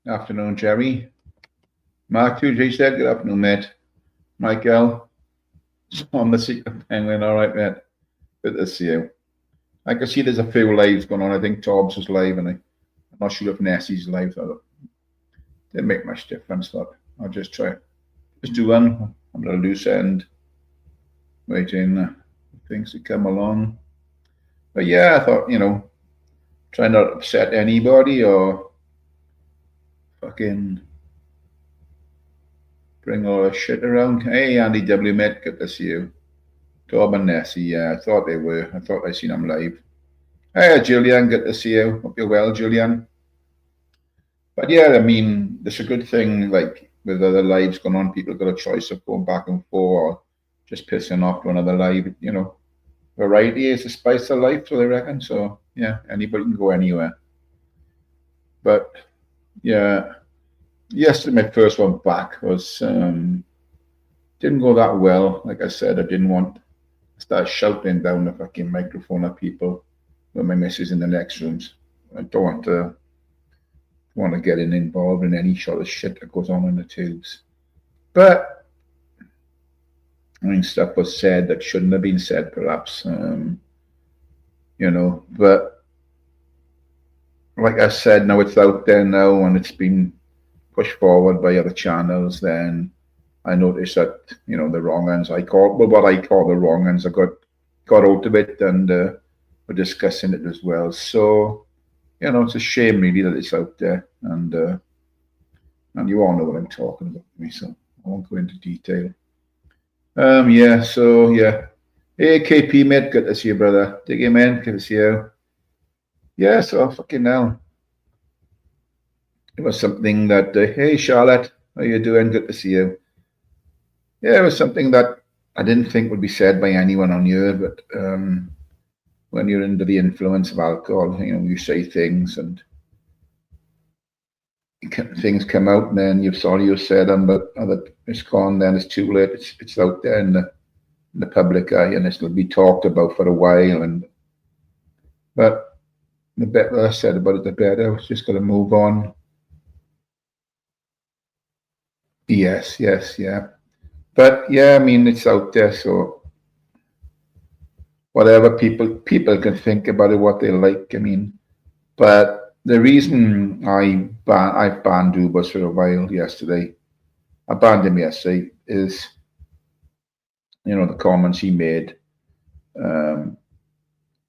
Afternoon, Jerry. Mark 2G said, good afternoon, mate. Michael, on the Secret Penguin. All right, mate. Good to see you. I can see there's a few lives going on. I think Tobbs is live, and I'm not sure if Nessie's live. So it didn't make much difference, but I'll just try. Just do one. I'm at a loose end, waiting for things to come along. But yeah, I thought, try not to upset anybody or fucking bring all the shit around. Hey, Andy W. Mate, good to see you. Tom and Nessie, yeah, I thought they were. I thought I seen them live. Hey, Julian, good to see you. Hope you're well, Julian. But yeah, I mean, it's a good thing, like with other lives going on, people got a choice of going back and forth or just pissing off to another live. Variety is the spice of life, so they reckon. So yeah, anybody can go anywhere. But yeah, yesterday my first one back was didn't go that well. Like I said, I didn't want to start shouting down the fucking microphone at people when my missus in the next rooms. I don't want to get involved in any sort of shit that goes on in the tubes. But I mean, stuff was said that shouldn't have been said, perhaps. But like I said, now it's out there now, and it's been pushed forward by other channels. Then I noticed that the wrong ones what I call the wrong ones, I got out of it, and we're discussing it as well. So it's a shame really that it's out there, and you all know what I'm talking about, me, so I won't go into detail. Yeah, so yeah. Hey, KP, mate, good to see you, brother. Dig him in, good to see you. Yeah, so fucking hell. It was something that, hey, Charlotte, how you doing? Good to see you. Yeah, it was something that I didn't think would be said by anyone on here, but when you're under the influence of alcohol, you say things and things come out, and then you're sorry you said them, but it's gone. Then it's too late. It's out there in the public eye, and it'll be talked about for a while. But the better I said about it, the better. I was just going to move on. Yes, yeah. But yeah, I mean, it's out there, so whatever people can think about it, what they like. I mean, but the reason I banned Ubers for a while yesterday, I banned him yesterday, is the comments he made weren't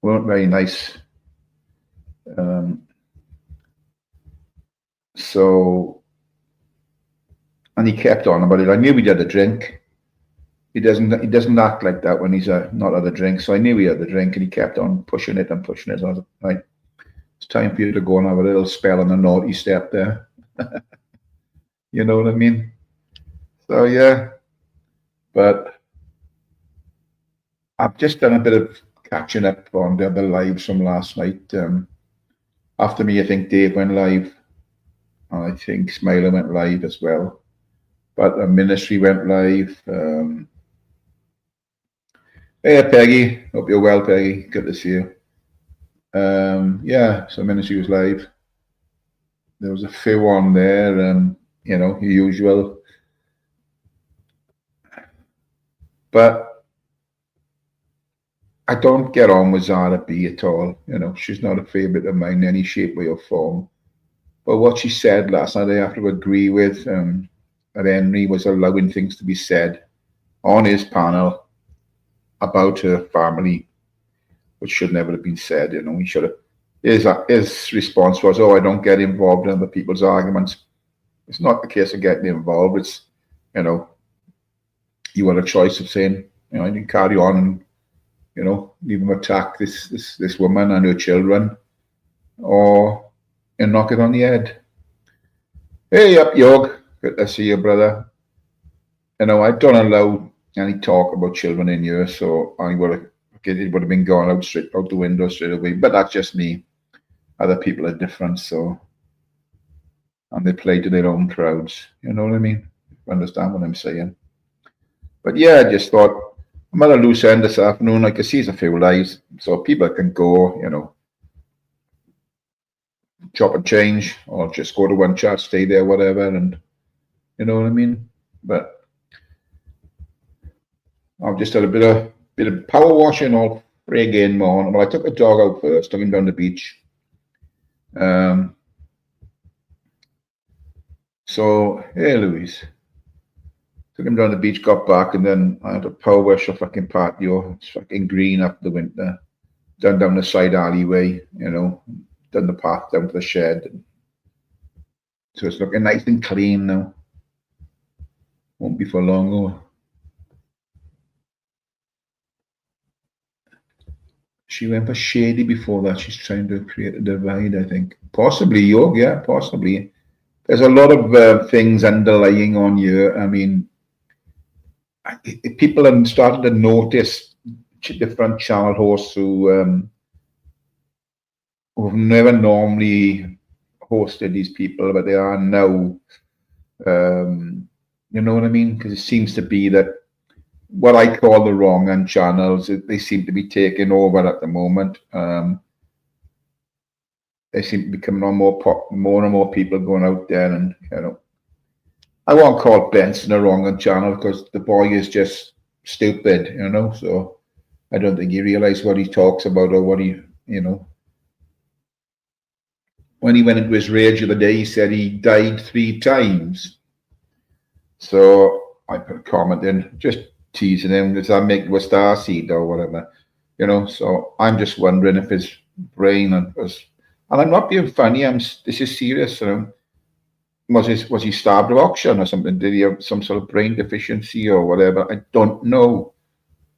very nice. So, and he kept on about it. I knew he'd had a drink. He doesn't act like that when he's not had a drink. So I knew he had the drink, and he kept on pushing it and pushing it. So I was like, right, it's time for you to go and have a little spell on the naughty step there. You know what I mean? So yeah, but I've just done a bit of catching up on the other lives from last night. After me, I think Dave went live, and I think Smiler went live as well. But the ministry went live. Hey, Peggy. Hope you're well, Peggy. Good to see you. Yeah, so ministry was live. There was a few on there, your usual. But I don't get on with Zara B at all. She's not a favourite of mine in any shape, way, or form. But what she said last night, I have to agree with. That Henry was allowing things to be said on his panel about her family, which should never have been said. He should have. His response was, "Oh, I don't get involved in other people's arguments." It's not the case of getting involved. It's, you had a choice of saying, you can carry on and, leave him attack this woman and her children, or knock it on the head. Hey, up, Yog. Good to see you, brother. I don't allow any talk about children in here, so it would have been gone out the window straight away. But that's just me. Other people are different, so, and they play to their own crowds. You know what I mean? You understand what I'm saying? But yeah, I just thought I'm at a loose end this afternoon. I can see a few lives, so people can go, chop and change, or just go to one chat, stay there, whatever, and you know what I mean. But I've just had a bit of power washing all friggin' morning. Well, I took the dog out first, took him down the beach. So hey, Louise, took him down the beach, got back, and then I had to power wash the fucking patio. It's fucking green after the winter. Done down the side alleyway, done the path down to the shed. So it's looking nice and clean now. Won't be for long though. She went for Shady before that. She's trying to create a divide, I think. Possibly, yeah, possibly. There's a lot of things underlying on here. I mean, people are starting to notice different channel hosts who've never normally hosted these people, but they are now. You know what I mean? Because it seems to be that what I call the wrong end channels, they seem to be taking over at the moment. They seem to be becoming more and more people going out there, and I won't call Benson a wrong end channel because the boy is just stupid, So I don't think he realizes what he talks about or what he, When he went into his rage the other day, he said he died 3 times. So I put a comment in, just teasing him. Does that make you a star seed or whatever? So I'm just wondering if his brain was, and I'm not being funny. This is serious. Was he starved of oxygen or something? Did he have some sort of brain deficiency or whatever? I don't know,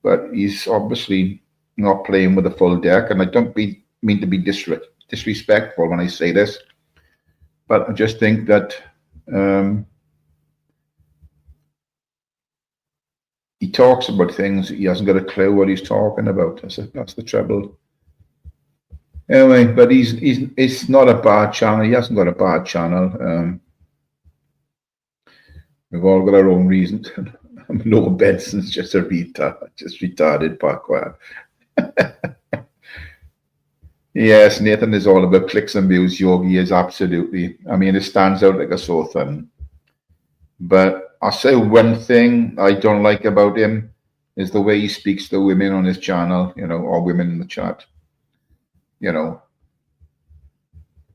but he's obviously not playing with a full deck. And I don't mean to be disrespectful when I say this, but I just think that he talks about things he hasn't got a clue what he's talking about. That's the trouble. Anyway, but it's not a bad channel. He hasn't got a bad channel. We've all got our own reasons. Noah Benson's just a retarded backward. Yes, Nathan is all about clicks and views. Yogi is absolutely. I mean, it stands out like a sore thumb. But I'll say one thing I don't like about him is the way he speaks to women on his channel, or women in the chat,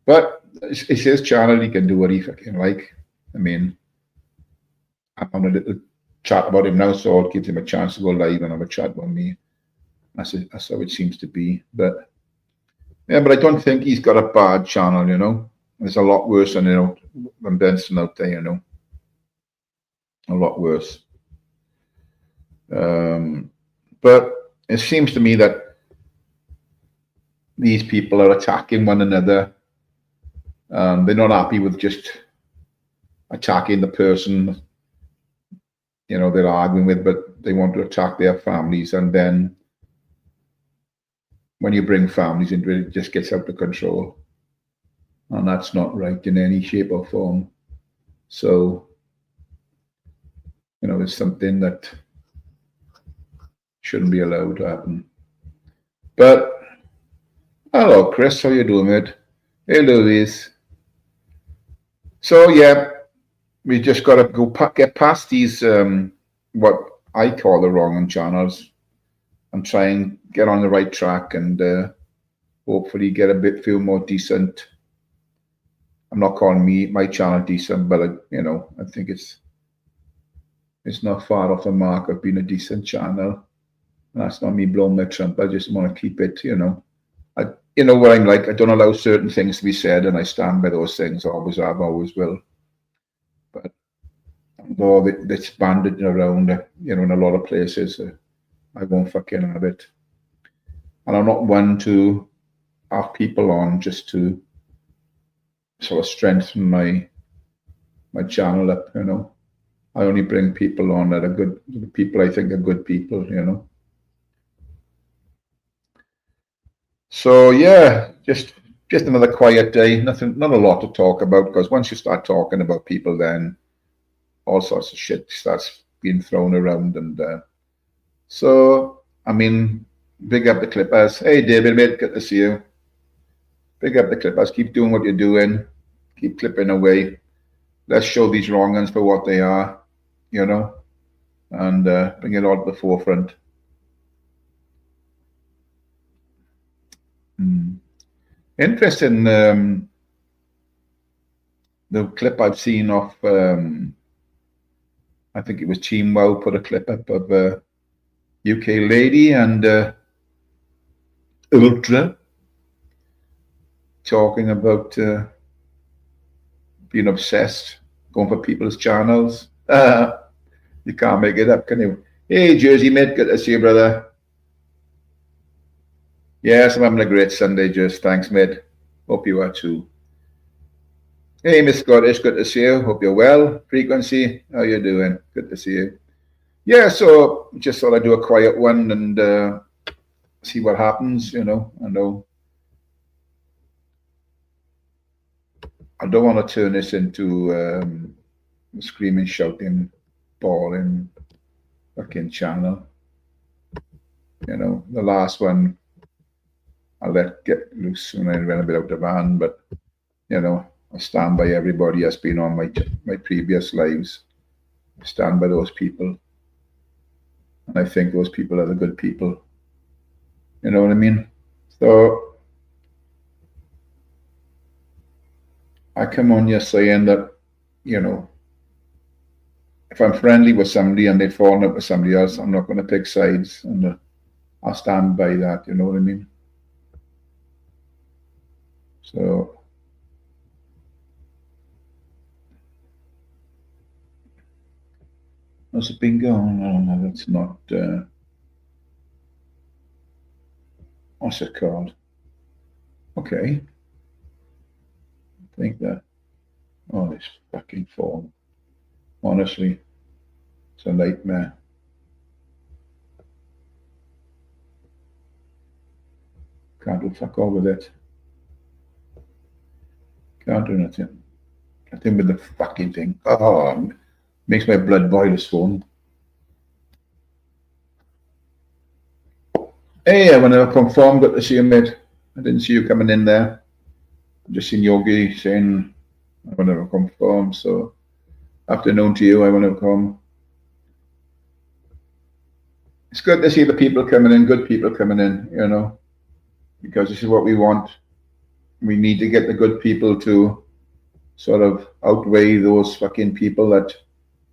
But it's his channel. He can do what he fucking like. I mean, I'm on a little chat about him now, so it gives him a chance to go live and have a chat about me. That's how it seems to be. But yeah, but I don't think he's got a bad channel, There's a lot worse than Benson out there, A lot worse. But it seems to me that these people are attacking one another. They're not happy with just attacking the person, they're arguing with, but they want to attack their families. And then when you bring families into it, it just gets out of control. And that's not right in any shape or form. So, it's something that shouldn't be allowed to happen. But, hello, Chris. How you doing, mate? Hey, Louise. So, yeah, we just got to get past these, what I call the wrong end channels, and try and get on the right track and hopefully get a few more decent. I'm not calling my channel decent, but I think it's not far off the mark of being a decent channel. And that's not me blowing my trumpet. I just want to keep it, I what I'm like. I don't allow certain things to be said, and I stand by those things. Always have, always will. But although it's banded around, in a lot of places, I won't fucking have it. And I'm not one to have people on just to sort of strengthen my channel up, I only bring people on that are good people. I think are good people, So yeah, just another quiet day. Not a lot to talk about, because once you start talking about people, then all sorts of shit starts being thrown around. And so, I mean, big up the Clippers. Hey, David, mate, good to see you. Big up the clippers. Keep doing what you're doing. Keep clipping away. Let's show these wrong uns for what they are, you know, and bring it all to the forefront. Interesting. The clip I've seen of, I think it was Team Wow put a clip up of a UK lady and Ultra talking about being obsessed, going for people's channels. You can't make it up, can you? Hey, Jersey mate, good to see you, brother. Yes, I'm having a great Sunday, just thanks, mate. Hope you are too. Hey, Miss Scottish, good to see you. Hope you're well. Frequency, how you doing? Good to see you. Yeah, so just thought I'd do a quiet one and see what happens, you know. I know I don't want to turn this into screaming, shouting, bawling fucking channel. You know, the last one I let get loose when I ran a bit out of van, but you know, I stand by everybody that's been on my previous lives. I stand by those people, and I think those people are the good people. You know what I mean? So I come on here saying that, you know, if I'm friendly with somebody and they've fallen out with somebody else, I'm not going to pick sides, and I'll stand by that. You know what I mean? So how's it been going? Oh no, that's not. What's it called? Okay. I think that. Oh, this fucking phone. Honestly, it's a nightmare. Can't do fuck all with it. Can't do nothing. Nothing with the fucking thing. Oh, makes my blood boil, this phone. Hey, I want to confirm, good to see you, mate. I didn't see you coming in there. I just seen Yogi saying I want to confirm, so afternoon to you, I want to come. It's good to see the people coming in, good people coming in, you know, because this is what we want. We need to get the good people to sort of outweigh those fucking people that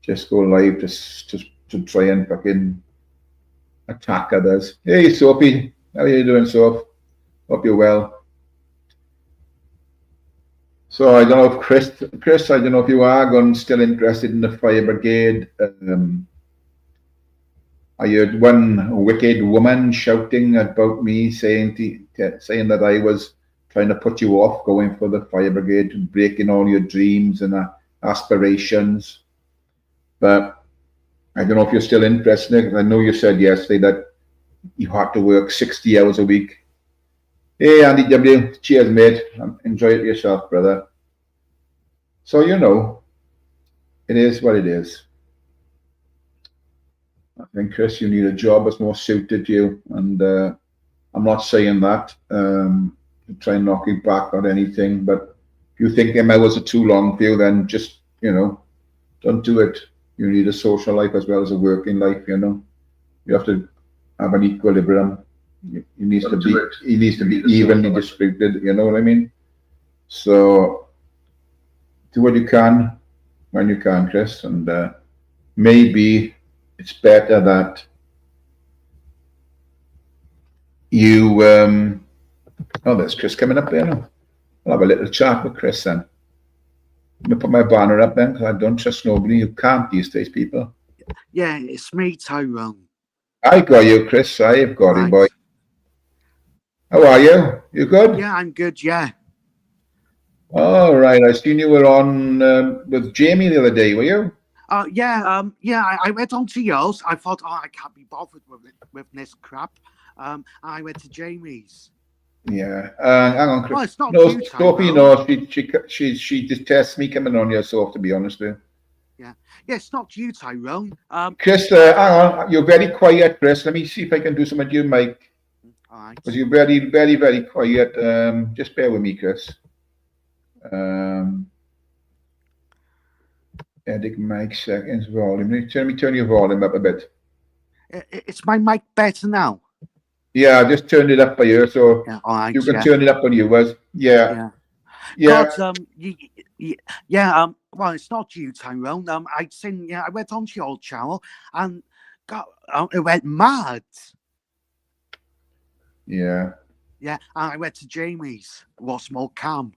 just go live just to try and fucking attack others. Hey, Sophie, how are you doing, Soph? Hope you're well. So I don't know if Chris, I don't know if you are still interested in the fire brigade. I heard one wicked woman shouting about me, saying that I was trying to put you off going for the fire brigade, breaking all your dreams and aspirations. But I don't know if you're still interested. I know you said yesterday that you had to work 60 hours a week. Hey, Andy W. Cheers, mate. Enjoy it yourself, brother. So, you know, it is what it is. I think, Chris, you need a job that's more suited to you. And I'm not saying that to try and knock you back on anything. But if you think them hours are too long for you, then just, you know, don't do it. You need a social life as well as a working life, you know. You have to have an equilibrium. It needs to be evenly distributed, you know what I mean? So do what you can when you can, Chris, and maybe it's better that you oh, there's Chris coming up there now. I'll have a little chat with Chris then. Let me put my banner up then, because I don't trust nobody. You can't these days, people. Yeah, it's me, Tyrone. I got you, Chris. I've got you, boy. How are you? You good? Yeah, I'm good, yeah. All right. I seen you were on with Jamie the other day, were you? Yeah, I went on to yours. I thought, I can't be bothered with this crap. I went to Jamie's. Yeah. Hang on, Chris. Oh, it's not no, you, Sophie, no, she detests me coming on here, so to be honest with you. Yeah, it's not you, Tyrone. Chris, hang on. You're very quiet, Chris. Let me see if I can do something with your mic. right. Because you're very, very, very quiet. Just bear with me, Chris. Edit mic seconds volume. Let me turn your volume up a bit. It's my mic better now. Yeah, I just turned it up by here, so Yeah, all right. you can Yeah, turn it up on yours. Yeah, yeah. yeah, God, well, it's not you, Tyrone. I went onto your channel and God, it went mad. yeah. Yeah, and I went to Jamie's, what's more calm.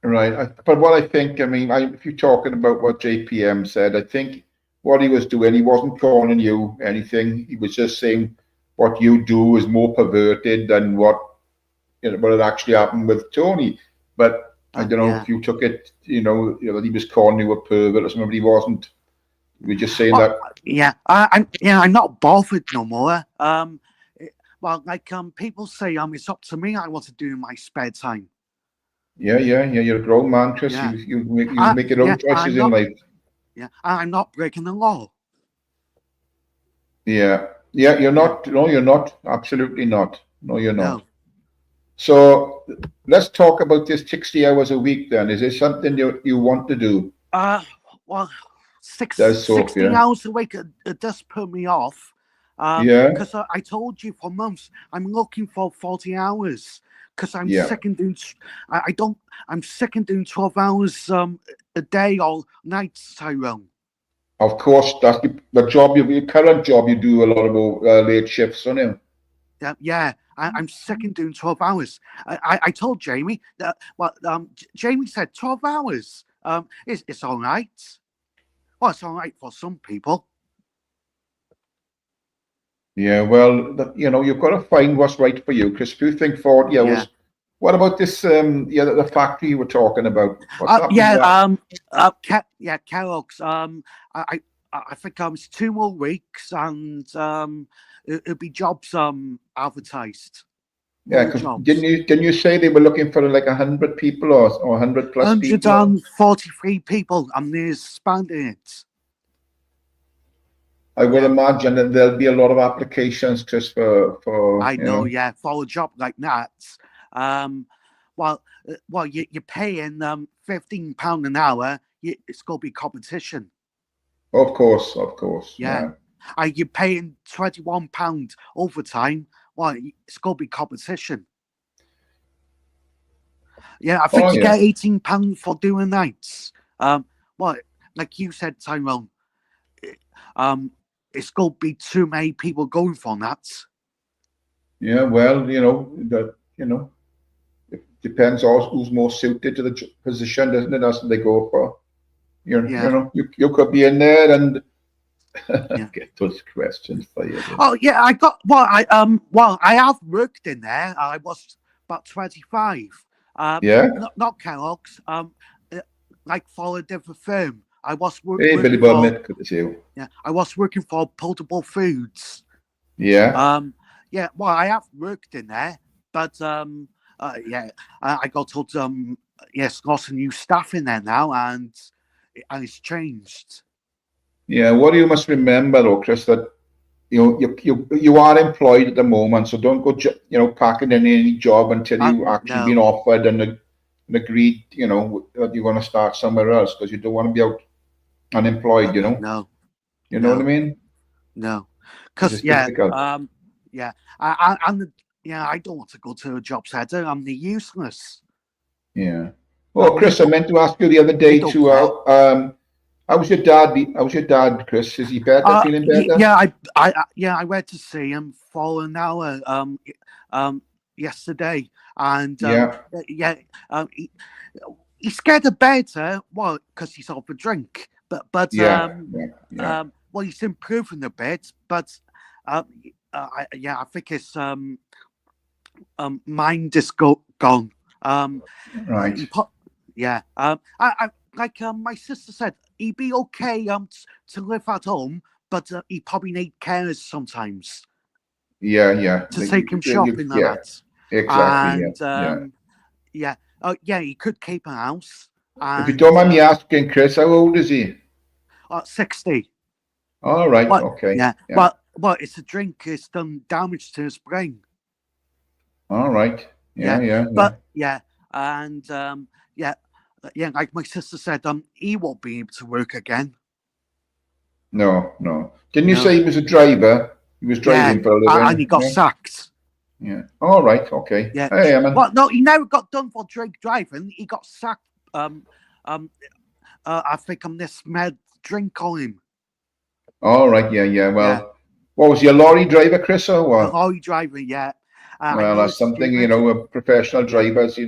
Right. But what I think, I mean, if you're talking about what JPM said, I think what he was doing, he wasn't calling you anything. He was just saying what you do is more perverted than what what had actually happened with Tony. But I don't know Yeah. if you took it, that he was calling you a pervert or something, but he wasn't. We were just saying Well, that. yeah, I'm not bothered no more. Well, like people say, it's up to me. I want to do in my spare time. Yeah. You're a grown man, Chris. Yeah. You make your own choices in life. Yeah, I'm not breaking the law. Yeah. You're not. No, you're not. Absolutely not. No, you're not. No. So let's talk about this 60 hours a week then. Is this something you want to do? Well, Does 60 Sophia? hours a week, it does put me off. Yeah. Because I told you for months, I'm looking for 40 hours. Because I'm Yeah. sick and doing, I'm sick and doing 12 hours a day or nights, Tyrone. Of course, that's the job, your current job, you do a lot of late shifts, don't you? Yeah, I'm sick and doing 12 hours. I told Jamie that, Jamie said 12 hours. It's all right. Well, it's all right for some people. Yeah, well, you've got to find what's right for you. Because if you think 40 hours, what about this? The factory you were talking about. What's happening there? Kellogg's. I think it's 2 more weeks, and it'll be jobs advertised. Yeah, because didn't you say they were looking for like 100 people or 100 plus people? 143 people, and they're expanding it. I would imagine that there'll be a lot of applications just for. I know, for a job like that. Well, you're paying £15 an hour. It's going to be competition. Of course. Yeah. You're paying £21 overtime. Well, it's going to be competition. Yeah, I think you get £18 for doing nights. Like you said, Tyrone, it's going to be too many people going for that. Yeah, well, it depends on who's more suited to the position, doesn't it? That's what they go for. You could be in there and get those questions for you. Oh yeah, I have worked in there. I was about 25. Not Kellogg's. Like for a different firm. I was working I was working for Potable Foods. Yeah. Well, I have worked in there, but I got told got some new staff in there now, and it's changed. Yeah, what you must remember though, Chris, that you are employed at the moment, so don't go packing in any job until you actually been offered and agreed, that you want to start somewhere else, because you don't want to be out unemployed, No. You know what I mean? No. Because I don't want to go to a job center. I'm useless. Yeah. Oh, Chris, I meant to ask you the other day too. How's your dad? How's your dad, Chris? Is he better? Feeling better? I went to see him for an hour yesterday, and he's getting better. Well, because he's off a drink, but he's improving a bit. But I think his mind is gone. Right. My sister said he'd be okay to live at home, but he probably need carers sometimes. Yeah. To take him shopping and that. Exactly. And he could keep a house. If you don't mind me asking, Chris, how old is he? 60. All right. Okay. Yeah. Well, it's a drink. It's done damage to his brain. All right. Yeah, Yeah. but yeah, and yeah, like my sister said, he won't be able to work again. No. Didn't you No, say he was a driver? He was yeah, driving for a and he living. got Yeah. sacked. Yeah. All right. Okay. Yeah, Hey, I mean. well, no, he never got done for drink driving. He got sacked. Um, I think this mad drink on him. All right. Yeah. Yeah, Well, what was your lorry driver, Chris, or a what? lorry driver. Yeah, I Well, know that's it's something, stupid. professional drivers,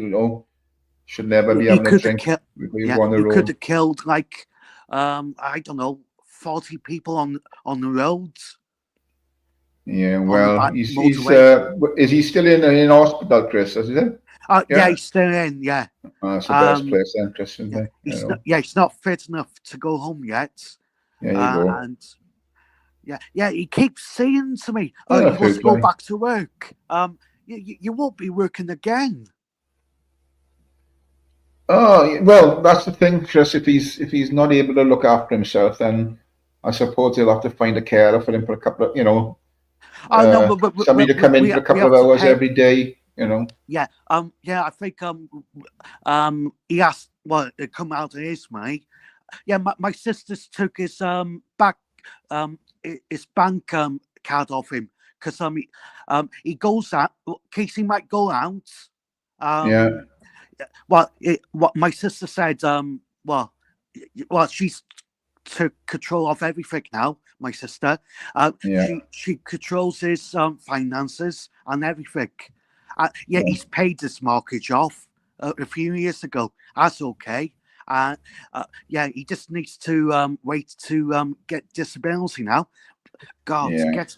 should never be He having a could have drink killed. before you Yeah, go on the he could road. have killed like, I don't know, 40 people on the roads Yeah, on the well, back he's motorway. is he still in hospital, Chris? Is he? Yeah, Yeah. he's still in. Yeah, That's the best um, place then, Chris, isn't yeah, it? he's not. Yeah, he's not fit enough to go home yet. There you go. And yeah, he keeps saying to me, "Oh, Oh, he wants fair to go play. back to work. You won't be working again." Oh, well, that's the thing, Chris. If he's not able to look after himself, then I suppose he'll have to find a carer for him for a couple of, Oh no, but somebody to come in for a we couple of have to hours pay. every day. Yeah, yeah, I think he asked to come out of his money. Yeah, my sister's took his back his bank card off him because he goes out. Casey might go out. Yeah, What my sister said. She's took control of everything now. My sister, yeah, she controls his finances and everything. Yeah, yeah. he's paid his mortgage off a few years ago. That's okay. Yeah, he just needs to wait to get disability now. God, Yeah. get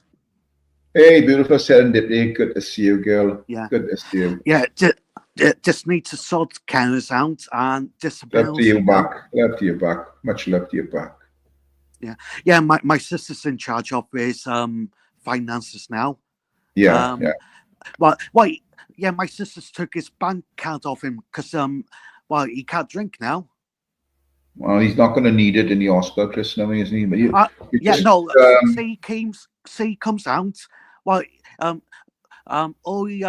Hey, beautiful serendipity. Good to see you, girl. yeah, Good to see you. yeah. Just need to sort carers out and Love to you disability now. back. Love to you back. Much love to you back. Yeah. My sister's in charge of his finances now. Yeah, yeah. Well, yeah. My sister's took his bank card off him because he can't drink now. Well, he's not going to need it in the hospital, Chris, no, isn't he? But Yeah, just, no. Say he comes out. Well, oh, he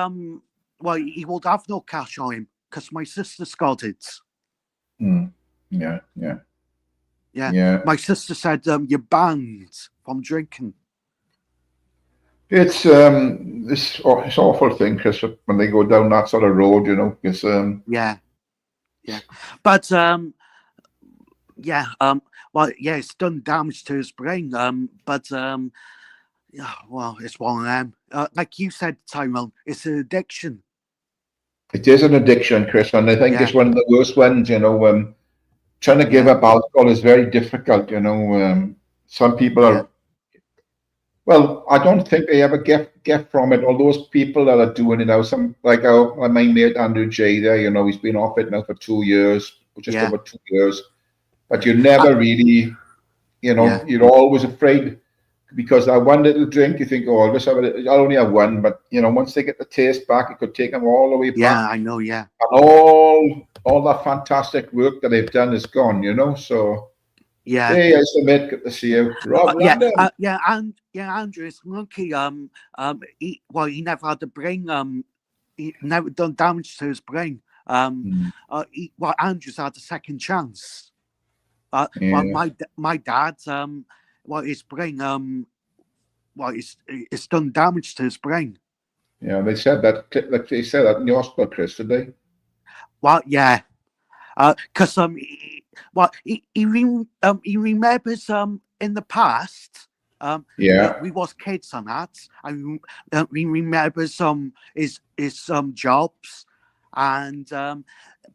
won't have no cash on him because my sister's got it. Yeah. Yeah. My sister said you're banned from drinking. It's this awful thing, Chris, when they go down that sort of road, because Yeah. But it's done damage to his brain. But yeah, well, it's one of them. Like you said, Tyrone, it's an addiction. it is an addiction, Chris, and I think it's one of the worst ones. Trying to give up alcohol is very difficult. Some people are. Well, I don't think they ever get from it. All those people that are doing it now, some like my mate Andrew J. There, he's been off it now for 2 years, just over 2 years. But you never really, you're always afraid because that one little drink, you think, oh, I'll only have one. But once they get the taste back, it could take them all the way back. Yeah, I know. Yeah, and all that fantastic work that they've done is gone. So. Yeah. Hey, I submit. Good to see you, Rob. Andrew is lucky. He never had the brain. He never done damage to his brain. Andrew's had a second chance. My dad, his brain, it's done damage to his brain. Yeah, they said that. They said that in the hospital, Chris, did they? Well, yeah, because he remembers in the past. We was kids on that, and we remember his jobs, and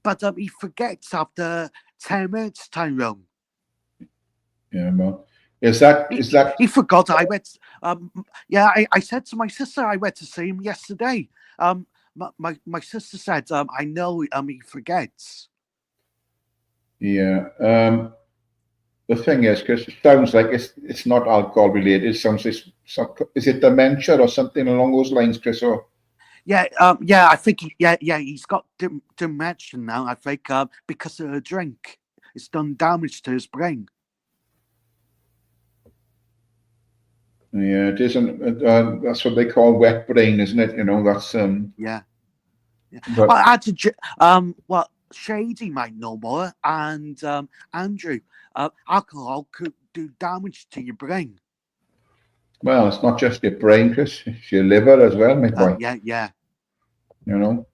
but he forgets after 10 minutes, Tyrone. Yeah, well, is that he forgot? I went. I said to my sister, I went to see him yesterday. My sister said, I know he forgets. Yeah. The thing is, Chris, it sounds like it's not alcohol related. It sounds is it dementia or something along those lines, Chris? Or I think he's got dementia now. I think because of a drink, it's done damage to his brain. Yeah, it isn't. That's what they call wet brain, isn't it? You know, that's Yeah. Yeah. But I had to, well, Shady might know more, and Andrew, alcohol could do damage to your brain. well, it's not just your brain, Chris. It's your liver as well, my boy. Yeah, yeah. You know,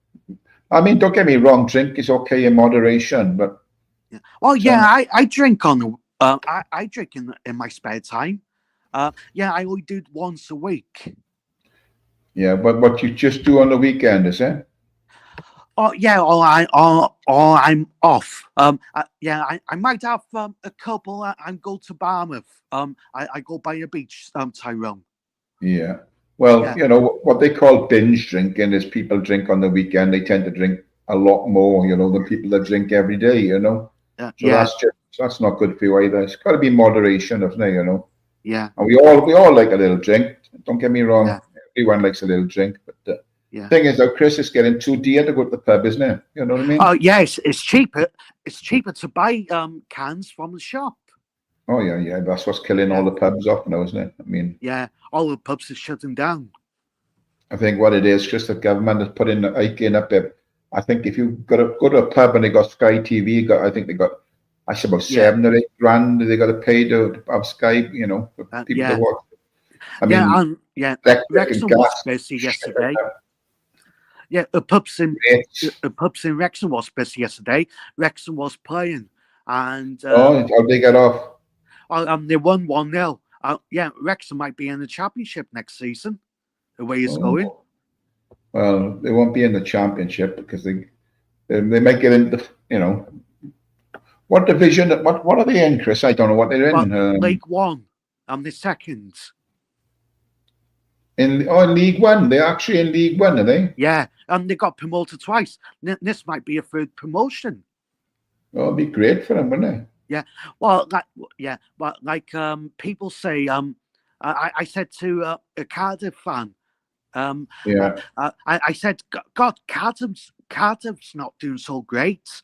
I mean, don't get me wrong. Drink is okay in moderation, but Yeah. Well, yeah, I drink on the, I drink in my spare time. Yeah, I only do it once a week. yeah, but what you just do on the weekend, is it? Oh yeah, or I'm off. Yeah, I might have a couple and go to Barmouth. I go by a beach, Tyrone. Yeah. Well, Yeah, you know, what they call binge drinking is people drink on the weekend. They tend to drink a lot more, you know, than people that drink every day, you know. So yeah, that's not good for you either. It's got to be moderation, isn't it, you know? yeah, And we all like a little drink. Don't get me yeah, wrong. Everyone likes a little drink, but the yeah. thing is, though, Chris, is getting too dear to go to the pub, isn't it? You know what I mean? Oh yes, it's cheaper. It's cheaper to buy cans from the shop. Oh yeah, yeah. That's what's killing all Yeah, the pubs off now, isn't it? I mean, yeah. All the pubs are shutting down. I think what it is, just the government has put in the icing up there. I think if you got to go to a pub and they got Sky TV, I think they got, I said about Yeah, 7 or 8 grand they got to pay to have Sky, you know, for people to yeah, watch. I yeah, mean, and yeah. electric and Wrexham was gas, busy shit like yesterday. that. Yeah, Rates. the pubs in Wrexham was busy yesterday. Wrexham was playing, and Oh, how they get off? they won 1-0. Yeah, Wrexham might be in the championship next season. The way it's going. Oh, well, they won't be in the championship because they might get into, you know, what division? What are they in, Chris? I don't know what they're Well, in. League One. The second. In League One, they're actually in League One, are they? Yeah, they got promoted twice. This might be a third promotion. Oh, it'd be great for them, wouldn't it? Yeah. Well, like people say. I said to a Cardiff fan. Yeah. I said, God, Cardiff's not doing so great.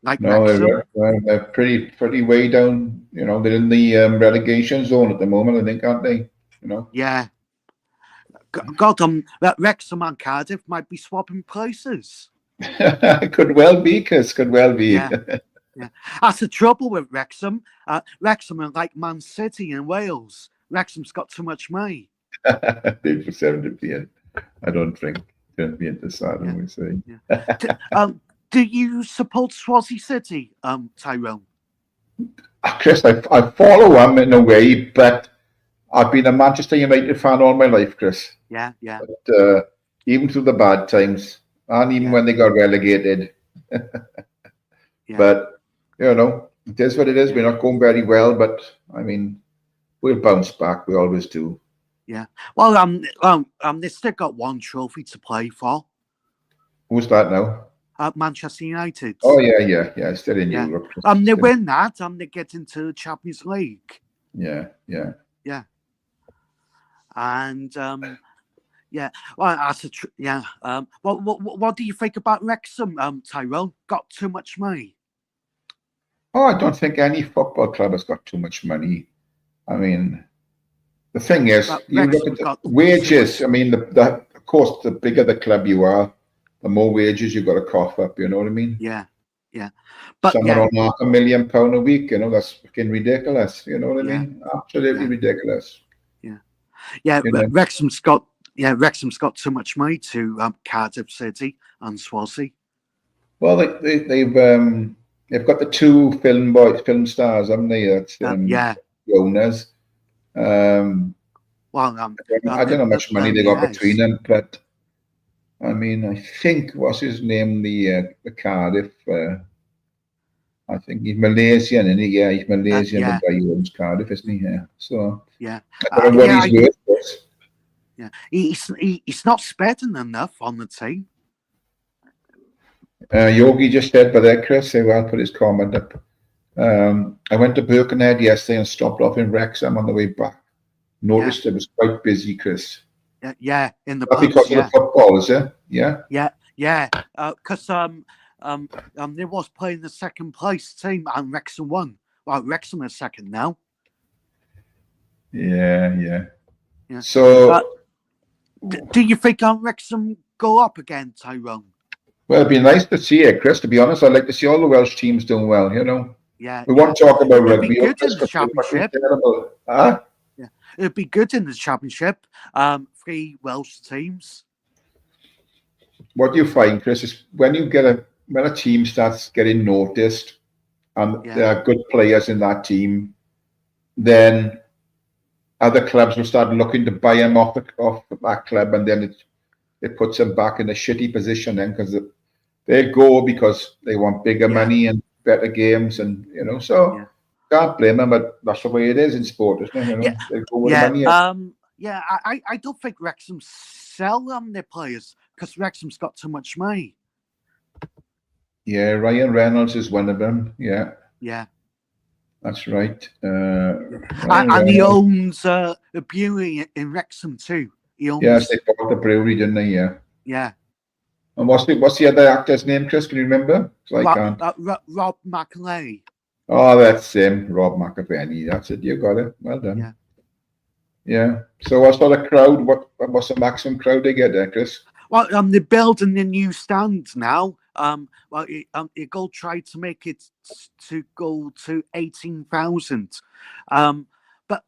Like No, Wrexham. they're pretty way down. You know, they're in the relegation zone at the moment, I think, aren't they? You know. Yeah. God, that Wrexham and Cardiff might be swapping places. Could well be, Chris. Could well be. Yeah. Yeah. That's the trouble with Wrexham. Wrexham are like Man City in Wales. Wrexham's got too much money. They deserve to be in. I don't think they'll be into that, I would say. Yeah. Do you support Swansea City, Tyrone? Chris, I follow them in a way, but I've been a Manchester United fan all my life, Chris. Yeah, yeah. But, even through the bad times, and even when they got relegated. But, you know, it is what it is. We're not going very well, but, I mean, we'll bounce back. We always do. Yeah. Well, they still got one trophy to play for. Who's that now? Manchester United. Oh, yeah. Still in Europe. They win that, they get into the Champions League. Yeah. Yeah. And well, what do you think about Wrexham, Tyrone? Got too much money? Oh, I don't think any football club has got too much money. I mean, the thing is, you look at the wages. I mean, of course, the bigger the club you are, the more wages you've got to cough up. You know what I mean? Yeah. But somewhere on £500,000 a week. You know, that's fucking ridiculous. You know what I mean? Absolutely ridiculous. Yeah. Wrexham's got too much money to Cardiff City and Swansea. Well, they've got the two film stars, haven't they? That's owners. Well, I don't know how much money they got between them, but I mean, I think what's his name, the Cardiff. I think he's Malaysian, isn't he? Yeah, he's Malaysian. The guy who owns Cardiff, isn't he? Yeah. So yeah, I don't know what he's worth. Yeah, he's not spending enough on the team. Yogi just said by that, Chris. I'll put his comment up. I went to Birkenhead yesterday and stopped off in Wrexham on the way back. Noticed it was quite busy, Chris. Yeah, in the pubs, because of the football, is it? Yeah. Because they was playing the second place team and Wrexham won. Well, Wrexham is second now. Yeah. Yeah. So, do you think Wrexham go up again, Tyrone? well, it'd be nice to see it, Chris. To be honest, I'd like to see all the Welsh teams doing well. You know, Yeah, we won't talk about it'd be rugby, good Chris, in the because we're fucking championship. terrible. Huh? Yeah, it'd be good in the championship. 3 Welsh teams. What do you find, Chris, is when a team starts getting noticed and there are good players in that team, then other clubs will start looking to buy them off that club, and then it puts them back in a shitty position then, because they go because they want bigger money and better games, and so can't blame them, but that's the way it is in sport, isn't it? They go with the money. I don't think Wrexham sell their players because Wrexham's got too much money. Yeah, Ryan Reynolds is one of them. Yeah. Yeah. That's right. And he owns a brewery in Wrexham too. Yes, they bought the brewery, didn't they? Yeah. Yeah. And what's the other actor's name, Chris? Can you remember? I can't. Rob McElhenney. Oh, that's him, Rob McElhenney. That's it. You got it. Well done. Yeah. Yeah. So what sort of crowd? What's the maximum crowd they get there, Chris? Well, they're building the new stand now. It go try to make it to go to 18,000. But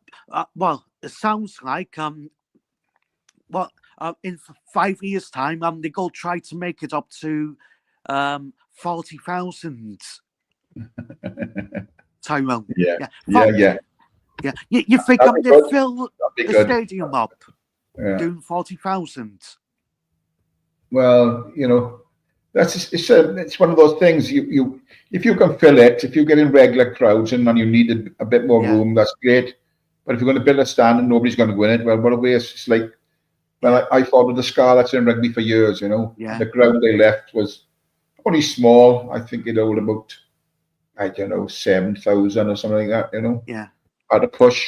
it sounds like in 5 years' time, they go try to make it up to 40,000. Tyrone. Yeah. You think they fill the stadium up doing 40,000? Well, it's one of those things. You if you can fill it, if you get in regular crowds and you need a bit more room, that's great. But if you're going to build a stand and nobody's going to win it, well, what a waste. It's like, well, I followed the Scarlets in rugby for years. The ground they left was only small. I think it held about 7,000 or something like that. Had a push.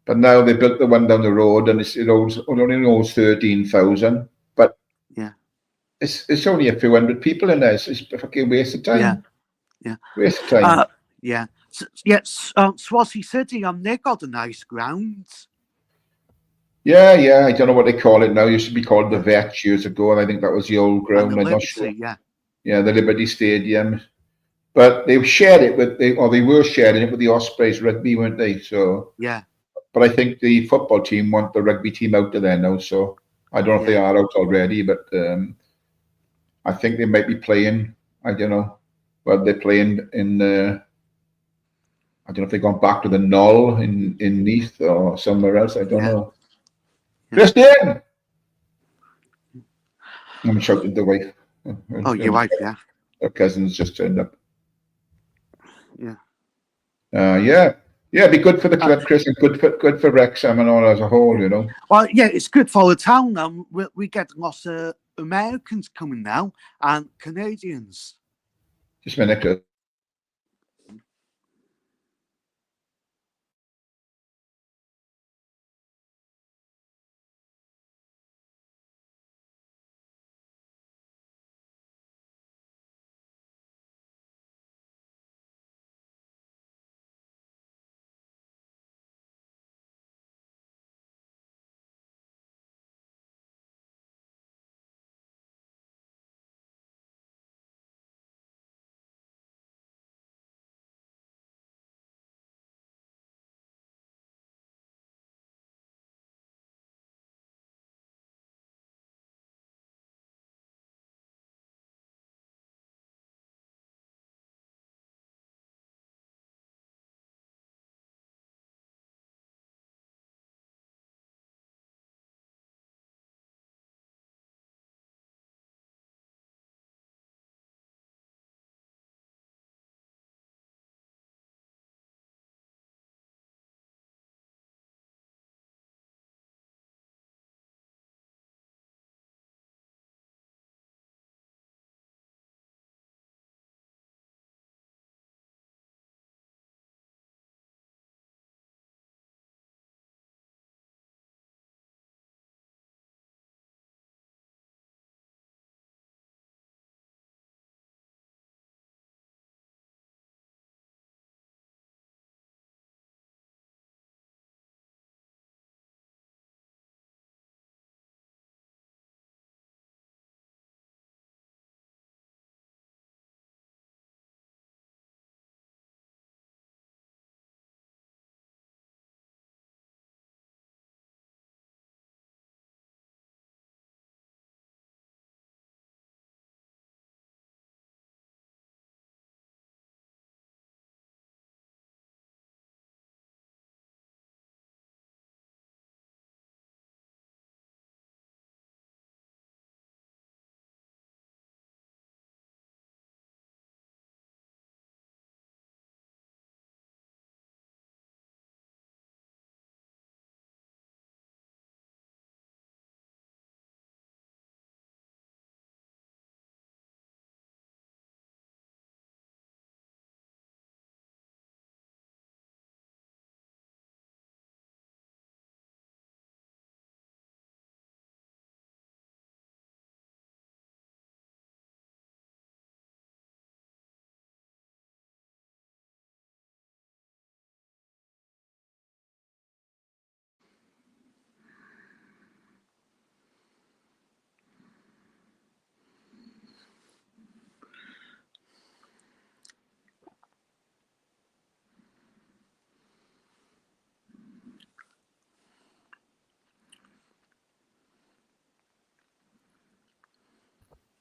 But now they built the one down the road, and it only holds 13,000. But it's only a few hundred people in there. It's a fucking waste of time. Yeah. Waste of time. Swansea City, they got a nice ground. Yeah. I don't know what they call it now. It used to be called the Vet years ago, and I think that was the old ground. I'm not sure. Yeah, the Liberty Stadium. But they shared it they were sharing it with the Ospreys rugby, weren't they? So But I think the football team want the rugby team out of there now. So I don't know if they are out already, but I think they might be playing. I don't know. Well, they're playing in. I don't know if they've gone back to the Knoll in Neath or somewhere else. I don't know. Christian! I'm shouting the wife. Oh, your wife, yeah. Her cousin's just turned up. Yeah. It'd be good for the club, Chris, and good for Wrexham and all as a whole, Well, it's good for the town. We get lots of Americans coming now and Canadians. Just a minute,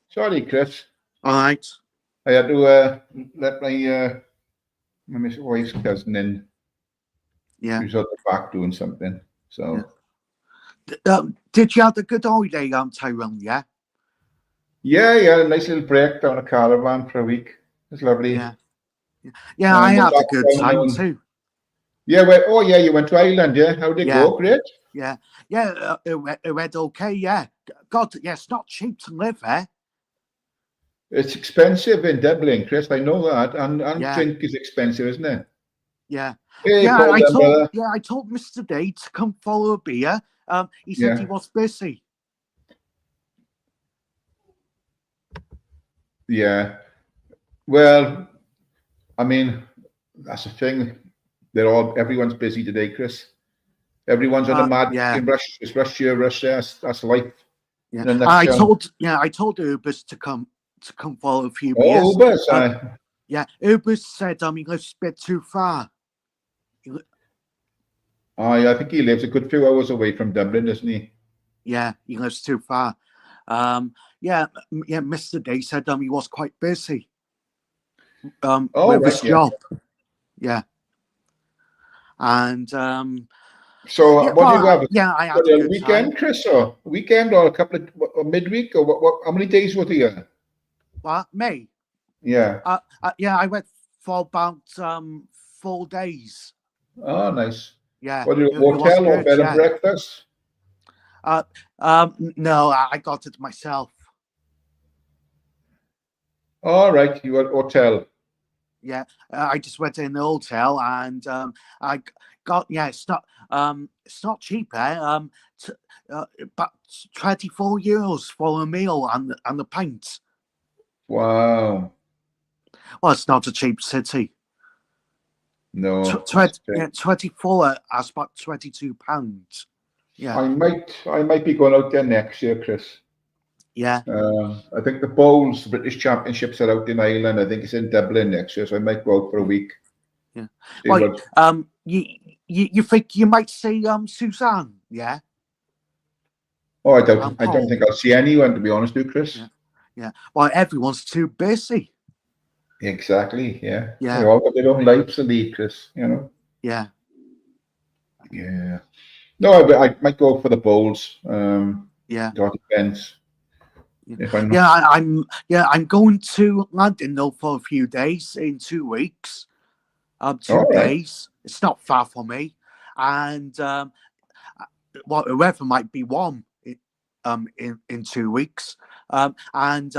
Sorry, Chris. All right. I had to let my wife's cousin in. Yeah. She was at the back doing something. So. Did you have a good holiday, Tyrone? Yeah. Yeah, a nice little break down a caravan for a week. It's lovely. Yeah, I had a good time too. Yeah, you went to Ireland, yeah? How did it go? Great? Yeah, it went okay, yeah. God, yeah, it's not cheap to live there. It's expensive in Dublin, Chris, I know that. And drink is expensive, isn't it? Yeah. Hey, I told Mr. Day to come follow a beer. He said he was busy. Yeah. Well, I mean, that's the thing. Everyone's busy today, Chris. Everyone's on a mad rush. It's rush here, rush there. That's life. Yeah. I told Ubers to come follow a few beers. Oh, Ubers. Yeah, Ubers said he lives a bit too far. I think he lives a good few hours away from Dublin, doesn't he? Yeah, he lives too far. Mr. Day said he was quite busy. With his job. Yeah. And so what do you have? Yeah, I had a good weekend, time. Chris, or weekend, or a couple of midweek, or what? How many days were there? What, me? Yeah. I went for about 4 days. Oh, nice. Yeah. What, did you hotel or bed and breakfast? No, I got it myself. All right, you were hotel. Yeah, I just went in the hotel and I got it's not cheap, but €24 for a meal and a pint. Wow. Well, it's not a cheap city. No. 24 as about £22. Yeah. I might be going out there next year, Chris. Yeah. I think the Bowls, British Championships are out in Ireland. I think it's in Dublin next year, so I might go out for a week. Yeah. Well, you think you might see Suzanne? Yeah. Oh, I don't think I'll see anyone, to be honest with you, Chris. Yeah. Well, everyone's too busy. Exactly. Yeah. Yeah. They all got their own lives to lead, Chris. You know. Yeah. Yeah. No, I might go for the Bowls. Yeah. It depends. I'm going to London though for a few days in 2 weeks. 2 days. It's not far from me, and the weather might be warm in 2 weeks. I'm going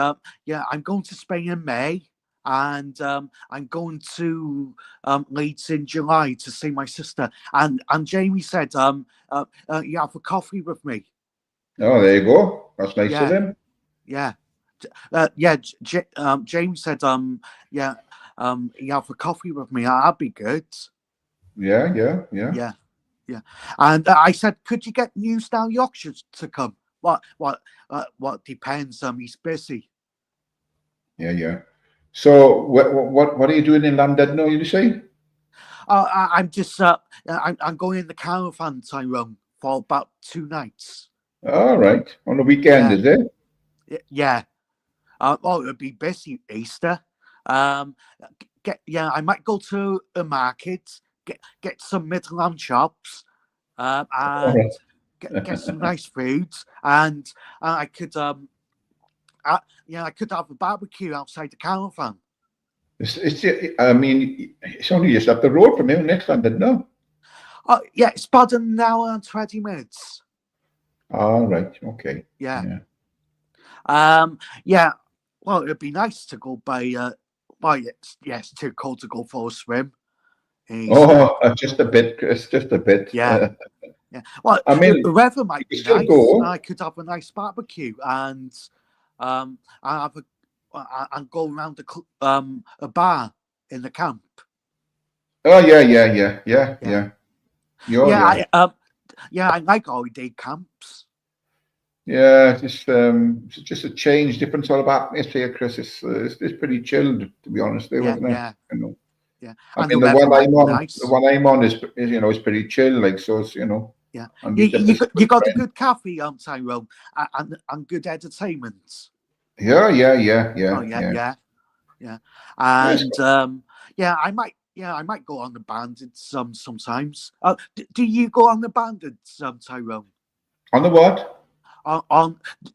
to Spain in May, and I'm going to Leeds in July to see my sister. And Jamie said, you have a coffee with me. Oh, there you go. That's nice of him. Yeah. James said, you have a coffee with me. That'd be good. Yeah. And I said, could you get News Down Yorkshire to come? What depends. He's busy. Yeah. So what are you doing in London now, you say? I'm just I'm going in the caravan, Tyrone, for about 2 nights. All right. On the weekend, is it? Yeah. It'll be busy Easter. I might go to a market, get some Midland chops, and get some nice foods, and I could I could have a barbecue outside the caravan. I mean, it's only just up the road from here, next London, no? Oh yeah, it's about an hour and 20 minutes. All right. Okay. Yeah. Well, it'd be nice to go by. It's too cold to go for a swim. Just a bit, Chris. Just a bit. Yeah. Well, I mean, the weather might be nice. I could have a nice barbecue and and go around a bar in the camp. Oh yeah. I like holiday camps. Yeah, just a change, different sort of atmosphere, Chris. It's pretty chilled, to be honest. Wasn't it? Yeah. You know. Yeah. I mean, the one I'm on is is pretty chill, like, so it's, Yeah. You got a good cafe, Tyrone, and good entertainment. Yeah, yeah, Oh yeah. And I might go on the banded sometimes. Do you go on the banded Tyrone? On the what?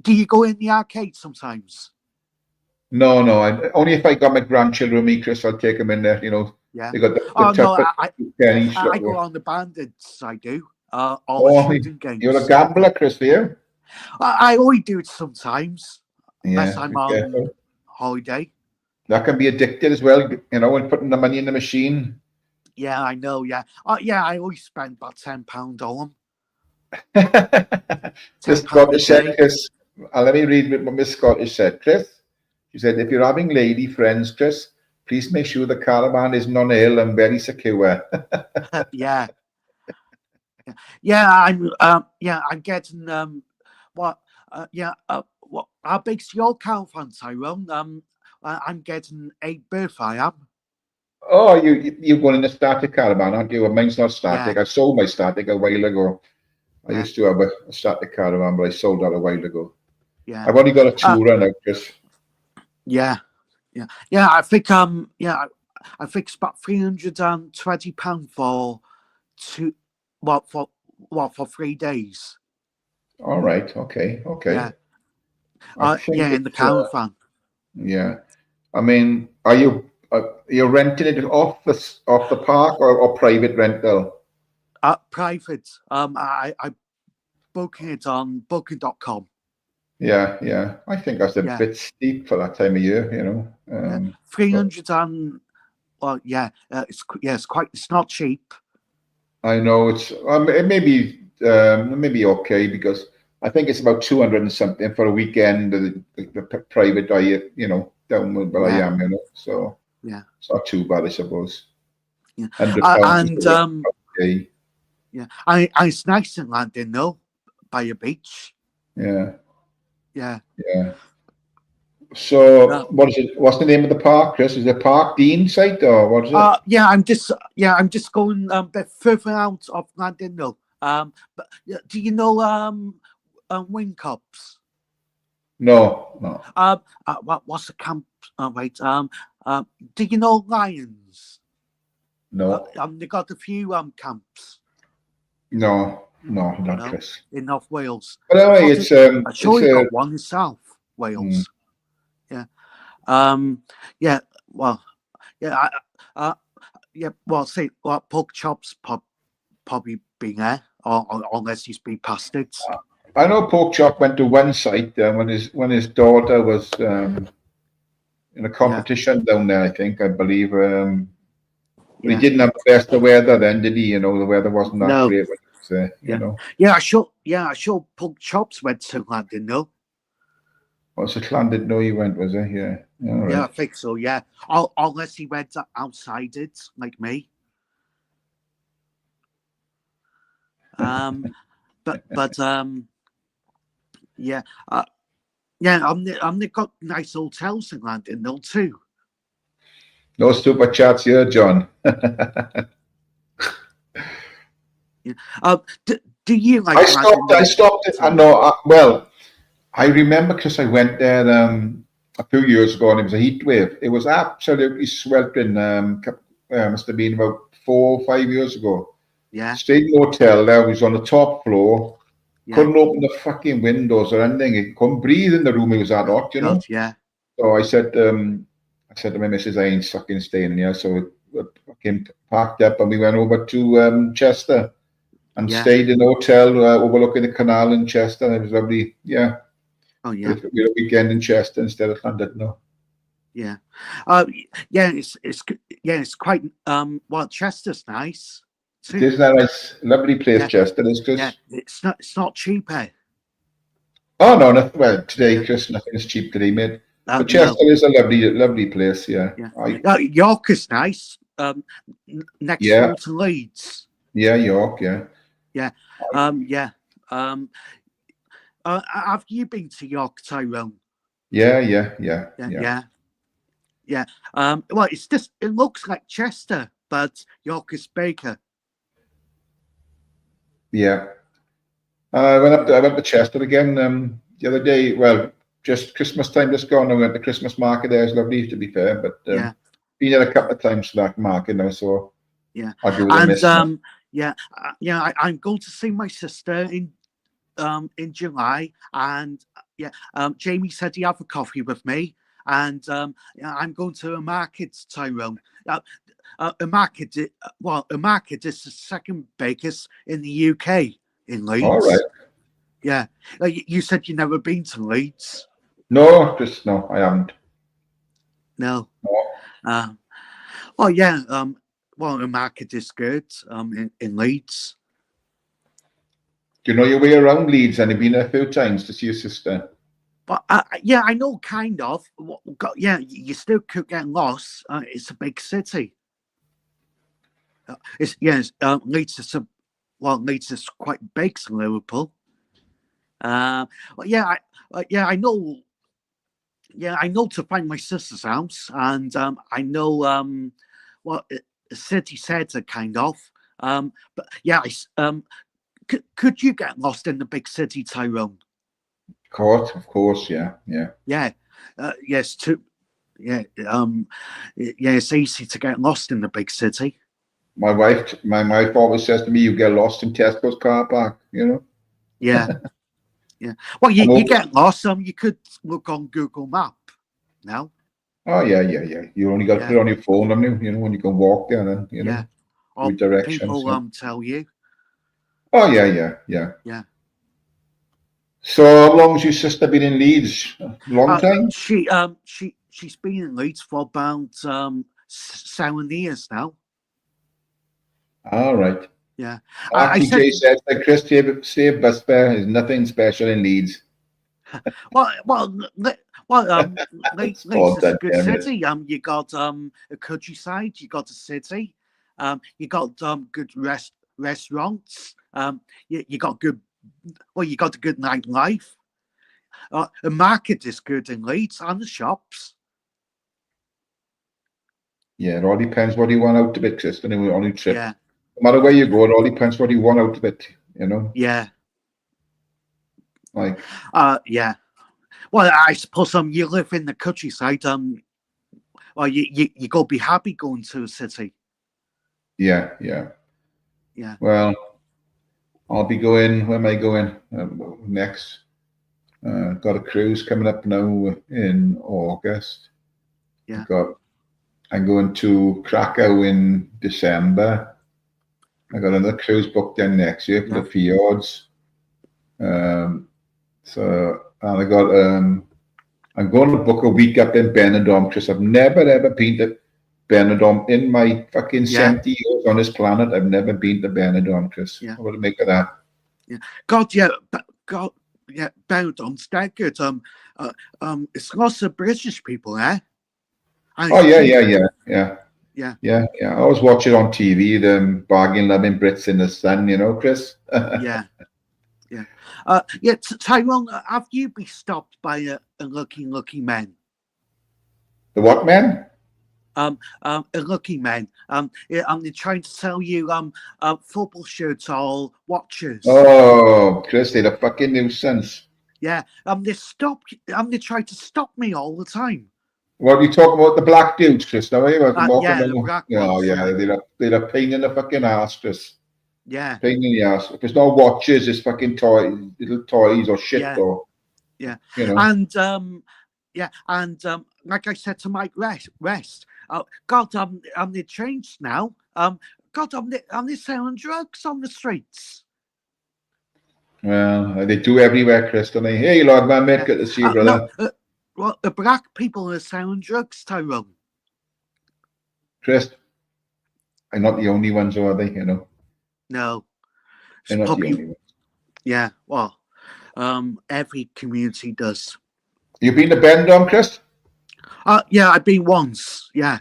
Do you go in the arcade sometimes? No, no. Only if I got my grandchildren with me, Chris, I'll take them in there. Yeah. They got the Oh no, tuppet pennies. I go on the bandits. I do. All the Oh, shooting games. you're a gambler, Chris, are you? I only do it sometimes, unless Yeah, I'm be on careful. holiday. That can be addicted as well, when putting the money in the machine. Yeah, I know. Yeah. I always spend about £10 on them. The Scottish said, Chris, let me read what Miss Scottish said, Chris. She said, if you're having lady friends, Chris, please make sure the caravan isn't on a hill and very secure. Yeah. I'm getting what what how big's your caravan, Tyrone? I'm getting 8 berth, I am. Oh, you're going in a static caravan, aren't you? Well, mine's not static. Yeah. I sold my static a while ago. I used to have a static caravan, but I sold that a while ago. Yeah. I've only got a tourer now, Chris. Yeah. I think I think it's about £320 for for 3 days. All right. Okay. Yeah. I think in the caravan. Yeah. I mean, are you're renting it off the park or private rental? Private. I booking it on booking.com. Yeah. I think that's a bit steep for that time of year, 300 and it's not cheap. I know it may be okay because I think it's about 200 and something for a weekend. The private diet, down where I am, so it's not too bad, I suppose. Yeah, £100 okay. Yeah, it's nice in London though, by a beach. Yeah. Yeah. So what is it? What's the name of the park, Chris? Is it Park Dean site or what is it? I'm just going a bit further out of London though. But do you know Wing Cups? No. What's the camp? Do you know Lions? No. They got a few camps. No, not Chris. In North Wales. But anyway, it's I'm sure you got one in South Wales. See, pork chops probably been there, or unless he's been past it. I know Pork Chop went to one site when his daughter was in a competition down there. I believe. But he didn't have the best of weather then, did he? The weather wasn't that great. I sure Pork Chops went to London, no. Was it London? No, he went, was it? Yeah. Right. Yeah, I think so. Yeah, unless he went outside it, like me. They've got nice hotels in London though too. No super chats here, John. Do you like? I stopped it. Well, I remember because I went there a few years ago and it was a heat wave. It was absolutely sweltering. Must have been about 4 or 5 years ago. Yeah. Stayed in the hotel there. It was on the top floor. Yeah. Couldn't open the fucking windows or anything. It couldn't breathe in the room. It was that hot, Yeah. So I said to my missus, I ain't fucking staying in here. So we fucking packed up and we went over to Chester and stayed in a hotel overlooking the canal in Chester. It was lovely. Yeah. Oh yeah. We had a weekend in Chester instead of London. No. Yeah. It's quite Chester's nice. Isn't that nice? Lovely place, Chester. It's not cheap, eh? Oh no, nothing. Well, today, Chris, nothing is cheap today, mate. But Chester is a lovely place. Yeah. York is nice. Next door to Leeds. Yeah, York. Yeah. Have you been to York, Tyrone? Yeah. Well, it looks like Chester, but York is bigger. Yeah. I went to Chester again the other day. Well, just Christmas time just gone. I went to Christmas market there. It's lovely, to be fair. But Yeah. been there a couple of times to that market now, so Yeah. I'll do the And miss. I'm going to see my sister in July, and Jamie said he'd have a coffee with me, and I'm going to a market, Tyrone. A market is the second biggest in the UK in Leeds. All right. Yeah. You said you've never been to Leeds? No, I haven't. No. No. The market is good in Leeds. Do you know your way around Leeds? And you've been there a few times to see your sister. But I know kind of. You still could get lost. It's a big city. Leeds is quite big to Liverpool. I know. Yeah, I know to find my sister's house, and I know the city centre kind of. But yeah, could you get lost in the big city, Tyrone? Of course, yeah. Yes, it's easy to get lost in the big city. My wife always says to me, "You get lost in Tesco's car park," you know. Yeah. Yeah. Well, you get lost. You could look on Google Map now. Oh yeah. You only got to put it on your phone, haven't you? You know, when you can walk there, and or directions. People tell you. Oh yeah. Yeah. So how long has your sister been in Leeds? Long time? She's been in Leeds for about 7 years now. All right. Yeah. RTJ says that Chris Save bus fare is nothing special in Leeds. Leeds is a good city. You got a countryside, you got a city, you got good restaurants, you got you got a good nightlife. The market is good in Leeds, and the shops. Yeah, it all depends what you want out of it, Chris. Anyway, on your trip. Yeah. No matter where you go, it all depends what you want out of it, you know? Yeah. Like. Yeah. Well, I suppose you live in the countryside. You go be happy going to a city. Yeah. Well, I'll be going. Where am I going next? Got a cruise coming up now in August. Yeah. I'm going to Krakow in December. I got another cruise booked in next year for the fjords. And I got I'm going to book a week up in Benidorm because I've never ever been to Benidorm in my fucking 70 years on this planet. I've never been to Benidorm, Chris. Yeah. What do you make of that? Yeah. Benidorm's that good. It's lots of British people there. Yeah. I always watch it on TV, the bargain loving Brits in the sun, you know, Chris. Yeah. Tyrone, have you been stopped by a looking man? The what man? A looking man. They're trying to sell you football shirts or watches. Oh, Chris, they're a fucking nuisance. Yeah. They try to stop me all the time. What are you talking about? The black dudes, Chris? Now, the black ones. They're a pain in the fucking ass, Chris. Yeah. Pain in the ass. If it's not watches, it's fucking little toys or shit or. Yeah. You know. And like I said to Mike West, they changed now. They're selling drugs on the streets. Well, they do everywhere, Chris, don't they? Hey, Lord, man, mate, good to see you, brother. Well, the black people are selling drugs, Tyrone. Chris, I'm not the only ones, are they? You know. No. They're not the only ones. Yeah. Well, every community does. You been to Benidorm, Chris? Yeah, I've been once. Yeah.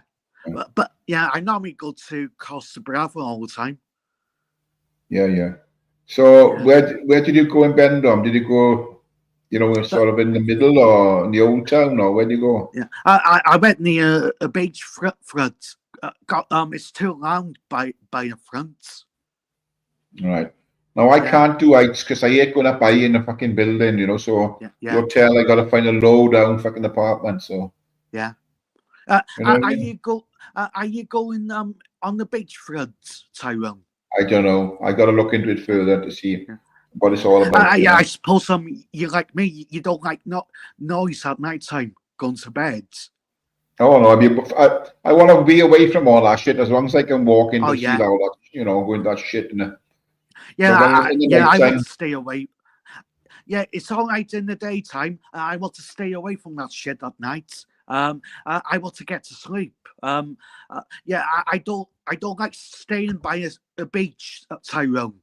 But I normally go to Costa Brava all the time. Yeah. So where did you go in Benidorm? Did you go, sort of in the middle or in the old town, or where did you go? Yeah, I went near a beach front. It's too long by the front. Right. Now I can't do heights because I hate going up high in a fucking building, you know. So the hotel, I got to find a low down fucking apartment. So yeah. You know what I Are mean? you going on the beachfront, Tyrone? I don't know. I got to look into it further to see what it's all about. Yeah, I suppose you like me. You don't like noise at night time going to bed. Oh no, I want to be away from all that shit as long as I can walk in to see all that, you know, going that shit in the. I want to stay away. Yeah, it's all right in the daytime. I want to stay away from that shit at night. I want to get to sleep. I don't like staying by a beach, Tyrone.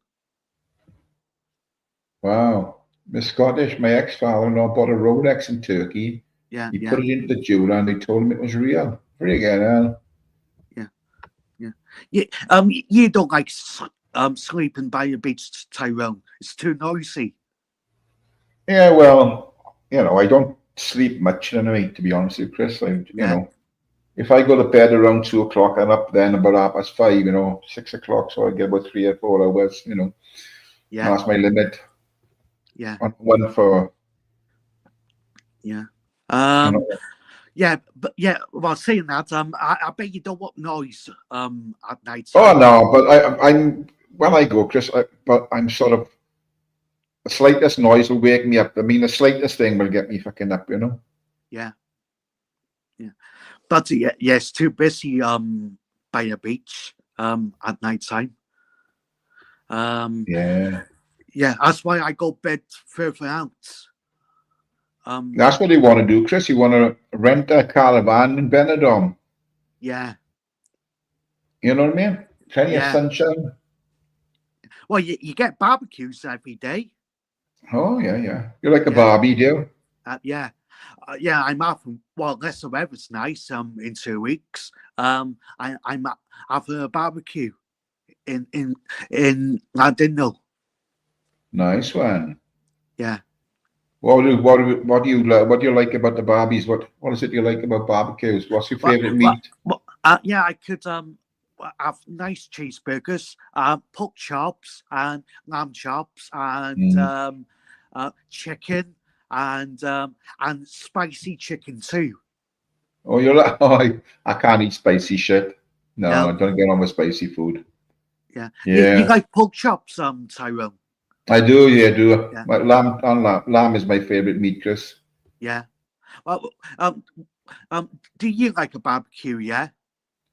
Wow, Miss Scottish, my ex-father-in-law bought a Rolex in Turkey. He put it into the jeweler and they told him it was real. Friggin' hell. You don't like sleeping by a beach, Tyrone. It's too noisy. Yeah, well, you know, I don't sleep much anyway, to be honest with you, Chris. You know, if I go to bed around 2 o'clock, I'm up then about 5:30, you know, 6 o'clock, so I get about 3 or 4 hours, you know. Yeah. That's my limit. Yeah. One for. Yeah. Well, saying that, I bet you don't want noise at night. Oh no, but I'm when I go, Chris, but I'm sort of the slightest noise will wake me up. I mean, the slightest thing will get me fucking up, you know. Yeah. But it's too busy by a beach at night time. Yeah, that's why I go bed further out. That's what you want to do, Chris. You want to rent a caravan in Benidorm. Yeah. You know what I mean? Plenty of sunshine. Well, you get barbecues every day. Oh, yeah. You're like a Barbie, do you? I'm having, well, unless the weather's nice, in 2 weeks, I'm having a barbecue in Ladinno. Nice one. Yeah. What do you like about the Barbies? What is it you like about barbecues? What's your favorite meat? I could have nice cheeseburgers, pork chops and lamb chops and chicken and spicy chicken too. Oh, you're like, I can't eat spicy shit. No, I don't get on with spicy food. Yeah. You like pork chops, Tyrone? I do, I do. Yeah. Lamb is my favorite meat, Chris. Yeah. Well, do you like a barbecue? Yeah.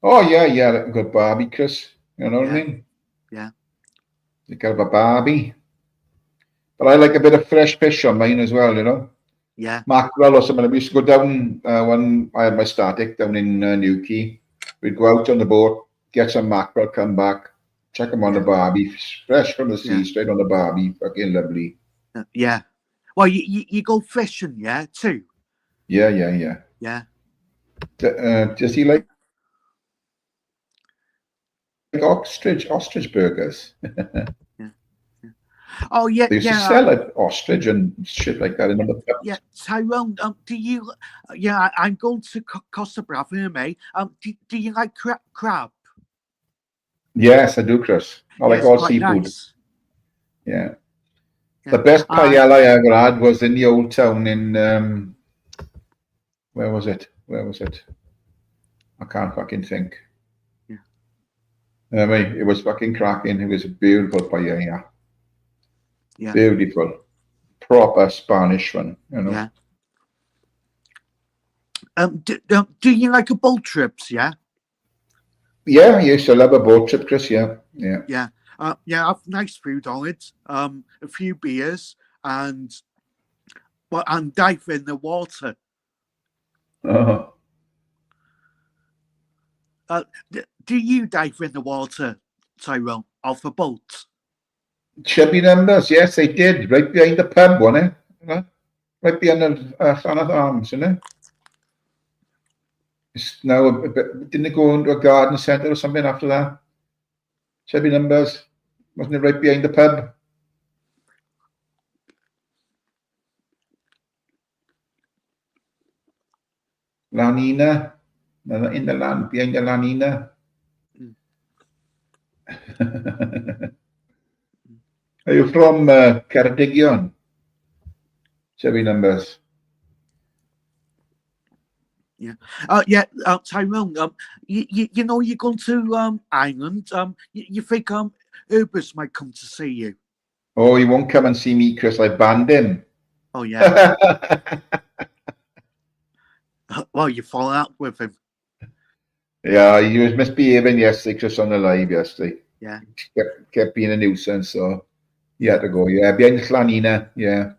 Oh yeah, like a good barbie, Chris. You know what I mean? Yeah. You got a barbie, but I like a bit of fresh fish on mine as well. You know. Yeah. Mackerel or something. We used to go down when I had my static down in Newquay. We'd go out on the boat, get some mackerel, come back, check them on the barbie, fresh from the sea, straight on the barbie, fucking lovely. Yeah. Well, you go fishing, too. Yeah. Yeah. Does he like ostrich burgers? Oh yeah, they used to sell like ostrich and shit like that in the pubs. Yeah, Tyrone, do you? I'm going to Costa Brava in May. Do you like crab? Yes, I do, Chris. I like all seafood. Nice. Yeah. The best paella I ever had was in the old town in where was it? I can't fucking think. I mean, it was fucking cracking. It was a beautiful paella. Yeah. Beautiful. Proper Spanish one, you know. Yeah. Do you like a boat trips, yeah? Yeah, yes, I love a boat trip, Chris, yeah. Yeah. Have nice food on it, a few beers and dive in the water. Do you dive in the water, Tyrone, off a boat? Chubby Numbers, yes, they did. Right behind the pub, wasn't it? Right behind the Llaneth Arms, isn't it? It's now didn't it go into a garden centre or something after that? Chubby Numbers, wasn't it right behind the pub? Lanina, in the land behind the Lanina. Are you from Ceredigion? Chevy numbers. Yeah. Tyrone. You know you're going to Ireland. You think Ubers might come to see you? Oh, he won't come and see me, Chris. I banned him. Oh yeah. Well, you fall out with him. Yeah, he was misbehaving yesterday, Chris, on the live yesterday. Yeah. Kept being a nuisance, so he had to go. Yeah, behind Llanina. Yeah,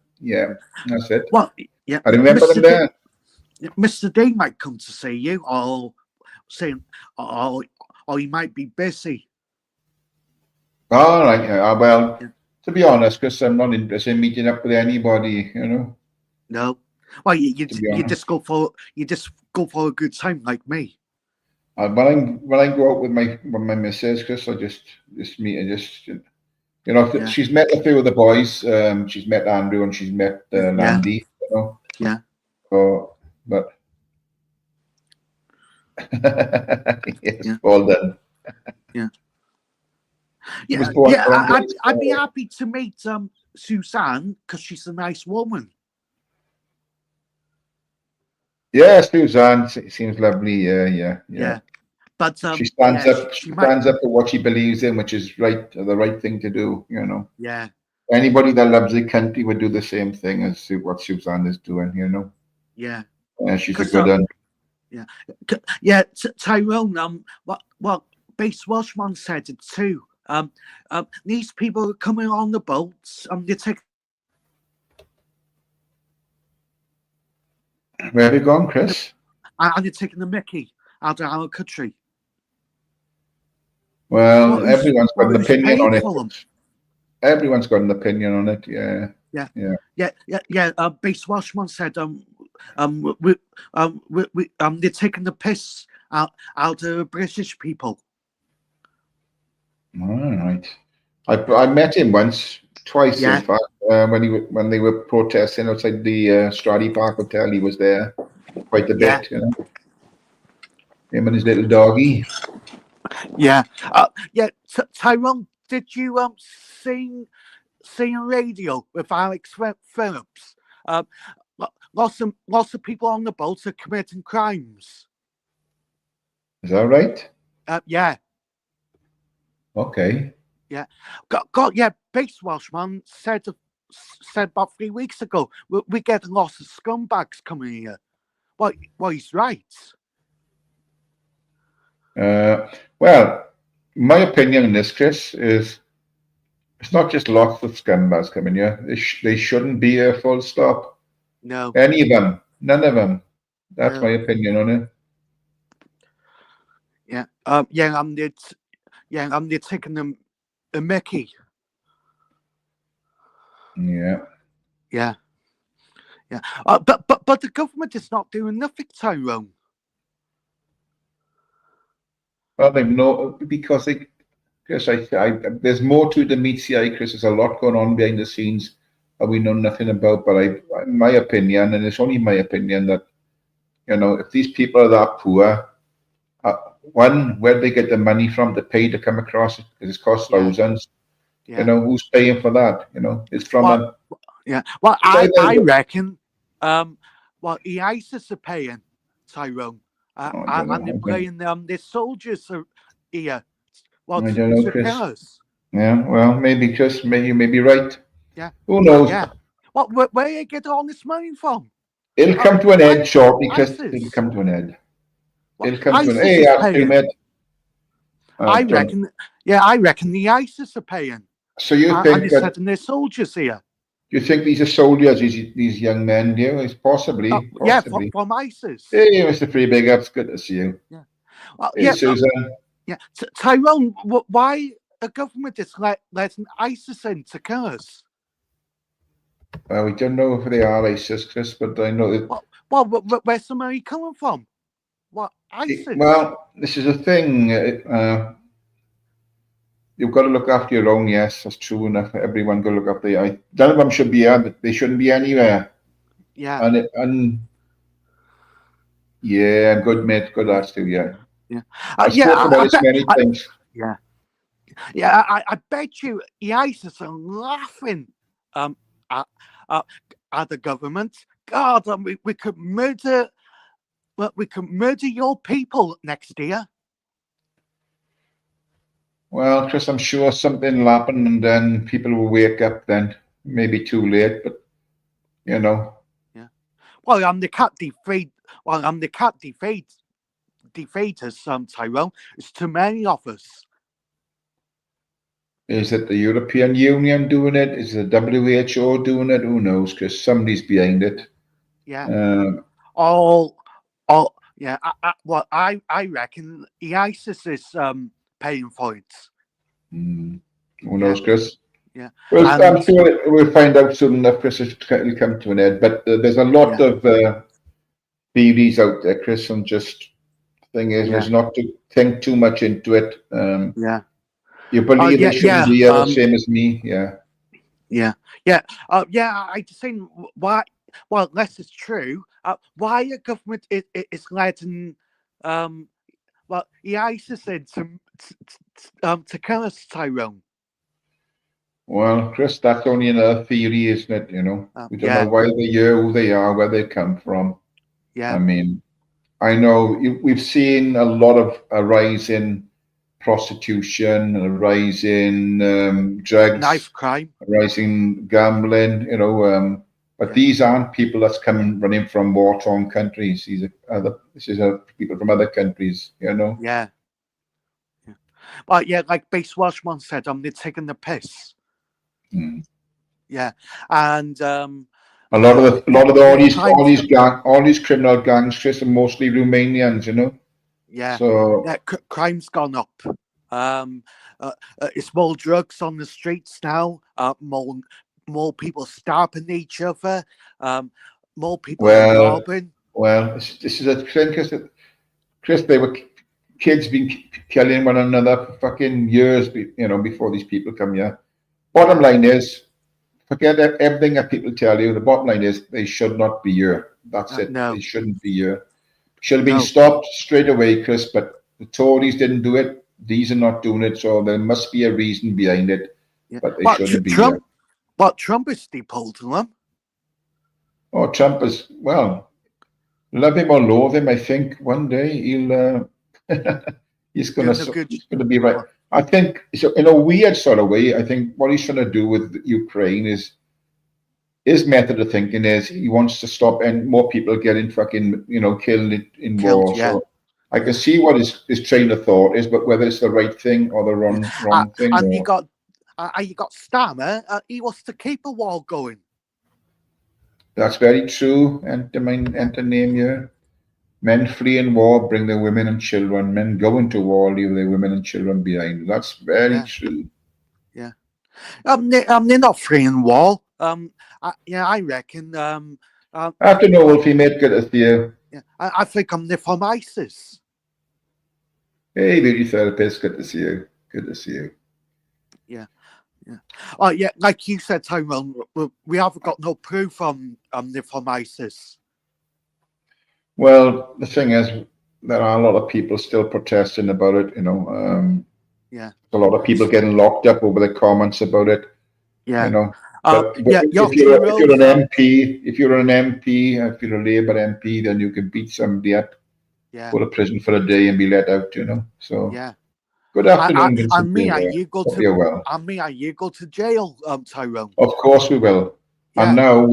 that's it. Well, yeah. I remember them there. Mr. D might come to see you, or saying, or he might be busy. All right. Well, yeah. To be honest, Chris, I'm not interested in meeting up with anybody. You know. No. Well, you just go for a good time like me. When I go out with my missus, Chris, I just meet and just. You know, yeah. She's met a few of the boys. She's met Andrew and she's met Landy. You know. Yeah. So, but yes, all done. Yeah. Yeah. I'd be happy to meet Suzanne because she's a nice woman. Yeah, Suzanne seems lovely. Yeah. But she stands up. She stands up for what she believes in, which is the right thing to do. You know. Yeah. Anybody that loves the country would do the same thing as what Suzanne is doing. You know. Yeah. She's a good one. Yeah. Yeah. Tyrone. What Base Welshman said it too. These people are coming on the boats. They take. Where have you gone, Chris? And they're taking the mickey out of our country. Well, everyone's got an opinion on it. Everyone's got an opinion on it. Yeah. Base Welshman said, they're taking the piss out of British people. All right. I met him twice in fact, when they were protesting outside the Stradey Park Hotel. He was there quite a bit, you know. Him and his little doggy. Yeah. Tyrone, did you sing on radio with Alex Phillips? Lots of people on the boat are committing crimes. Is that right? Yeah. Okay. Yeah. Base Welshman said about 3 weeks ago, we're getting lots of scumbags coming here. Well, he's right. Well, my opinion on this, Chris, is it's not just lots of scumbags coming here. They shouldn't be here, full stop. No. Any of them. None of them. That's my opinion on it. Yeah. They're taking them a mickey. Yeah. Yeah. But the government is not doing nothing, Tyrone. Well, they know because Chris, there's more to the meets the eye, Chris. There's a lot going on behind the scenes that we know nothing about. But in my opinion, and it's only my opinion, that if these people are that poor, one, where do they get the money from to pay to come across it? Because it costs thousands. Yeah. Who's paying for that? It's from Yeah. Well, I reckon. The ISIS are paying, Tyrone. And they're playing their soldiers are here. Well, I don't know, Chris. Us. Yeah, well, maybe, Chris. Maybe you may be right. Yeah. Who knows? Yeah. Where you get all this money from? It'll come to an end shortly, Chris. It'll come to an end. It'll come to an end. I reckon. Yeah, I reckon the ISIS are paying. So you think and they're setting their soldiers here? You think these are soldiers, these young men, do you? It's possibly. Yeah, from ISIS. Hey, Mr. Free Big Ups, good to see you. Yeah. Well, hey, Susan. Yeah, Tyrone, why the government is letting ISIS in to kill us? Well, we don't know if they are ISIS, Chris, but I know that. Well, where's the money coming from? What, ISIS? Well, this is a thing. You've got to look after your own. Yes, that's true enough. Everyone got to look after. None of them should be here, but they shouldn't be anywhere. Yeah. And yeah, good mate, good lads too. Yeah. Yeah. I've spoken about this many times. Yeah. Yeah, I bet you the ISIS are laughing at, at the government. God, we could murder. Well, we could murder your people next year. Well, Chris, I'm sure something will happen, and then people will wake up. Then maybe too late, but you know. Yeah. Well, I'm the cat defeat. Well, I'm the cat defeaters. Tyrone. It's too many of us. Is it the European Union doing it? Is the WHO doing it? Who knows? Because somebody's behind it. Yeah. Yeah. Well, I reckon the ISIS is paying for it. Who knows, Chris? Yeah. Well, I'm sure we'll find out soon enough, Chris. It'll come to an end. But there's a lot of theories out there, Chris, and just thing is not to think too much into it. You believe it shouldn't be the same as me, yeah. I just think why. Well, unless it's true, why a government is letting the ISIS in to kill us, Tyrone? Well, Chris, that's only another theory, isn't it? You know, we don't know why they're here, who they are, where they come from. Yeah. I mean, I know we've seen a lot of a rise in prostitution, a rise in drugs, knife crime, a rise in gambling. You know, but these aren't people that's coming running from war-torn countries. These are people from other countries. You know. Yeah. Well, like Base Welshman said, they're taking the piss. Yeah, and a lot of all these criminal gangs, Chris, are mostly Romanians, you know. Yeah. So crime's gone up. It's more drugs on the streets now. More people stabbing each other. More people robbing. Well, this is a thing, Chris. They were kids been killing one another for fucking years, you know, before these people come here. Bottom line is, forget everything that people tell you. The bottom line is they should not be here. That's it. No. They shouldn't be here. Should have been stopped straight away, Chris, but the Tories didn't do it. These are not doing it, so there must be a reason behind it. Yeah. But they shouldn't be here. But Trump is deporting them. Oh, Trump is, well, love him or loathe him, I think one day he'll he's gonna be right. I think so in a weird sort of way. I think what he's trying to do with Ukraine is his method of thinking is he wants to stop and more people getting fucking killed in war. Yeah. So I can see what his train of thought is, but whether it's the right thing or the wrong thing. And you got Starmer. He wants to keep a war going. That's very true. And to name here. Men fleeing war bring their women and children. Men going to war leave their women and children behind. That's very true. Yeah. They're not fleeing war. I reckon. I have to know if he made good at you. Yeah, I think they're from ISIS. Hey, beauty therapist, good to see you. Good to see you. Yeah. Oh, yeah. Like you said, Tyrone, we haven't got no proof they're from ISIS. Well, the thing is, there are a lot of people still protesting about it. You know, a lot of people getting locked up over the comments about it. Yeah, you know. If you're an MP, if you're a Labour MP, then you can beat somebody up, go to prison for a day and be let out. You know. So good afternoon, and me, you go to jail, Tyrone. Of course we will. Yeah. And now,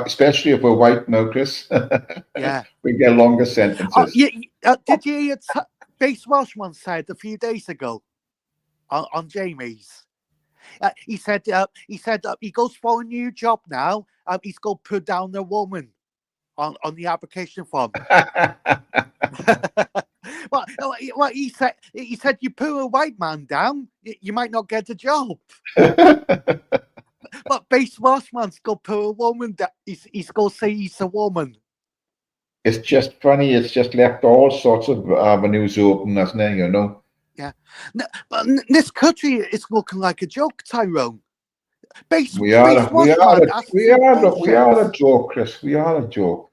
especially if we're white now, Chris, we get longer sentences. Did you hear Base Welshman said a few days ago on Jamie's? He said he goes for a new job now. He's going to put down a woman on the application form. Well, he said you put a white man down, you might not get a job. But Base Welshman's going to put a woman that he's going to say he's a woman. It's just funny. It's just left all sorts of avenues open, hasn't it? You know. Yeah, but this country is looking like a joke, Tyrone. We are a joke, Chris. We are a joke.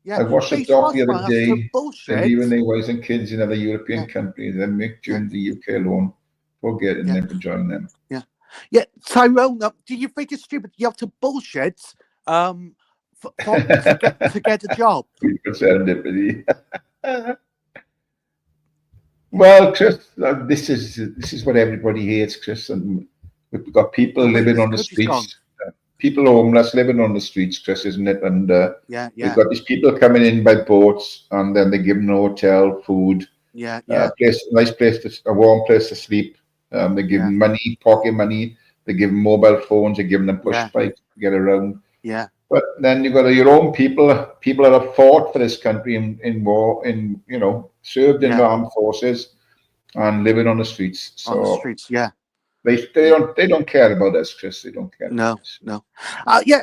Yeah, I watched a doc the other day. And even they wasn't kids in other European countries. They make during the UK alone before getting them to join them. Yeah, Tyrone, do you think it's stupid you have to bullshit to get a job? Serendipity. Well, Chris, this is what everybody hates, Chris, and we've got people living on the streets, people homeless living on the streets, Chris, isn't it? And we've got these people coming in by boats, and then they give them hotel, food, nice place, a warm place to sleep. They give them money, pocket money. They give them mobile phones. They give them push bikes to get around. Yeah. But then you've got your own people that have fought for this country in war, served in the armed forces and living on the streets. So on the streets, they don't care about us, Chris. They don't care. No.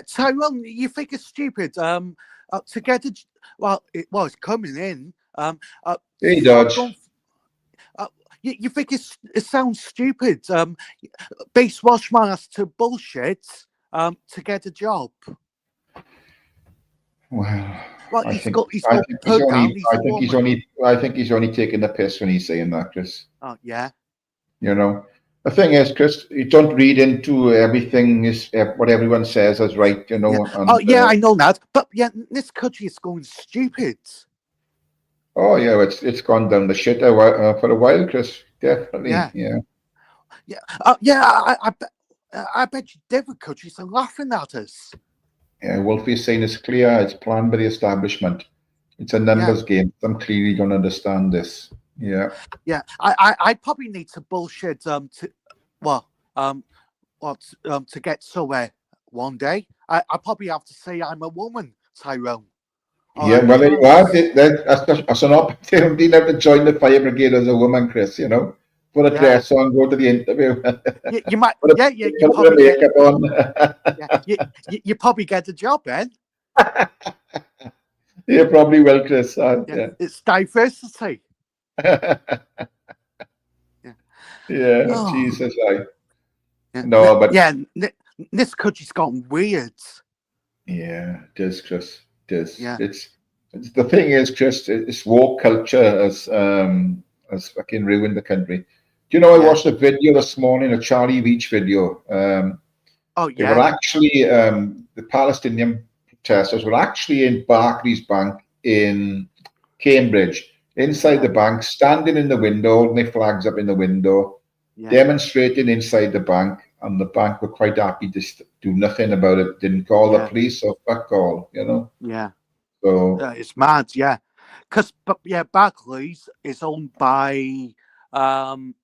Tyrone, you think it's stupid to get a it's coming in. Hey, Dodge. You think it sounds stupid? Base Washman has to bullshit to get a job. Well, I think he's only taking the piss when he's saying that, Chris. Oh yeah. The thing is, Chris, you don't read into everything is what everyone says as right. I know that, but this country is going stupid. Oh yeah, it's gone down the shit for a while, Chris. Definitely. I bet you different countries are laughing at us. Yeah, Wolfie's saying it's clear. It's planned by the establishment. It's a numbers game. Some clearly don't understand this. Yeah. I probably need to bullshit to get somewhere one day. I probably have to say I'm a woman, Tyrone. Well, there you are. That's an opportunity now to join the fire brigade as a woman, Chris. Put a dress on, go to the interview. You might, you probably get a job, then. You probably will, Chris. It's diversity. Jesus, No, but this country's gotten weird. Yeah, it is, Chris. It is. It's the thing is, Chris. It's woke culture has fucking ruined the country. Do you know, I watched a video this morning, a Charlie Veitch video. They were actually, the Palestinian protesters were actually in Barclays Bank in Cambridge, inside the bank, standing in the window, holding their flags up in the window, demonstrating inside the bank, and the bank were quite happy to do nothing about it, didn't call the police or fuck all, Yeah. So it's mad, because Barclays is owned by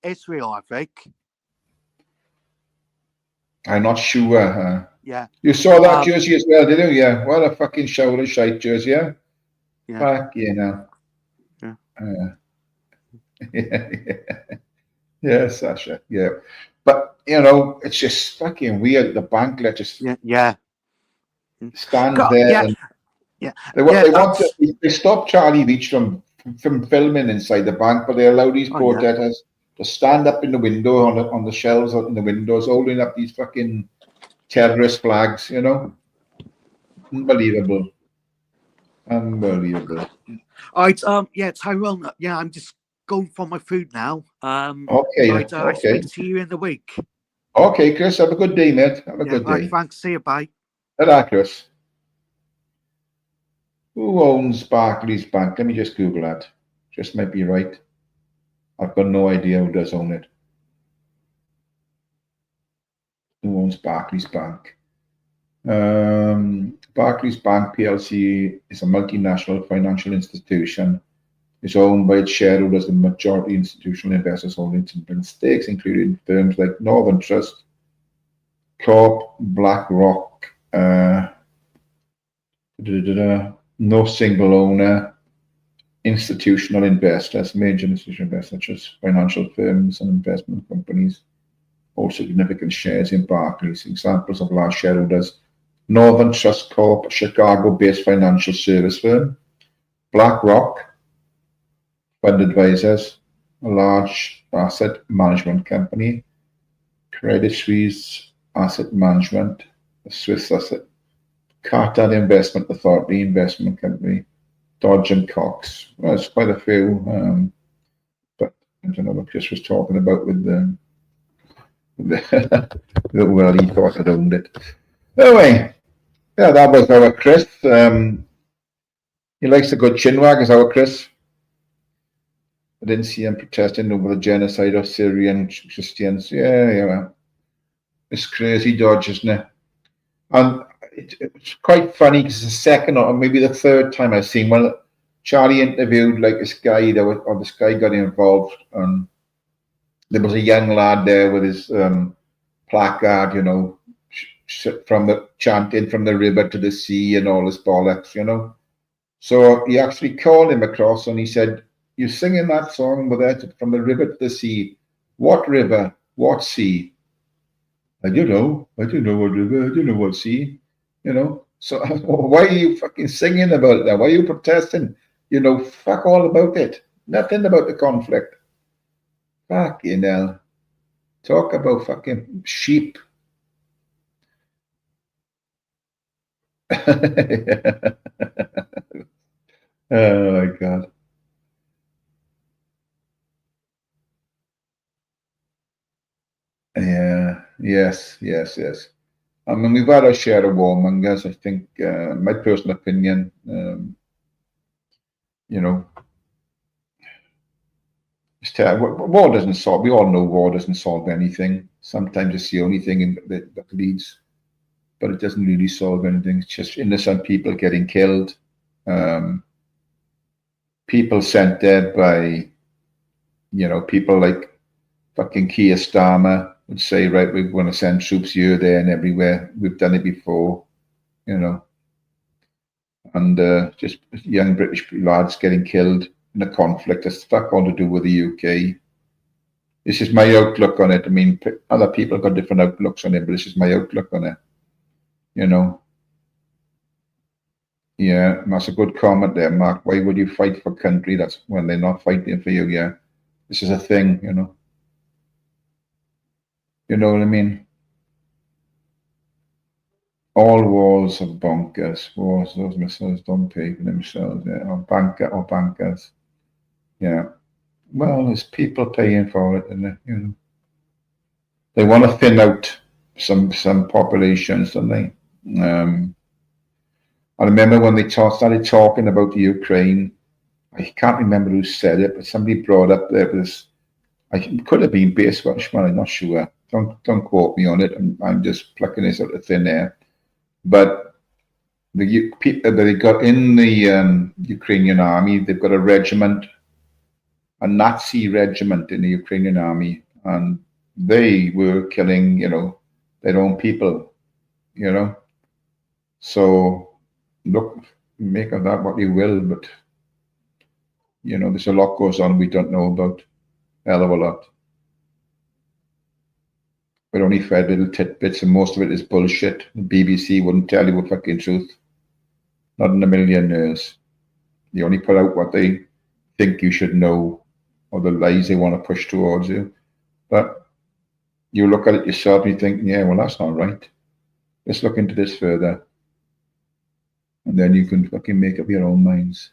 Israel, I think. I'm not sure. Yeah. You saw that jersey as well, did you? Yeah. What a fucking shoulder shite jersey, yeah? Fuck Yeah. Yeah, Sasha. Yeah. But it's just fucking weird. The bank let us stand there and they stopped Charlie Veitch from filming inside the bank, but they allowed these protesters to stand up in the window on the shelves in the windows, holding up these fucking terrorist flags. Unbelievable. All right. Tyrone. I'm just going for my food now. Okay. I'll speak to you in the week. Okay, Chris. Have a good day, mate. Have a good day. Right, thanks. See you. Bye. Ta-da, Chris. Who owns Barclays Bank? Let me just Google that. Just might be right. I've got no idea who does own it. Who owns Barclays Bank? Barclays Bank PLC is a multinational financial institution. It's owned by its shareholders and majority institutional investors holding significant stakes, including firms like Northern Trust, Corp, BlackRock, no single owner, institutional investors, major institutional investors such as financial firms and investment companies, hold significant shares in Barclays. Examples of large shareholders: Northern Trust Corp, a Chicago-based financial service firm; BlackRock Fund Advisors, a large asset management company; Credit Suisse Asset Management, a Swiss asset; Qatar Investment Authority investment company; Dodge and Cox. Well, there's quite a few, but I don't know what Chris was talking about with Well, he thought I'd owned it. Anyway, yeah, that was our Chris. He likes a good chinwag, is our Chris. I didn't see him protesting over the genocide of Syrian Christians. Yeah. It's crazy dodge, isn't it? And it's quite funny because the second or maybe the third time I've seen one. Charlie interviewed like this guy this guy got involved, and there was a young lad there with his placard, from the chanting from the river to the sea and all this bollocks. So he actually called him across and he said, "You're singing that song with that from the river to the sea. What river? What sea?" I don't know. I don't know what river. I don't know what sea. So why are you fucking singing about that? Why are you protesting? Fuck all about it. Nothing about the conflict. Fucking hell. Talk about fucking sheep. Oh my God. Yeah. Yes. I mean, we've had our share of warmongers. I think, my personal opinion, you know, war doesn't solve. We all know war doesn't solve anything. Sometimes it's the only thing that leads, but it doesn't really solve anything. It's just innocent people getting killed. People sent there by, people like fucking Keir Starmer would say, right, we're going to send troops here, there, and everywhere. We've done it before, and just young British lads getting killed in a conflict. It's fuck all to do with the UK. This is my outlook on it. I mean, other people got different outlooks on it, but this is my outlook on it. Yeah, that's a good comment there, Mark. Why would you fight for country that's when they're not fighting for you? Yeah, this is a thing, You know what I mean? All wars are bonkers. Wars, those missiles don't pay for themselves, yeah, or bankers. Yeah. Well, there's people paying for it, and they want to thin out some populations, don't they? I remember when they started talking about the Ukraine. I can't remember who said it, but somebody brought up there was. It could have been base Welshman. I'm not sure. Don't quote me on it. I'm just plucking this out of thin air. But the people that they got in the Ukrainian army, they've got a regiment, a Nazi regiment in the Ukrainian army, and they were killing, their own people, So look, make of that what you will, but there's a lot goes on we don't know about, hell of a lot. We're only fed little tidbits, and most of it is bullshit. The BBC wouldn't tell you the fucking truth. Not in a million years. They only put out what they think you should know, or the lies they want to push towards you. But you look at it yourself and you think, yeah, well, that's not right. Let's look into this further. And then you can fucking make up your own minds.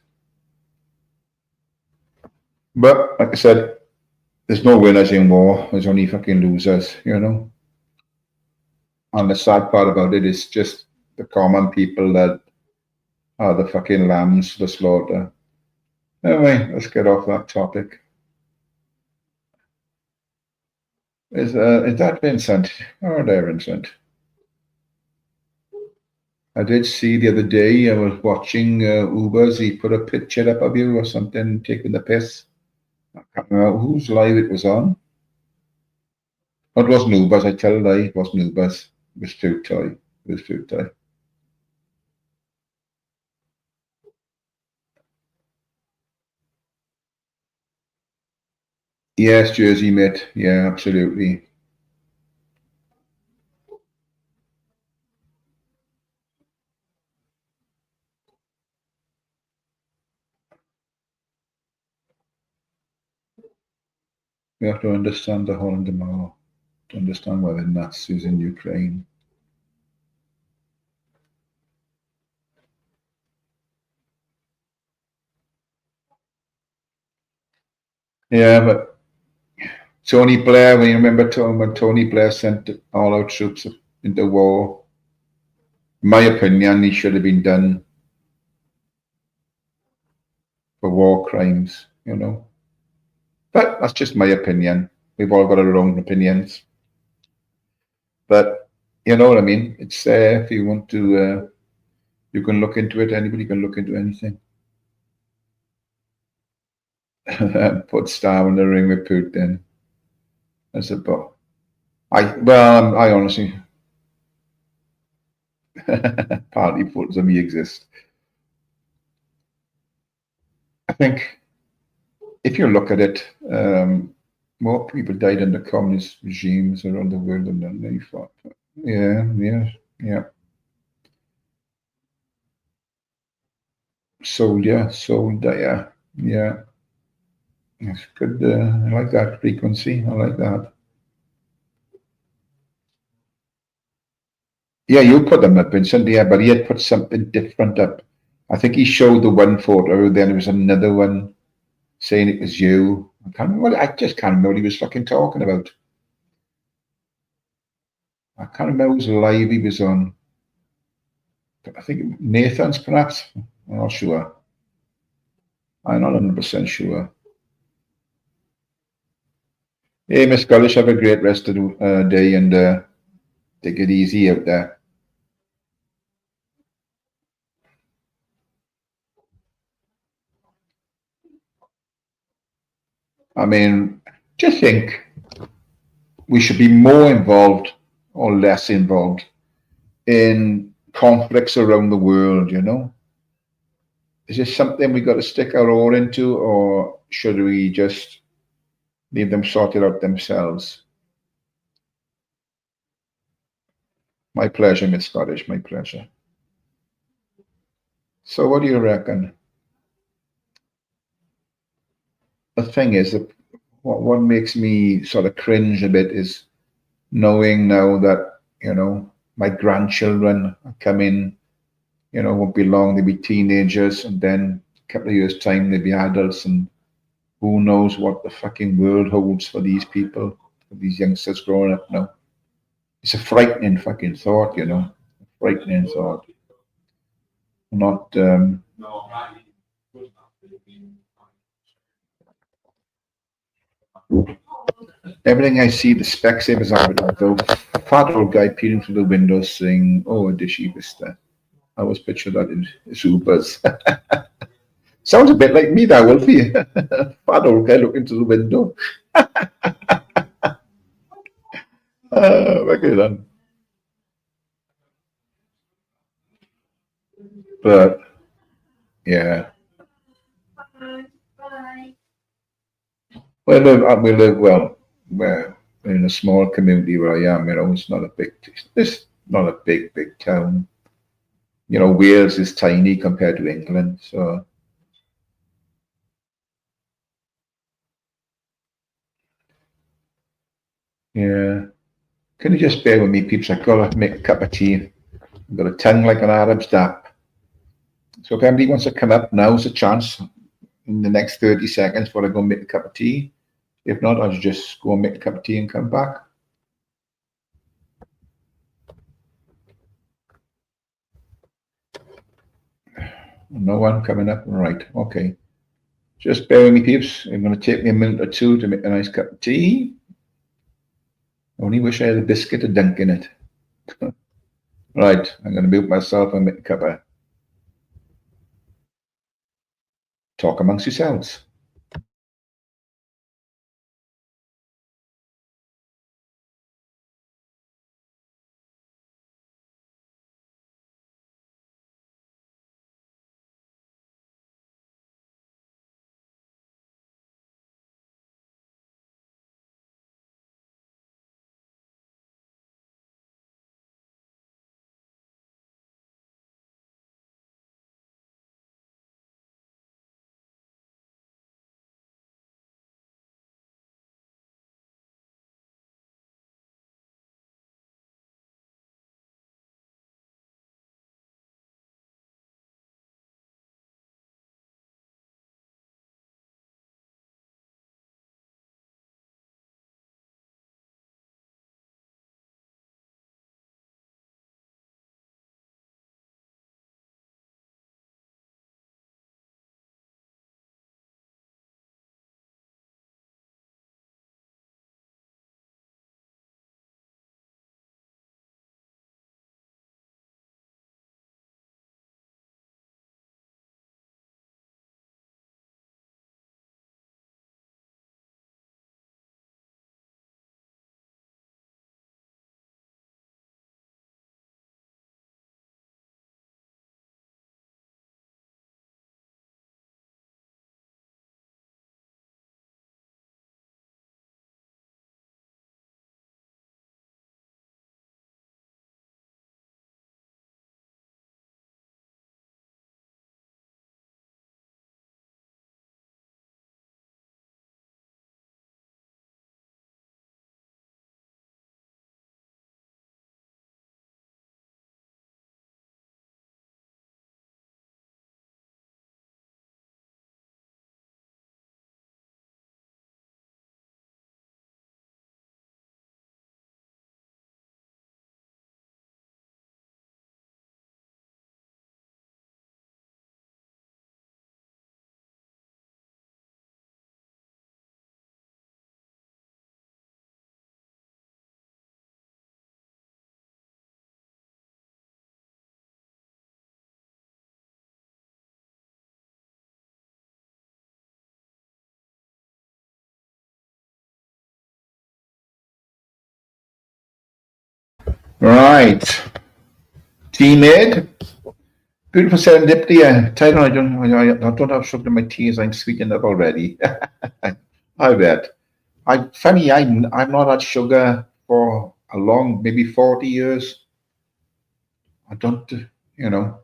But like I said, there's no winners in war. There's only fucking losers, And the sad part about it is just the common people that are the fucking lambs for the slaughter. Anyway, let's get off that topic. Is that Vincent? Oh, there, Vincent. I did see the other day, I was watching Ubers, he put a picture up of you or something, taking the piss. I can't remember whose live it was on. Oh, it wasn't Ubers, I tell a lie, it wasn't Ubers. It was Food Toy. It was Food Toy. Yes, Jersey, mate. Yeah, absolutely. We have to understand the Holodomor, to understand why the Nazis in Ukraine. Yeah, but Tony Blair, when you remember when Tony Blair sent all our troops into war, in my opinion, he should have been done for war crimes, you know. But that's just my opinion. We've all got our own opinions. But you know what I mean? It's if you want to, you can look into it. Anybody can look into anything. Put Star in the ring with Putin. That's about. I honestly, party photos of me exist. I think if you look at it, more people died under communist regimes around the world than they fought. Yeah. Soldier, yeah. That's good. I like that frequency. I like that. Yeah, you put them up, Vincent. Yeah, but he had put something different up. I think he showed the one photo, then there was another one saying it was you. I just can't remember what he was fucking talking about. I can't remember whose live he was on. I think Nathan's perhaps. I'm not sure. I'm not 100% sure. Hey, Miss Scottish, have a great rest of the day and take it easy out there. I mean, do you think we should be more involved or less involved in conflicts around the world, you know? Is this something we got to stick our oar into, or should we just leave them sorted out themselves? My pleasure, Miss Scottish, my pleasure. So what do you reckon? The thing is, what makes me sort of cringe a bit is knowing now that, you know, my grandchildren are coming, you know, won't be long, they'll be teenagers, and then a couple of years' time they'll be adults, and who knows what the fucking world holds for these people, for these youngsters growing up now. It's a frightening fucking thought, you know, a frightening thought. Not, everything I see, the Specsavers are though, a fat old guy peering through the window saying, "Oh, a dishy vista." I always picture that in Ubers. Sounds a bit like me, that Wolfie. Fat old guy looking through the window. Okay then. But yeah. We live well. We're in a small community where I am. You know, it's not a big town. You know, Wales is tiny compared to England, so yeah. Can you just bear with me, peeps? I've got to make a cup of tea. I've got a tongue like an Arab's dap. So if anybody wants to come up, now's a chance in the next 30 seconds before I go and make a cup of tea. If not, I'll just go and make a cup of tea and come back. No one coming up. Right, okay. Just bear with me, peeps. It's going to take me a minute or two to make a nice cup of tea. I only wish I had a biscuit to dunk in it. Right, I'm going to mute myself and make a cup of talk amongst yourselves. Right. Tea made. Beautiful serendipity. Title, I don't have sugar in my tea as I'm sweetened up already. I bet. I've not had sugar for a long, maybe 40 years. I don't, you know.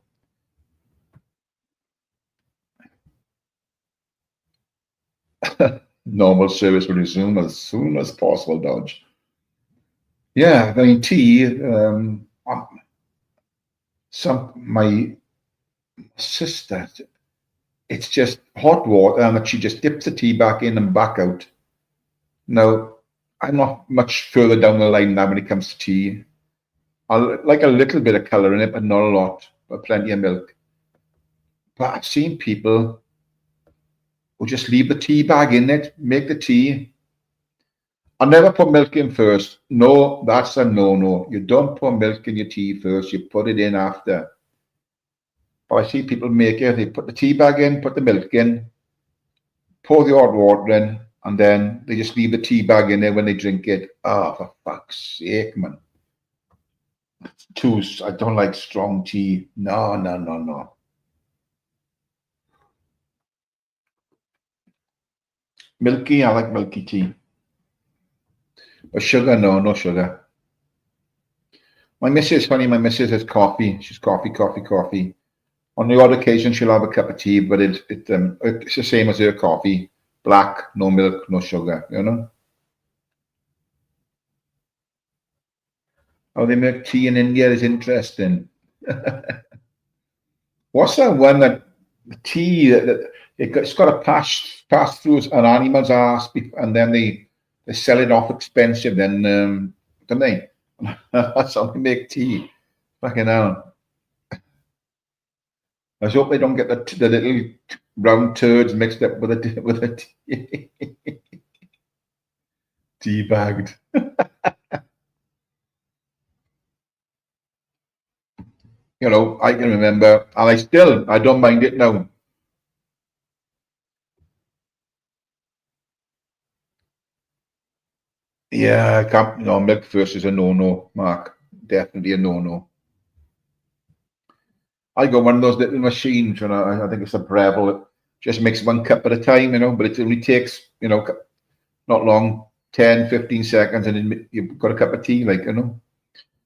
Normal service will resume as soon as possible, Dodge. Yeah, I mean, tea, my sister, it's just hot water and she just dips the tea back in and back out. Now, I'm not much further down the line now when it comes to tea. I like a little bit of color in it, but not a lot, but plenty of milk. But I've seen people who just leave the tea bag in it, make the tea. I never put milk in first. No, that's a no-no. You don't put milk in your tea first. You put it in after. But I see people make it. They put the tea bag in, put the milk in, pour the hot water in, and then they just leave the tea bag in there when they drink it. Oh, for fuck's sake, man. I don't like strong tea. No, no, no, no. Milky, I like milky tea. But sugar, no, no sugar. My missus has coffee. She's coffee. On the odd occasion, she'll have a cup of tea, but it's the same as her coffee. Black, no milk, no sugar, you know? How they make tea in India is interesting. What's that one that the tea that it's got to pass through an animal's ass, and then they sell it off expensive, then don't they? That's how they make tea. Fucking hell. I hope they don't get the little round turds mixed up with a tea bagged. You know, I can remember, and I don't mind it now. Yeah, I can't, no, milk first is a no-no, Mark. Definitely a no-no. I got one of those little machines, and I think it's a Breville. It just makes one cup at a time, you know, but it only takes, you know, not long, 10, 15 seconds, and then you've got a cup of tea, like, you know,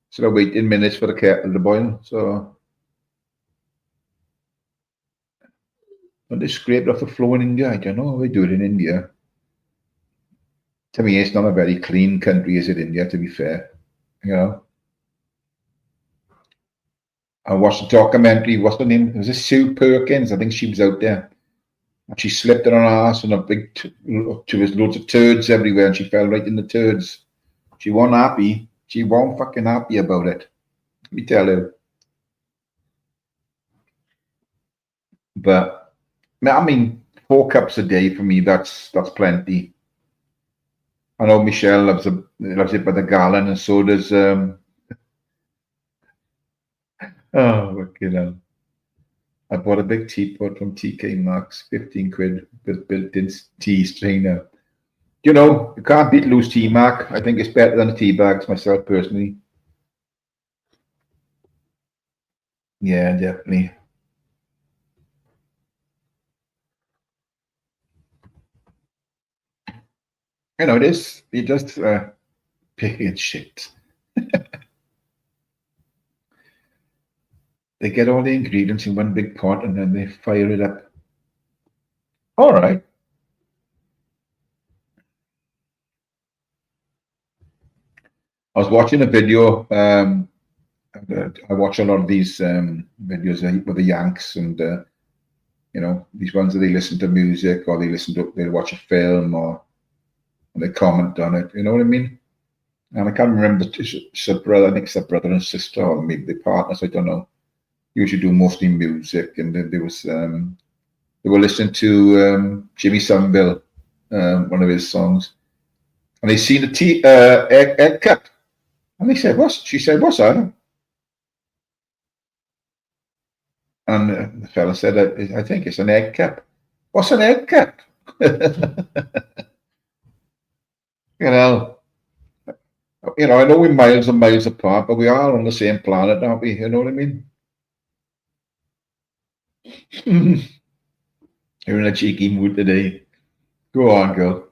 instead of waiting minutes for the kettle to boil. So, when they scrape it off the floor in India, I don't know how they do it in India. To me, it's not a very clean country, is it, India, to be fair, you know. I watched a documentary. What's her name? Was it Sue Perkins? I think she was out there. And she slipped on her ass and there was loads of turds everywhere, and she fell right in the turds. She wasn't happy. She wasn't fucking happy about it. Let me tell you. But I mean, 4 cups a day for me, that's plenty. I know Michelle loves it by the gallon, and so does oh, fucking hell. I bought a big teapot from TK Maxx, 15 quid with built-in tea strainer. You know, you can't beat loose tea, Mark. I think it's better than the tea bags, myself personally. Yeah, definitely. You know, it is. You just picking shit. They get all the ingredients in one big pot and then they fire it up. All right. I was watching a video. I watch a lot of these videos with the Yanks, and you know, these ones that they listen to music, or they watch a film, or they comment on it. You know what I mean? And I can't remember brother. I think it's a brother and sister, or maybe they partners. I don't know. Usually do mostly music, and then there was they were listening to Jimmy Somerville, one of his songs, and they seen the egg cup, and they said, "What's?" She said, "What's that?" And the fella said, "I think it's an egg cup." What's an egg cup? You know, you know, I know we're miles and miles apart, but we are on the same planet, aren't we? You know what I mean? You're in a cheeky mood today. Go on, girl.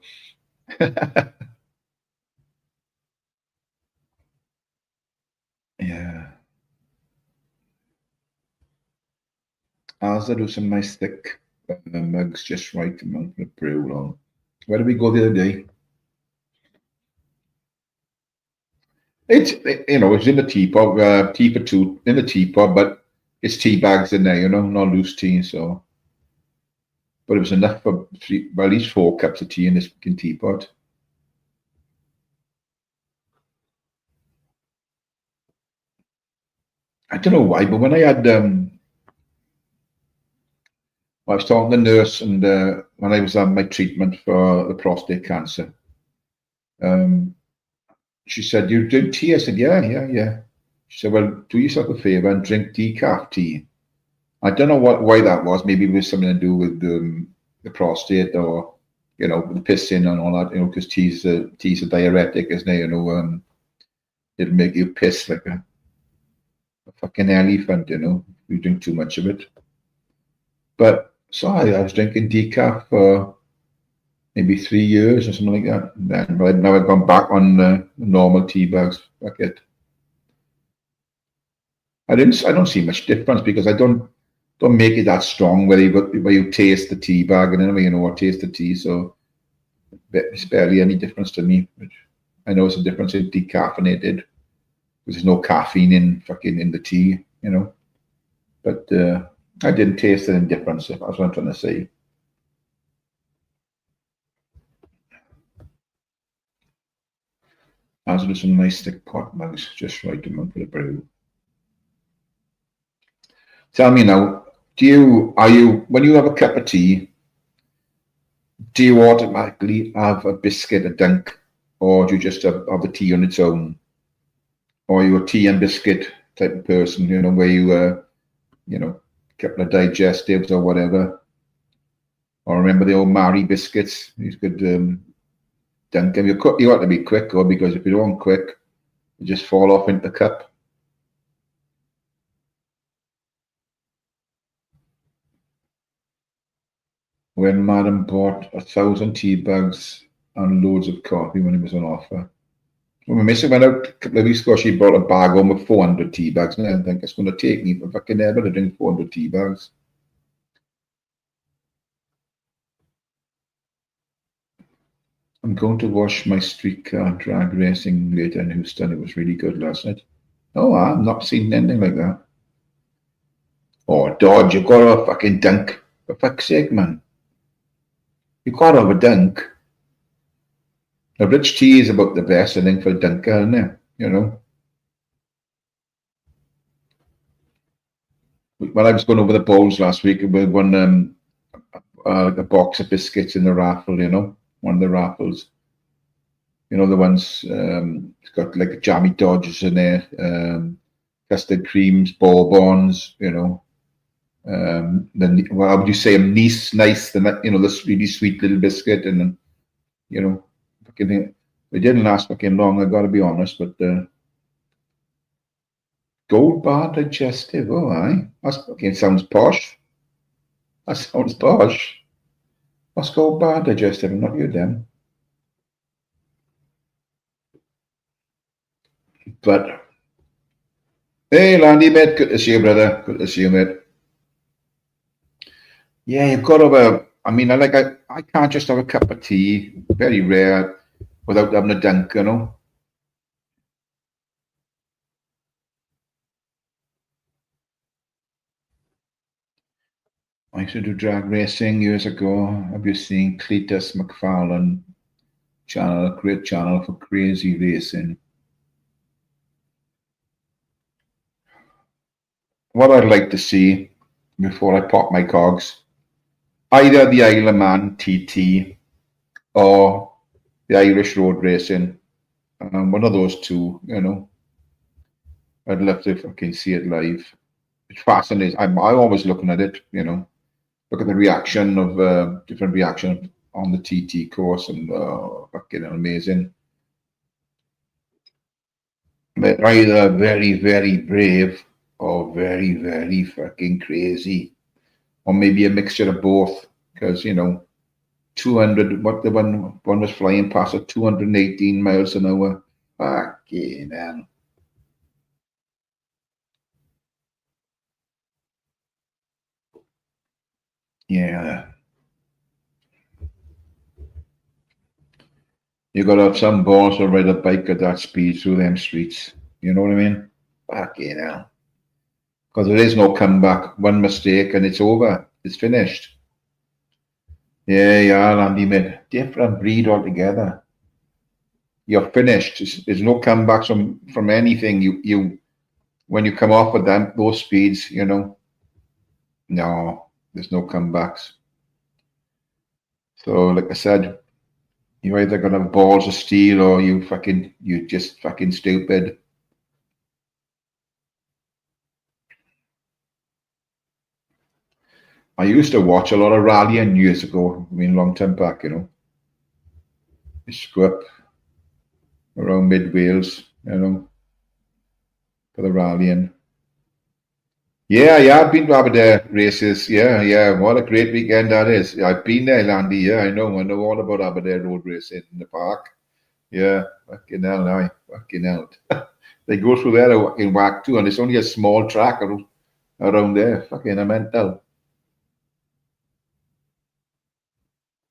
Yeah. Ours do some nice thick mugs just right among the brew long. Where did we go the other day? It's, you know, it's in the teapot, tea for two in the teapot, but it's tea bags in there, you know, not loose tea. So, but it was enough for well, at least 4 cups of tea in this fucking teapot. I don't know why, but when I had, I was talking to the nurse, and when I was on my treatment for the prostate cancer, she said, "You drink tea?" I said, "Yeah, yeah, yeah." She said, "Well, do yourself a favor and drink decaf tea." I don't know why that was. Maybe it was something to do with the prostate, or you know, the pissing and all that. You know, because tea's a diuretic, isn't it? You know, it'll make you piss like a fucking elephant. You know, if you drink too much of it. But so I was drinking decaf for maybe 3 years or something like that. And then, but now I've gone back on normal tea bags. Fuck it. I don't see much difference because I don't make it that strong where you taste the tea bag and anyway, you know, or taste the tea. So it's barely any difference to me. Which I know it's a difference in decaffeinated because there's no caffeine in the tea, you know. But I didn't taste any difference. That's what I'm trying to say. As with some nice thick pot mugs, just right among for the brew. Tell me now, when you have a cup of tea, do you automatically have a biscuit, a dunk, or do you just have the tea on its own? Or you're a tea and biscuit type of person, you know, where you know, a couple of digestives or whatever. Or remember the old Marie biscuits? These could dunk them. You ought to be quick, or because if you don't quick, you just fall off into the cup. When Madam bought 1,000 tea bags and loads of coffee when it was on offer. When my missus went out a couple of weeks ago, she bought a bag home with 400 tea bags, and I think it's going to take me for fucking ever to drink 400 tea bags. I'm going to watch my streetcar drag racing later in Houston. It was really good last night. Oh, I've not seen anything like that. Oh, Dodge, you've got to have a fucking dunk. For fuck's sake, man. You've got to have a dunk. The rich tea is about the best, I think, for a dunker, isn't it? You know? When I was going over the bowls last week, we won a box of biscuits in the raffle, you know? One of the raffles. You know, the ones, it's got like jammy Dodgers in there, custard creams, bourbons, you know. Then, well, how would you say them? Nice, you know, this really sweet little biscuit. And then, you know, fucking, it didn't last fucking long, I got to be honest, but Gold Bar Digestive, oh, aye. That fucking sounds posh. That sounds posh. What's Gold Bar Digestive? I'm not heard them. But hey, Landy, mate, good to see you, brother. Good to see you, mate. Yeah, you've got to have I mean, I can't just have a cup of tea, very rare, without having a dunk, you know. I used to do drag racing years ago. Have you seen Cletus McFarlane channel, a great channel for crazy racing? What I'd like to see before I pop my cogs, either the Isle of Man TT or the Irish Road Racing. One of those two, you know. I'd love to fucking see it live. It's fascinating. I'm always looking at it, you know. Look at the reaction of different reaction on the TT course, and fucking amazing. They're either very, very brave or very, very fucking crazy. Or maybe a mixture of both. Because, 200, what the one was flying past at 218 miles an hour. Fucking hell. Yeah. You got to have some balls to ride a bike at that speed through them streets. You know what I mean? Fucking hell. Because there is no comeback. One mistake and it's over. It's finished. Yeah, Andy, mate. Different breed altogether. You're finished. There's no comebacks from anything. You when you come off with those speeds, no, there's no comebacks. So, like I said, you're either gonna have balls of steel or you just fucking stupid. I used to watch a lot of rallying years ago. I mean, long time back, It's go up around mid Wales, for the rallying. Yeah, I've been to Aberdare races. Yeah. What a great weekend that is. I've been there, Landy. Yeah, I know all about Aberdare road racing in the park. Yeah, fucking hell, aye. Fucking hell. They go through there in whack too, and it's only a small track around there. Fucking mental.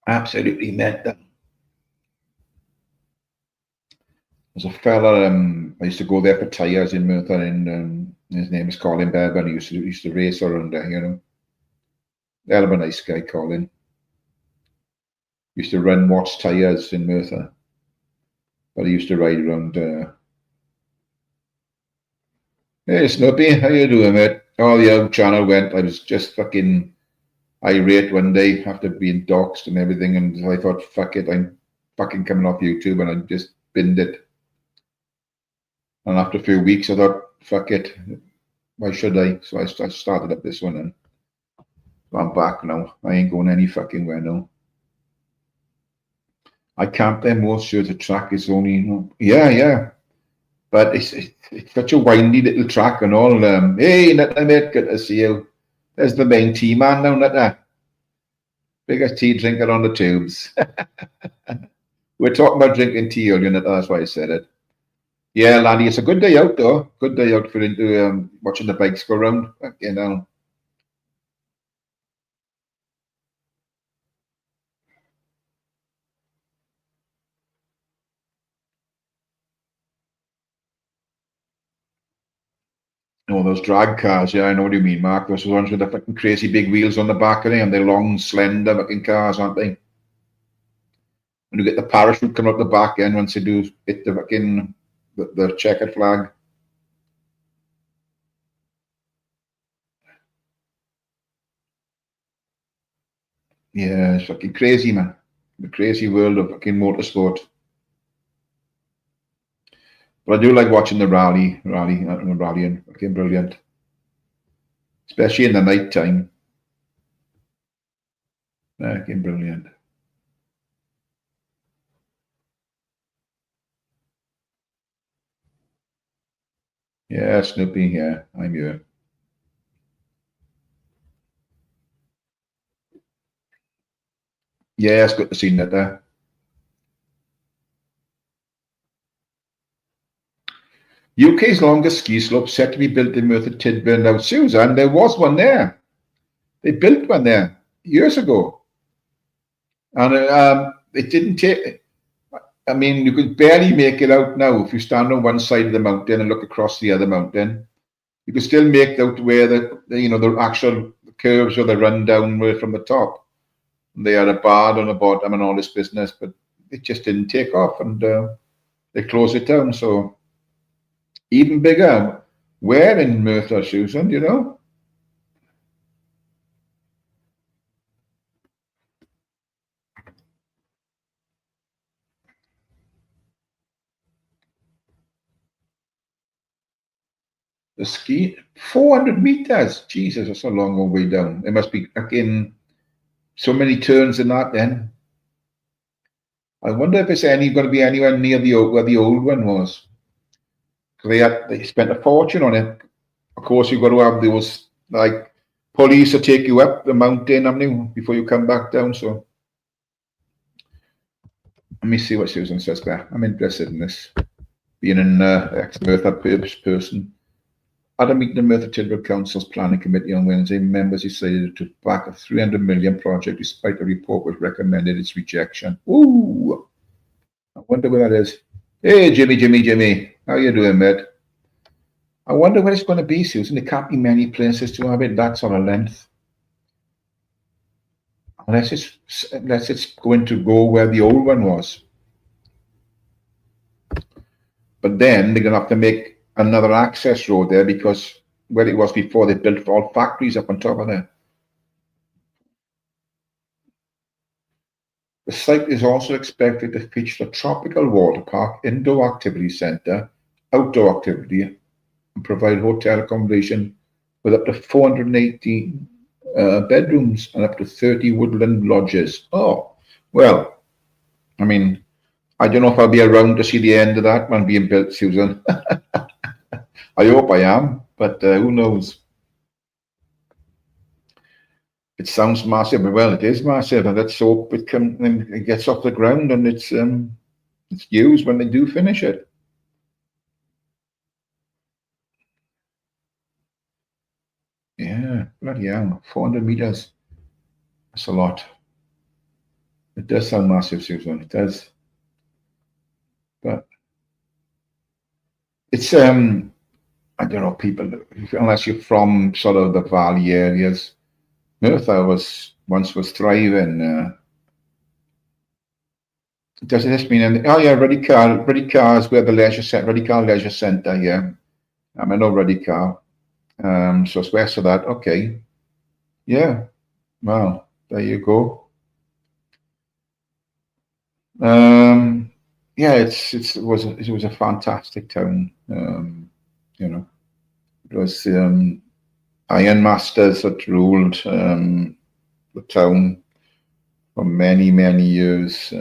Absolutely mental. There's a fella, I used to go there for tyres in Merthyr, and his name is Colin Bevan. He used to race around there, Hell of a nice guy, Colin. Used to run Watts tyres in Merthyr, but he used to ride around. Hey, Snoopy, how you doing, mate? Oh, the old channel went. I was just fucking irate one day after being doxxed and everything, and I thought, fuck it, I'm fucking coming off YouTube, and I just binned it. And after a few weeks, I thought, fuck it, why should I? So I started up this one, and I'm back now. I ain't going any fucking where now. I camp there most sure the track is only, yeah. But it's such a windy little track and all. Hey, Netta, mate, good to see you. There's the main tea man now, Netta. Biggest tea drinker on the tubes. We're talking about drinking tea earlier, Netta, that's why I said it. Yeah, Lanny, it's a good day out though. Good day out for into watching the bikes go around. Oh, those drag cars, yeah, I know what you mean, Mark. Those ones with the fucking crazy big wheels on the back of them, and they're long, slender fucking cars, aren't they? And you get the parachute coming out the back end once they do hit the fucking the checkered flag. Yeah, it's fucking crazy, man. The crazy world of fucking motorsport. But I do like watching the rallying. Fucking brilliant. Especially in the night time. Fucking brilliant. Yeah, Snoopy, yeah, I'm here. Yeah, it's good to see that there. UK's longest ski slope set to be built in Merthyr Tydfil. Now, Susan, there was one there. They built one there years ago. And it didn't take, I mean, you could barely make it out now if you stand on one side of the mountain and look across the other mountain. You could still make out where the actual curves or the run down were from the top. And they had a bar on the bottom and all this business, but it just didn't take off, and they closed it down. So even bigger. Where in Merthyr, Susan, The ski, 400 meters. Jesus, that's a long old way down. There must be again so many turns in that then. I wonder if it's going to be anywhere near where the old one was. They spent a fortune on it. Of course, you've got to have those like police to take you up the mountain, haven't you, before you come back down. So let me see what Susan says there. I'm interested in this. Being an ex-Merthyr person. At a meeting of Merthyr Tydfil Council's planning committee on Wednesday, members decided to back a 300 million project despite the report was recommended its rejection. Ooh, I wonder where that is. Hey, Jimmy, how you doing, mate? I wonder where it's going to be, Susan. There can't be many places to have it that sort of length. Unless it's going to go where the old one was. But then they're going to have to make another access road there because where it was before, they built all factories up on top of there. The site is also expected to feature a tropical water park, indoor activity centre, outdoor activity, and provide hotel accommodation with up to 480 bedrooms and up to 30 woodland lodges. Oh, well, I mean, I don't know if I'll be around to see the end of that one being built, Susan. I hope I am, but who knows? It sounds massive, but well, it is massive, and let's hope it gets off the ground and it's used when they do finish it. Yeah, bloody hell, 400 meters. That's a lot. It does sound massive, Susan. It does, but it's I don't know, people, unless you're from sort of the valley areas. Merthyr once was thriving. Does this mean? Oh yeah, Ruddycar is where the Ruddycar Leisure Centre. Yeah, I know Ruddycar. So it's west of that. Okay. Yeah. Well, there you go. Yeah, it was a fantastic town. You know, it was Iron Masters that ruled the town for many years.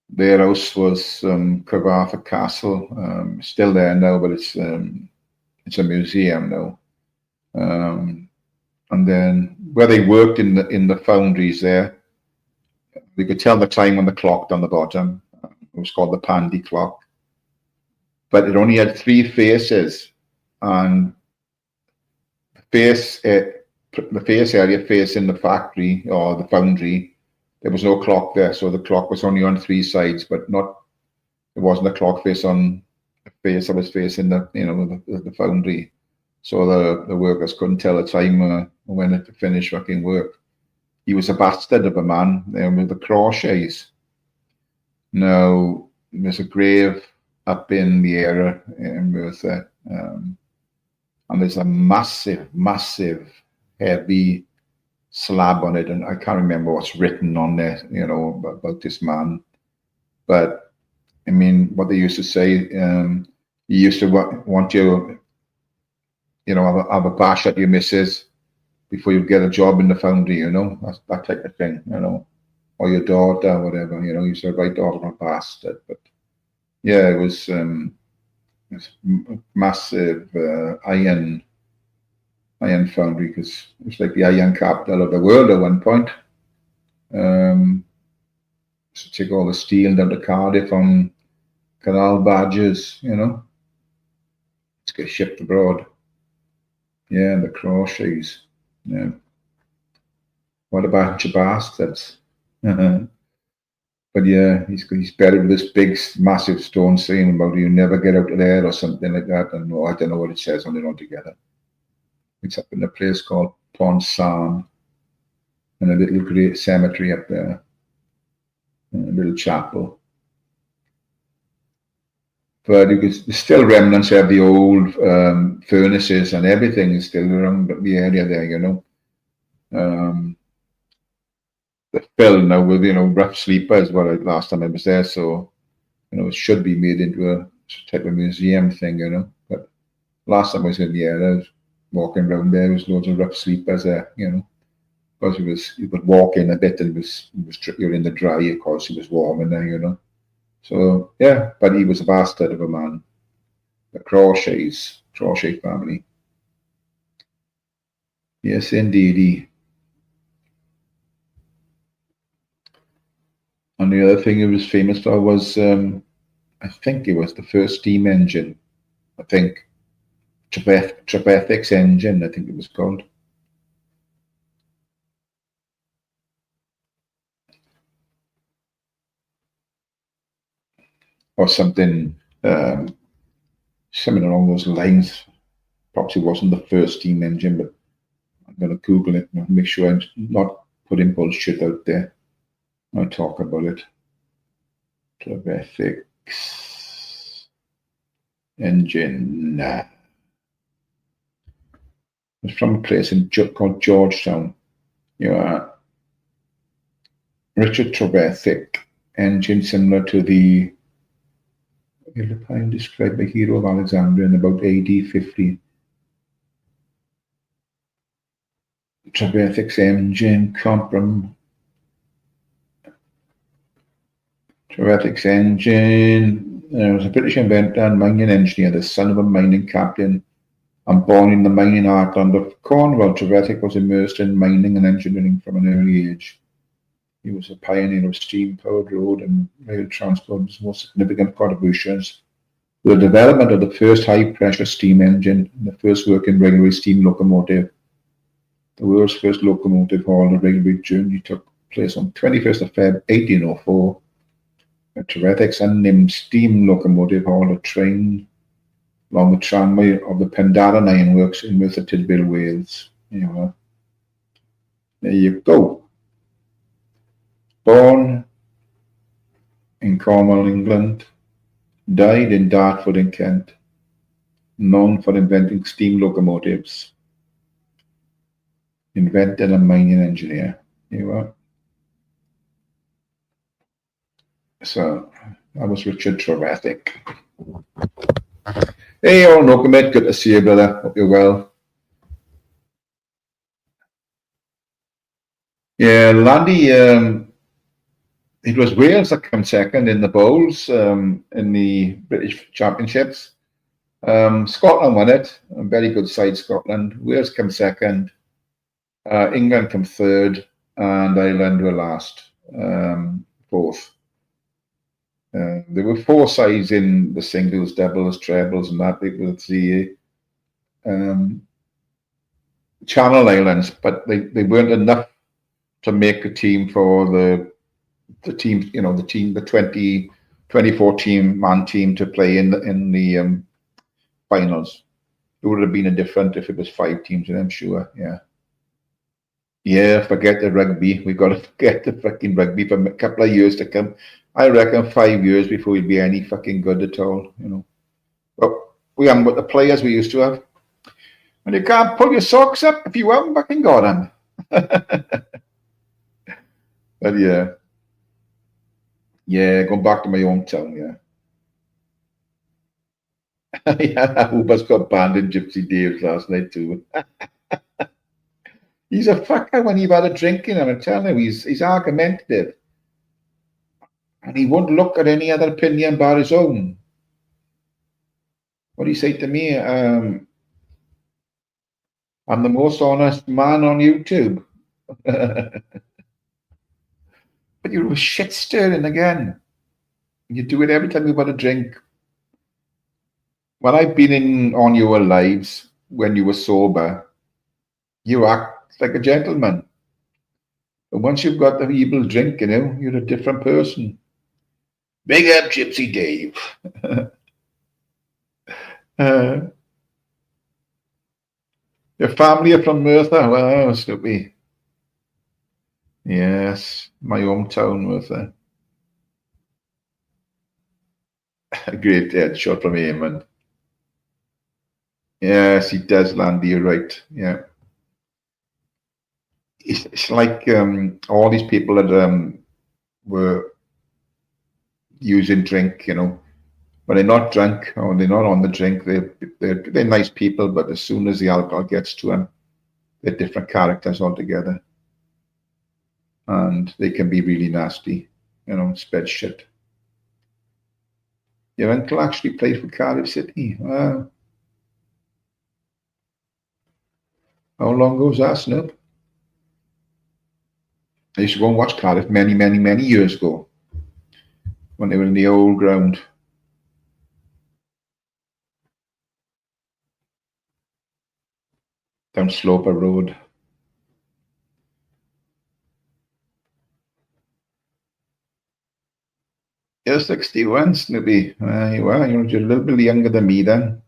Their house was Carmarthen Castle, still there now, but it's a museum now. And then where they worked in the foundries there, you could tell the time on the clock down the bottom. It was called the Pandy clock, but it only had 3 faces, and the face area facing the factory or the foundry, there was no clock there, so the clock was only on 3 sides, but it wasn't a clock face on the face that was facing the foundry, so the workers couldn't tell the time when it finished fucking work. He was a bastard of a man with the Crawshays. Now there's a grave up in the area in Merthyr, and there's a massive heavy slab on it, and I can't remember what's written on there, about this man. But I mean, what they used to say, he used to want you, have a bash at your missus before you get a job in the foundry, that type of thing, or your daughter, whatever, you said, right, daughter, a bastard. But yeah, it was massive iron foundry, because it's like the iron capital of the world at one point. So take all the steel down to Cardiff on canal barges, to get shipped abroad. Yeah, the Crawshays. Yeah. What a bunch of bastards. But yeah, he's buried with this big, massive stone saying about you never get out of there or something like that. And I don't know what it says on it altogether. It's up in a place called Pont Sarn, and a little great cemetery up there, and a little chapel. But there's still remnants of the old furnaces and everything is still around the area there, The fill now with, rough sleepers, last time I was there, so, it should be made into a type of museum thing, But last time I was in the area, I was walking around there, there was loads of rough sleepers there, because you could walk in a bit and you're in the dry, of course, it was warm in there, So, yeah, but he was a bastard of a man. The Crawshay family. Yes, indeedy. And the other thing it was famous for was, I think it was the first steam engine. I think Trevethic's engine, I think it was called. Or something, something along those lines. Perhaps it wasn't the first steam engine, but I'm going to Google it and make sure I'm not putting bullshit out there. I'll talk about it. Trevethic's engine. It's from a place called Georgetown. Richard Trevithick engine similar to the Philippine described by Hero of Alexandria in about AD 50. Trevithick's engine Compram. Trevithick's engine was a British inventor and mining engineer, the son of a mining captain and born in the mining heartland of Cornwall. Trevithick was immersed in mining and engineering from an early age. He was a pioneer of steam-powered road and rail transport. His most significant contributions were the development of the first high-pressure steam engine and the first working railway steam locomotive. The world's first locomotive hauled a railway journey took place on 21st of February 1804. A Trevithick's unnamed steam locomotive hauled a train along the tramway of the Pendarran Ironworks in Merthyr Tydfil, Wales. There you go. Born in Cornwall, England, died in Dartford in Kent, known for inventing steam locomotives, inventor and mining engineer. Here you are. So that was Richard Trevithick. Hey, all Nokomet, good to see you, brother. Hope you're well. Yeah, Landy, it was Wales that came second in the bowls in the British Championships. Scotland won it, a very good side, Scotland. Wales came second, England came third, and Ireland were last, fourth. There were four sides in the singles, doubles, trebles, and that. It was the Channel Islands, but they weren't enough to make a team for the team, the 2014 team to play in the finals. It would have been a different if it was 5 teams, and I'm sure. Yeah, forget the rugby. We've got to forget the fucking rugby for a couple of years to come. I reckon 5 years before we'll be any fucking good at all, But we haven't got the players we used to have. And you can't pull your socks up if you haven't fucking got them. But yeah, going back to my hometown, yeah. Uber's got banned in Gypsy Dave's last night too. He's a fucker when you've had a drink in him. I'm telling you, he's argumentative. And he won't look at any other opinion but his own. What do you say to me? I'm the most honest man on YouTube. But you were shit stirring again. You do it every time you've had a drink. When I've been on your lives when you were sober, you act like a gentleman. But once you've got the evil drink, you're a different person. Big up Gypsy Dave. Your family are from Merthyr? Well, Snoopy. Yes, my hometown, Merthyr. A great headshot from Eamon. Yes, he does, Landy, you're right. Yeah. It's like all these people that were using drink, when they're not drunk or they're not on the drink, they're nice people, but as soon as the alcohol gets to them, they're different characters altogether. And they can be really nasty, spread shit. Your uncle actually played for Cardiff City. Wow. How long ago was that, Snoop? I used to go and watch Cardiff many, many, many years ago when they were in the old ground. Down Sloper Road. You're 61, Snoopy. You are. You're just a little bit younger than me then.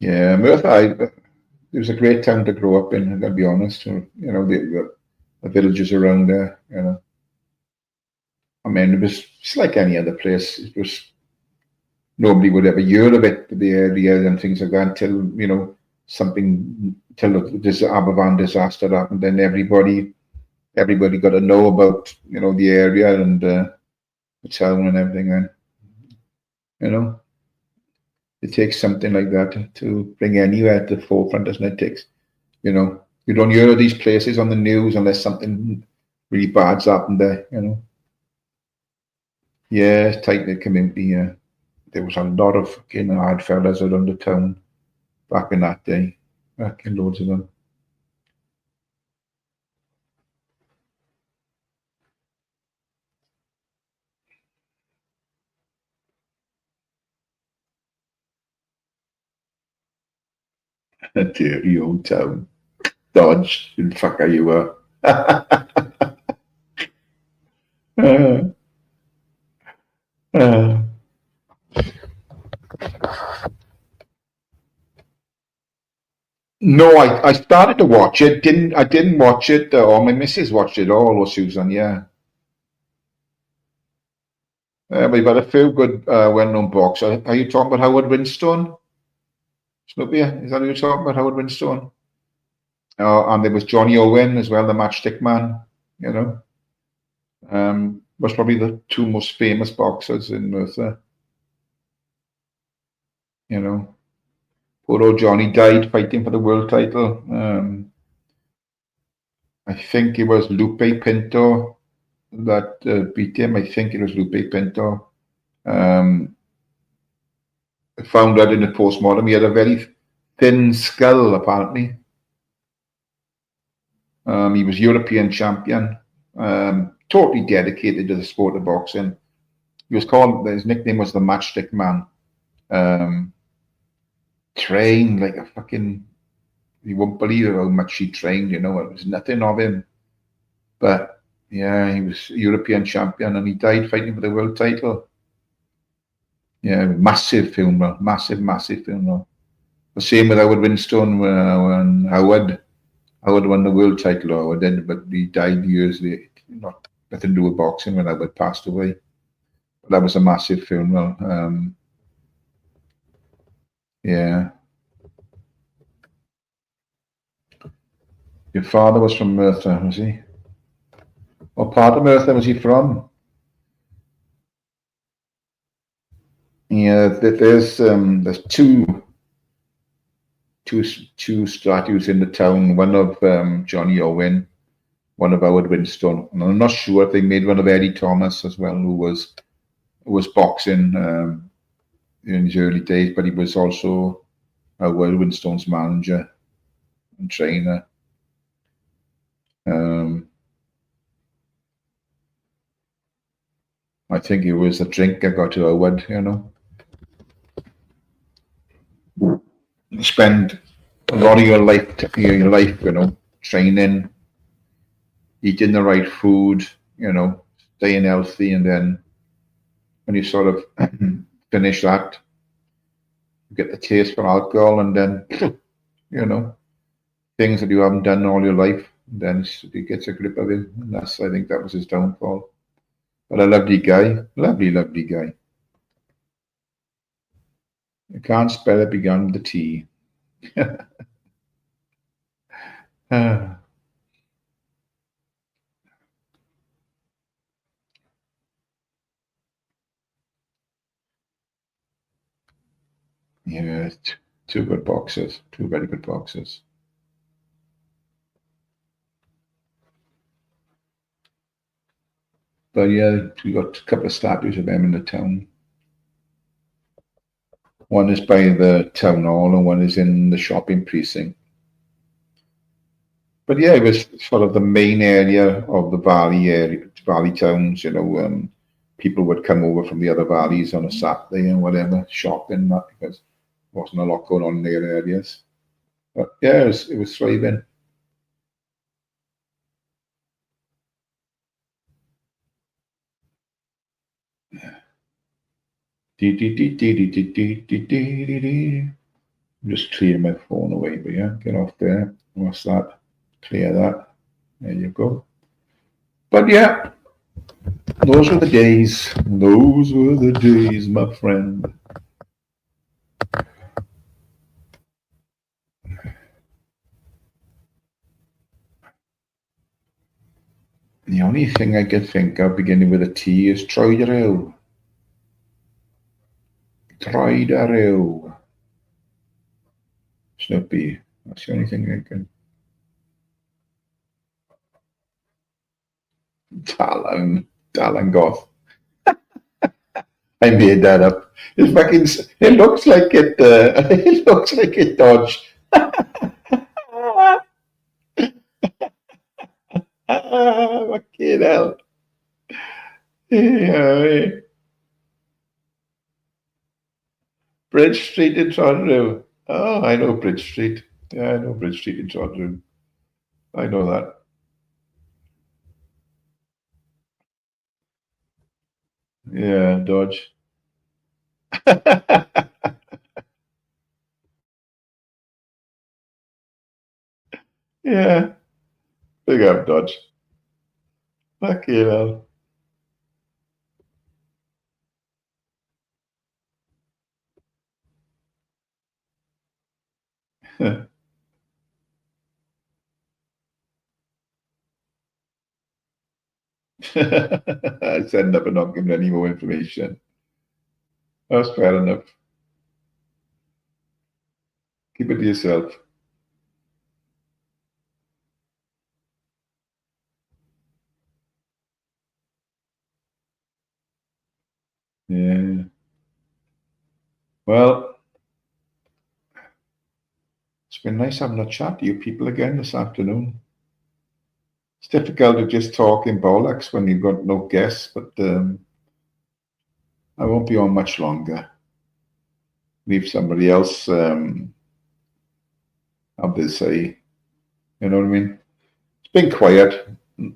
Yeah, Merthyr, it was a great town to grow up in, I'll be honest. The villages around there, I mean, it was just like any other place. It was nobody would ever hear of it, the area and things like that, until this Aberfan disaster happened. Then everybody got to know about the area and the town and everything. And it takes something like that to bring anywhere to the forefront, doesn't it? It takes, you don't hear of these places on the news unless something really bad's happened there. Yeah, it's tight knit community. Yeah, there was a lot of fucking hard fellas around the town back in that day. Fucking loads of them. A dirty old town. Dodge, and fucker you were. uh, no, I started to watch it. I didn't watch it, or my missus watched it all, or Susan, yeah. We've had a few good, well-known boxers. Are you talking about Howard Winstone? Snoopy, is that who you're talking about, Howard Winstone? And there was Johnny Owen as well, the matchstick man, was probably the two most famous boxers in Merthyr. Poor old Johnny died fighting for the world title. I think it was Lupe Pinto that beat him. I think it was Lupe Pinto. I found out in the postmortem he had a very thin skull, apparently. He was European champion, totally dedicated to the sport of boxing. His nickname was the Matchstick Man. Trained like a fucking, you won't believe how much he trained, it was nothing of him. But yeah, he was European champion and he died fighting for the world title. Yeah, massive funeral, massive funeral. The same with Howard Winstone when Howard won the world title, but he died years later. Nothing to do with boxing when Howard passed away. But that was a massive funeral. Yeah. Your father was from Merthyr, was he? What part of Merthyr was he from? Yeah, there's two statues in the town. One of Johnny Owen, one of Howard Winstone. And I'm not sure if they made one of Eddie Thomas as well, who was boxing in his early days, but he was also Howard Winstone's manager and trainer. I think it was a drink I got to Howard, You spend a lot of your life, training, eating the right food, staying healthy, and then when you sort of finish that, you get the taste for alcohol, and then things that you haven't done all your life, then it gets a grip of it. And I think that was his downfall. But a lovely guy, lovely guy. You can't spell it beyond the T. Yeah, two good boxers, two very good boxers. But yeah, we got a couple of statues of them in the town. One is by the town hall and one is in the shopping precinct. But yeah, it was sort of the main area of the valley towns, people would come over from the other valleys on a Saturday and whatever, shopping, that, because there wasn't a lot going on in their areas. But yeah, it was thriving. Just clear my phone away, but yeah, get off there. What's that? Clear that. There you go. But yeah, those were the days. Those were the days, my friend. The only thing I could think of beginning with a T is Troiderew. Troiderew. Snoopy. That's the only thing I can. Dalangoth. I made that up. It looks like it. It looks like it dodged. Fucking hell. Yeah. Bridge Street in Trodrew. Oh, I know Bridge Street. Yeah, I know Bridge Street in Trodrew. I know that. Yeah, Dodge. Yeah. Big up, Dodge. Fucking hell. I said up and not giving any more information. That's fair enough. Keep it to yourself. Yeah. Well, it's been nice having a chat to you people again this afternoon. It's difficult to just talk in bollocks when you've got no guests, but I won't be on much longer. Leave somebody else have their say. You know what I mean? It's been quiet.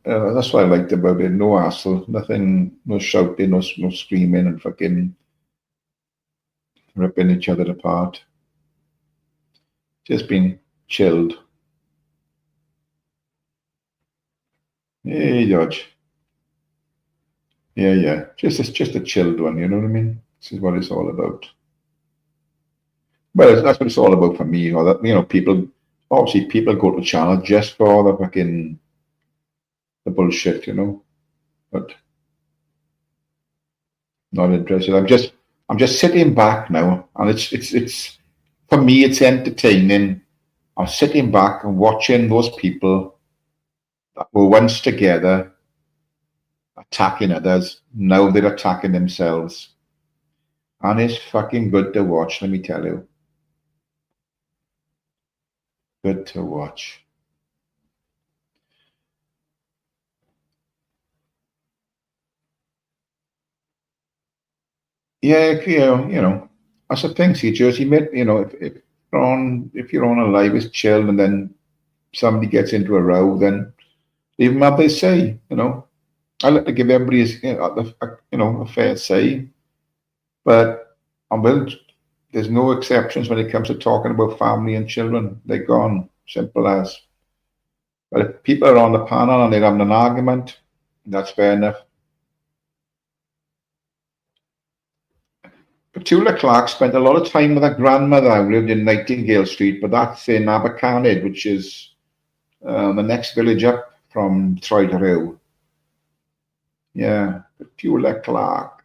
That's what I liked about it. No hassle, nothing, no shouting, no screaming and fucking ripping each other apart. Just been chilled. Hey, George. Yeah. Just a chilled one. You know what I mean? This is what it's all about. Well, that's what it's all about for me. Or that people go to channel just for the fucking the bullshit, but not interested. I'm just sitting back now, and it's for me it's entertaining. I'm sitting back and watching those people that were once together attacking others. Now they're attacking themselves, and it's fucking good to watch. Let me tell you, good to watch. Yeah, that's the thing. See, Jersey Mid, if you're on a live, it's chill, and then somebody gets into a row, then leave them have their say. I like to give everybody a fair say, but there's no exceptions when it comes to talking about family and children. They're gone, simple as. But if people are on the panel and they're having an argument, that's fair enough. Petula Clark spent a lot of time with her grandmother who lived in Nightingale Street, but that's in Abercarned, which is the next village up from Troiderew. Yeah, Petula Clark.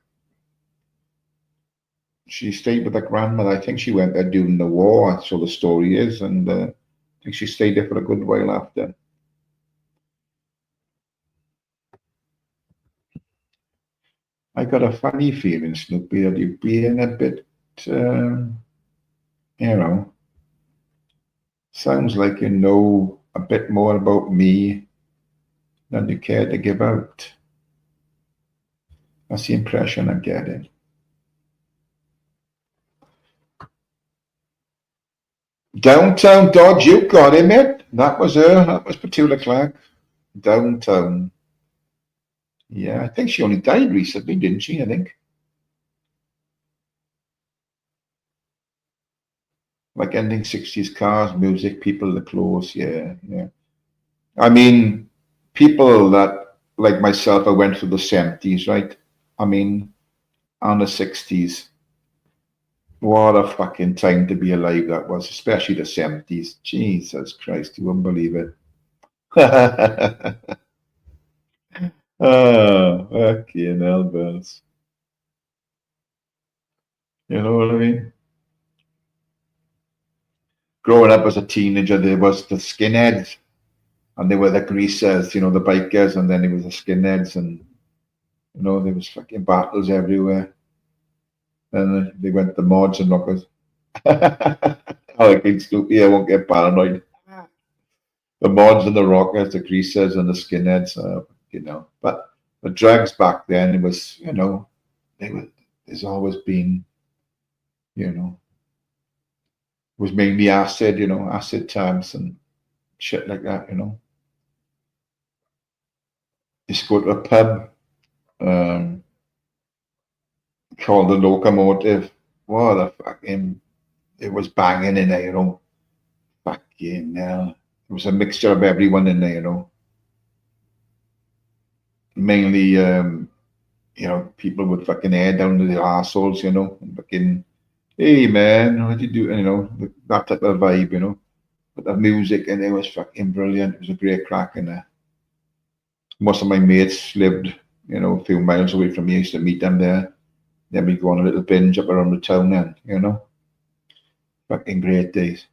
She stayed with her grandmother. I think she went there during the war, so the story is, and I think she stayed there for a good while after. I got a funny feeling, Snoopy, that you're being a bit, you know, sounds like you know a bit more about me than you care to give out. That's the impression I'm getting. Downtown Dodge, you got him, mate. That was her. That was Petula Clark. Downtown. Yeah, I think she only died recently, didn't she? I think. Like ending 60s cars, music, people, the clothes. Yeah, yeah. I mean, people that, like myself, I went through the 70s, right? I mean, and the 60s. What a fucking time to be alive that was, especially the 70s. Jesus Christ, you wouldn't believe it. Oh, fucking hell, bells. You know what I mean? Growing up as a teenager, there was the skinheads, and they were the greasers, you know, the bikers, and then there was the skinheads, and you know, there was fucking battles everywhere. And they went the mods and rockers. I think Snoopy, I won't get paranoid. The mods and the rockers, the greasers and the skinheads, you know. But the drugs back then, it was, you know, they were. There's always been, you know, it was mainly acid, you know, acid tabs and shit like that, you know. Used to go to a pub called the Locomotive. What a fucking, it was banging in there, you know. Fucking hell. It was a mixture of everyone in there, you know. Mainly, you know, people with fucking hair down to their assholes, you know, and fucking, hey man, what you do, you know, that type of vibe, you know. But the music and it was fucking brilliant. It was a great crack in there. Most of my mates lived, you know, a few miles away from me. I used to meet them there. Then we'd go on a little binge up around the town then, you know. Fucking great days.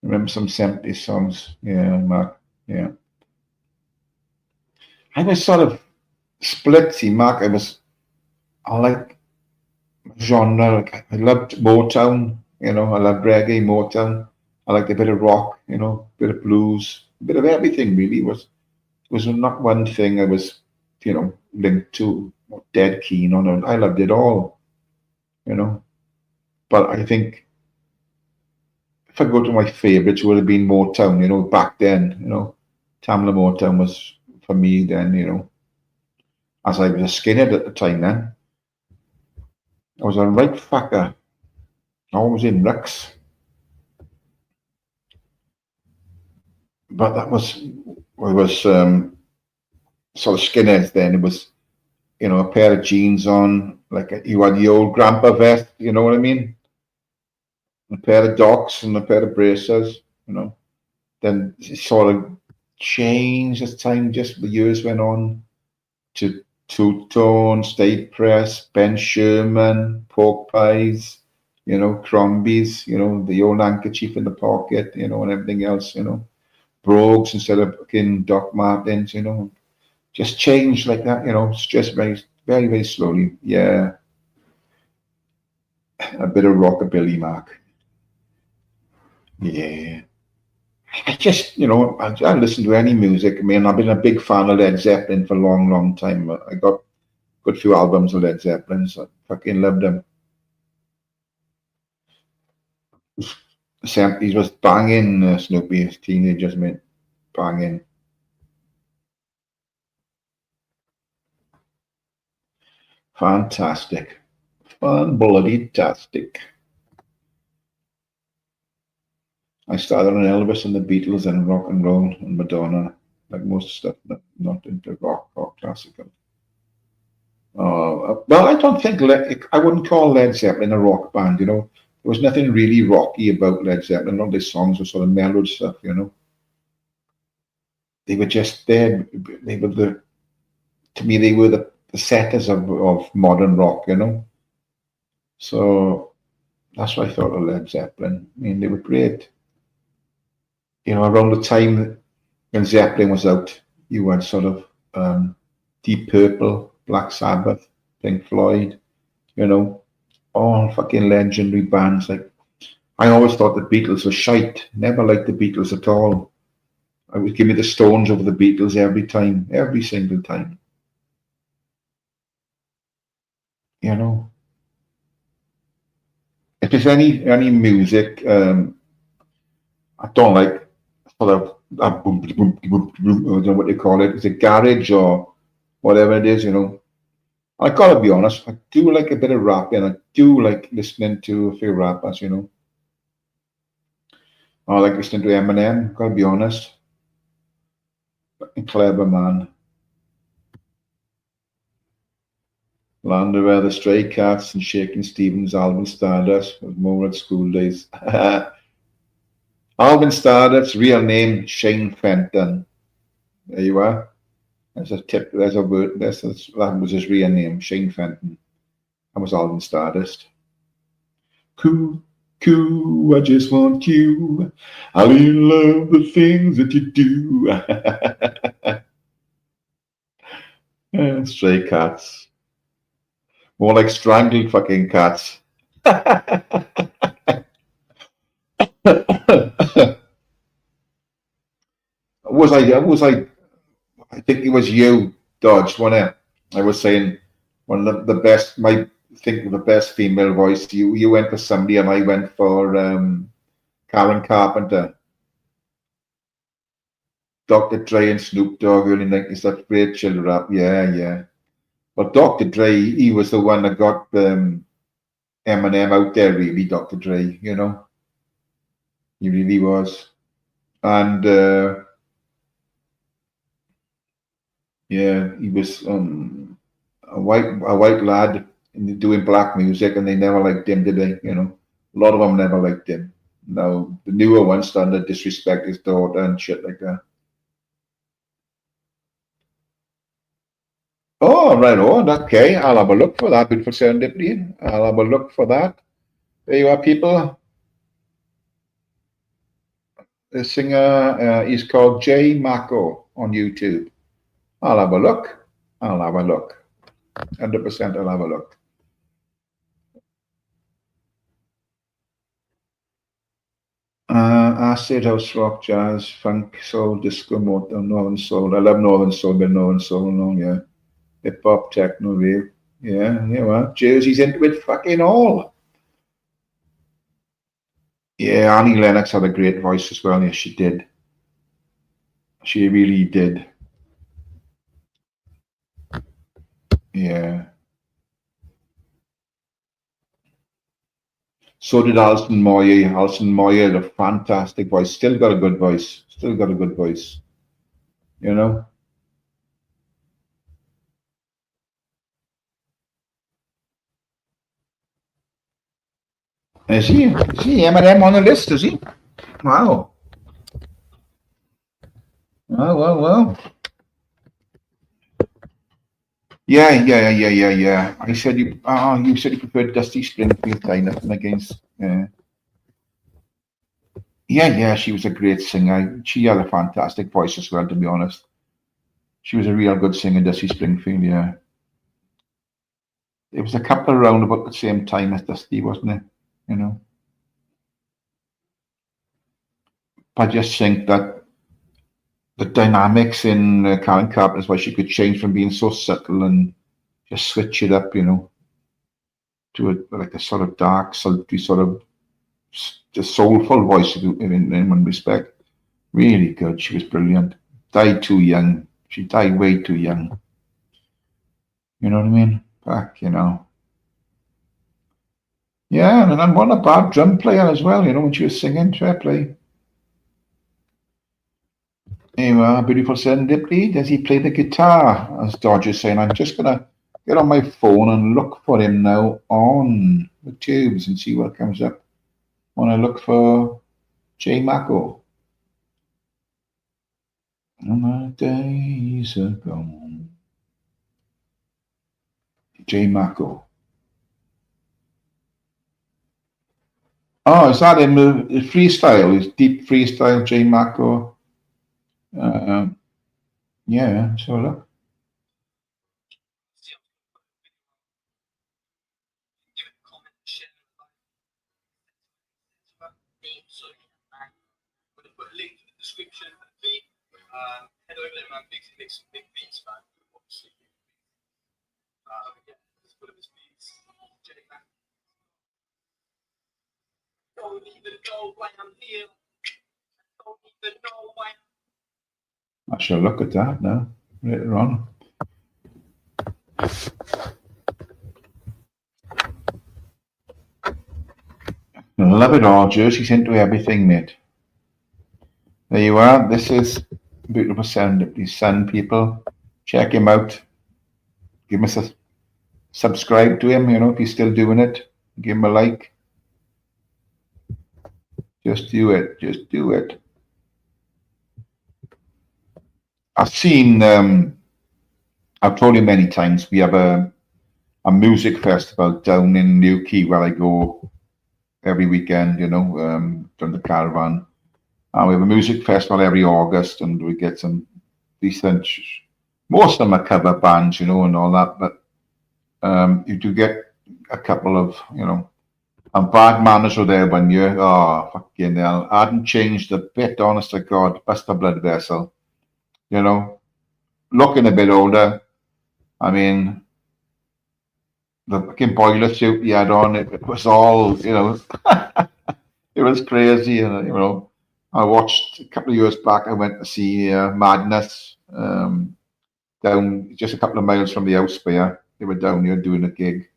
Remember some 70s songs? Yeah, Mark. Yeah. I was sort of split, see, Mark. I like genre. Like, I loved Motown, you know. I loved reggae, Motown. I liked a bit of rock, you know, a bit of blues, a bit of everything really. Was not one thing I was, you know, linked to or dead keen on. I loved it all, you know. But I think if I go to my favorites, it would have been Motown, you know, back then, you know. Tamla Motown was for me then, you know, as I was a skinhead at the time then. I was a right fucker. I was in Rex. But that was, I was sort of skinheads then. It was, you know, a pair of jeans on, like you had the old grandpa vest, you know what I mean? A pair of docks and a pair of braces, you know. Then it sort of changed as time, just the years went on, to two-tone, state press, Ben Sherman, pork pies, you know, Crombies, you know, the old handkerchief in the pocket, you know, and everything else, you know. Brogues instead of fucking Doc Martens, you know. Just changed like that, you know, it's just very, very, very slowly. Yeah. A bit of rockabilly, Mark. Yeah. I just, you know, I listen to any music. I mean, I've been a big fan of Led Zeppelin for a long, long time. I got a good few albums of Led Zeppelin, so I fucking loved them. The 70s was banging, Snoopy, as teenagers, mate. Banging. Fantastic. Fun bloody tastic. I started on Elvis and the Beatles and rock and roll and Madonna, like most stuff, not into rock or classical. Well, I don't think I wouldn't call Led Zeppelin a rock band. You know, there was nothing really rocky about Led Zeppelin. A lot of their songs were sort of mellowed stuff. You know, they were just there. They were to me, they were the setters of modern rock. You know, so that's what I thought of Led Zeppelin. I mean, they were great. You know, around the time when Zeppelin was out, you had sort of Deep Purple, Black Sabbath, Pink Floyd, you know, all fucking legendary bands. Like, I always thought the Beatles were shite. Never liked the Beatles at all. I would give me the Stones over the Beatles every single time. You know, if there's any music I don't like, sort of boom, boom, boom, boom, I don't know what they call it. Is it garage or whatever it is? You know, I gotta be honest. I do like a bit of rap, and I do like listening to a few rappers. You know, I like listening to Eminem. Gotta be honest. Clever man. Land of the Stray Cats and Shaking Stevens, Alvin Stardust, was more at school days. Alvin Stardust's real name, Shane Fenton. There you are. There's a tip, there's a word, that was his real name, Shane Fenton. That was Alvin Stardust. Coo, coo, I just want you. I really love the things that you do. Stray Cats. More like strangled fucking cats. was I think it was you, Dodge, wasn't it? I was saying one of the best, my think of the best female voice. You went for somebody and I went for Karen Carpenter. Dr. Dre and Snoop Dogg early 90s, that great chill rap. Yeah. But Dr. Dre, he was the one that got Eminem out there, really, Dr. Dre, you know. He really was. And yeah, he was a white lad doing black music, and they never liked him, did they? You know, a lot of them never liked him. Now the newer ones starting to disrespect his daughter and shit like that. Oh, right on. Okay, I'll have a look for that. Beautiful Serendipity. I'll have a look for that. There you are, people. The singer is called Jay Mako on YouTube. I'll have a look. 100% I'll have a look. Acid, house, rock, jazz, funk, soul, disco, northern soul. I love northern soul, but northern soul, no, yeah. Hip hop, techno, rave. Yeah, well, Jersey's into it fucking all. Yeah, Annie Lennox had a great voice as well. Yes, she did. She really did. Yeah. So did Alison Moyet. Alison Moyet had a fantastic voice. Still got a good voice. You know? Is he Eminem on the list, is he? Wow. Well. Yeah. I said you said you preferred Dusty Springfield. Nothing against. Yeah. She was a great singer. She had a fantastic voice as well. To be honest, she was a real good singer, Dusty Springfield. Yeah. It was a couple around about the same time as Dusty, wasn't it? You know. I just think that the dynamics in Karen Carpenter is why she could change from being so subtle and just switch it up, you know, to like a sort of dark, sultry, sort of just soulful voice in one respect. Really good. She was brilliant. Died too young. She died way too young. You know what I mean? Back, you know. Yeah, and what a bad drum player as well, you know, when she was singing, fair play. Anyway, Beautiful Serendipity. Does he play the guitar? As Dodge is saying, I'm just going to get on my phone and look for him now on the tubes and see what comes up. When I look for Jay Mako. My days are gone. Jay Mako. Oh, is that in the freestyle? Is deep freestyle Jay Mako? Yeah, so look. Head over there, man. Make some big beats, man. Obviously. Yeah, it's full of his beats. Jenny Mac. Don't even know why I'm here. Don't even know why. I shall look at that now later on. Love it all. Jersey's into everything, mate. There you are. This is Beautiful Serendipity Sun, people. Check him out. Give us a subscribe to him, you know, if he's still doing it. Give him a like. Just do it. Just do it. I've seen, I've told you many times, we have a music festival down in Newquay where I go every weekend, you know, during the caravan. And we have a music festival every August, and we get some decent, most of them are cover bands, you know, and all that, but you do get a couple of, you know, and Bad Manners were there one year. Oh, fucking hell. I hadn't changed a bit, honest to God. Bust a blood vessel. You know, looking a bit older. I mean, the fucking boiler suit he had on, it was all, you know, it was crazy. You know, I watched a couple of years back, I went to see Madness down just a couple of miles from the house there. They were down here doing a gig,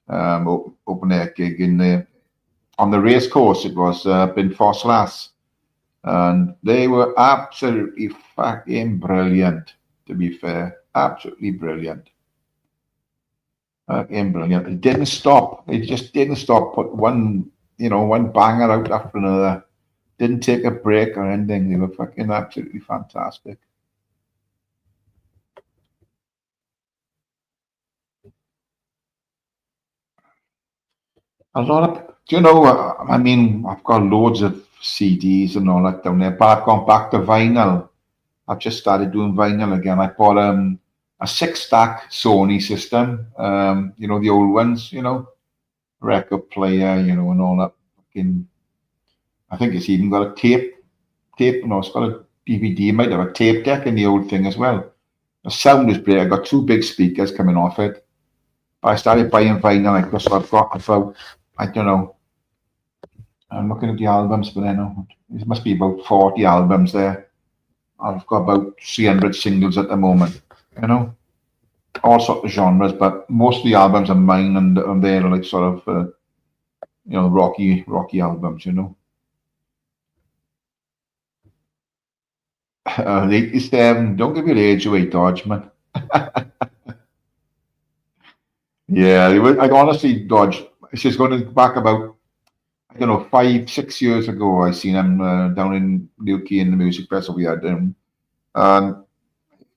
open air gig in the, on the race course. It was Bin Foslas. And they were absolutely fucking brilliant, to be fair. Absolutely brilliant. Fucking brilliant. They didn't stop. They just didn't stop. Put one, you know, one banger out after another. Didn't take a break or anything. They were fucking absolutely fantastic. A lot of, do you know, I mean, I've got loads of CDs and all that down there, but I've gone back to vinyl. I've just started doing vinyl again. I bought a 6-stack Sony system, you know, the old ones, you know, record player, you know, and all that. Fucking, I think it's even got a tape, no, it's got a DVD, it might have a tape deck in the old thing as well. The sound is great. I got 2 big speakers coming off it. But I started buying vinyl, like this. So I've got about, I don't know, I'm looking at the albums, but I know it must be about 40 albums there. I've got about 300 singles at the moment, you know, all sorts of genres, but most of the albums are mine, and they're like sort of, you know, rocky albums, you know. 87, don't give your age away, Dodge, man. Yeah, I honestly, Dodge, it's just going back about, I don't know, 5-6 years ago, I seen him down in Newquay in the music festival we had.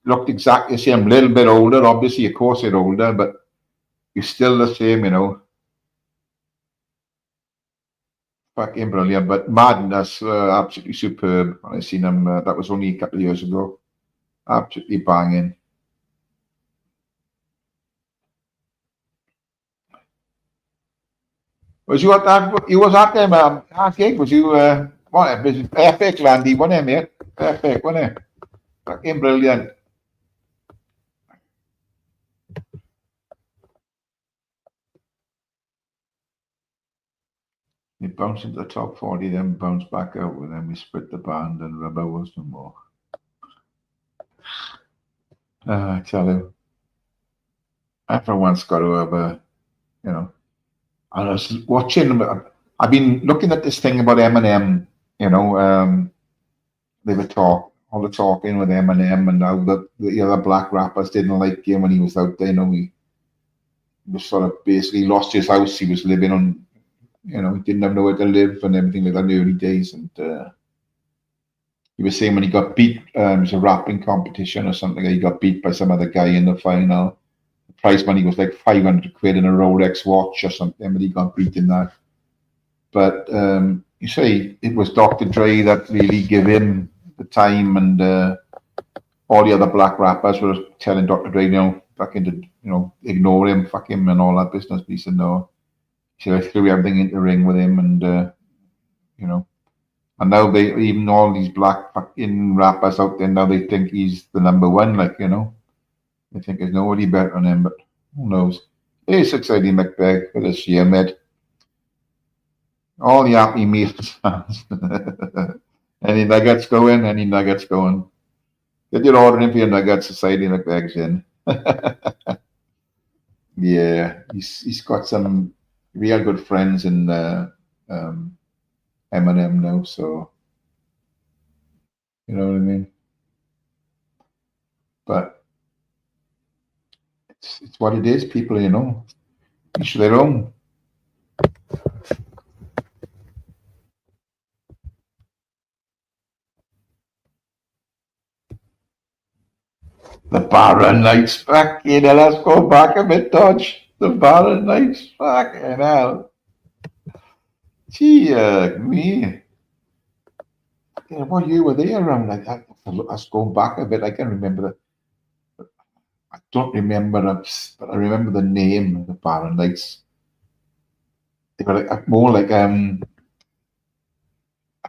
Looked exactly the same, a little bit older, obviously, of course they're older, but you're still the same, you know. Fucking brilliant, but Madness, absolutely superb. I seen him, that was only a couple of years ago. Absolutely banging. Was you at that? You was at them that gig? Was you what? It was epic, Landy, wasn't it, mate? Epic, wasn't it? Fucking brilliant. We bounced into the top 40, then bounced back out, and then we split the band, and Rubber was no more. I tell you, everyone's got to have a, you know. I was watching. I've been looking at this thing about Eminem. You know, they were all the talking with Eminem, and how the other black rappers didn't like him when he was out there. You know, he was sort of basically lost his house. He was living on, you know, he didn't have nowhere to live and everything like that in the early days. And he was saying when he got beat, it was a rapping competition or something. He got beat by some other guy in the final. The prize money was like 500 quid in a Rolex watch or something, but he got beat in that. But you say it was Dr. Dre that really gave him the time, and all the other black rappers were telling Dr. Dre, you know, fucking, you know, ignore him, fuck him, and all that business. But he said no. So I threw everything into the ring with him, and you know, And now they, even all these black fucking rappers out there, now they think he's the number one, like, you know. They think there's nobody better than him, but who knows? Hey, 6 Eddie McBeg, for this year, mate. All the Happy Meals. Any nuggets going? Any nuggets going? Get your ordering for your nuggets, Society McBeg's in. Yeah, he's got some real good friends in Eminem now, so you know what I mean. But it's what it is, people. You know, each their own. The Barron Knights, fucking hell, let's go back a bit, Dodge. The Barron Knights, fucking hell. Gee, me. Yeah, what year were they around? Like that? Let's go back a bit. I can remember that. I don't remember it, but I remember the name, the Barron Knights. They were like, more like a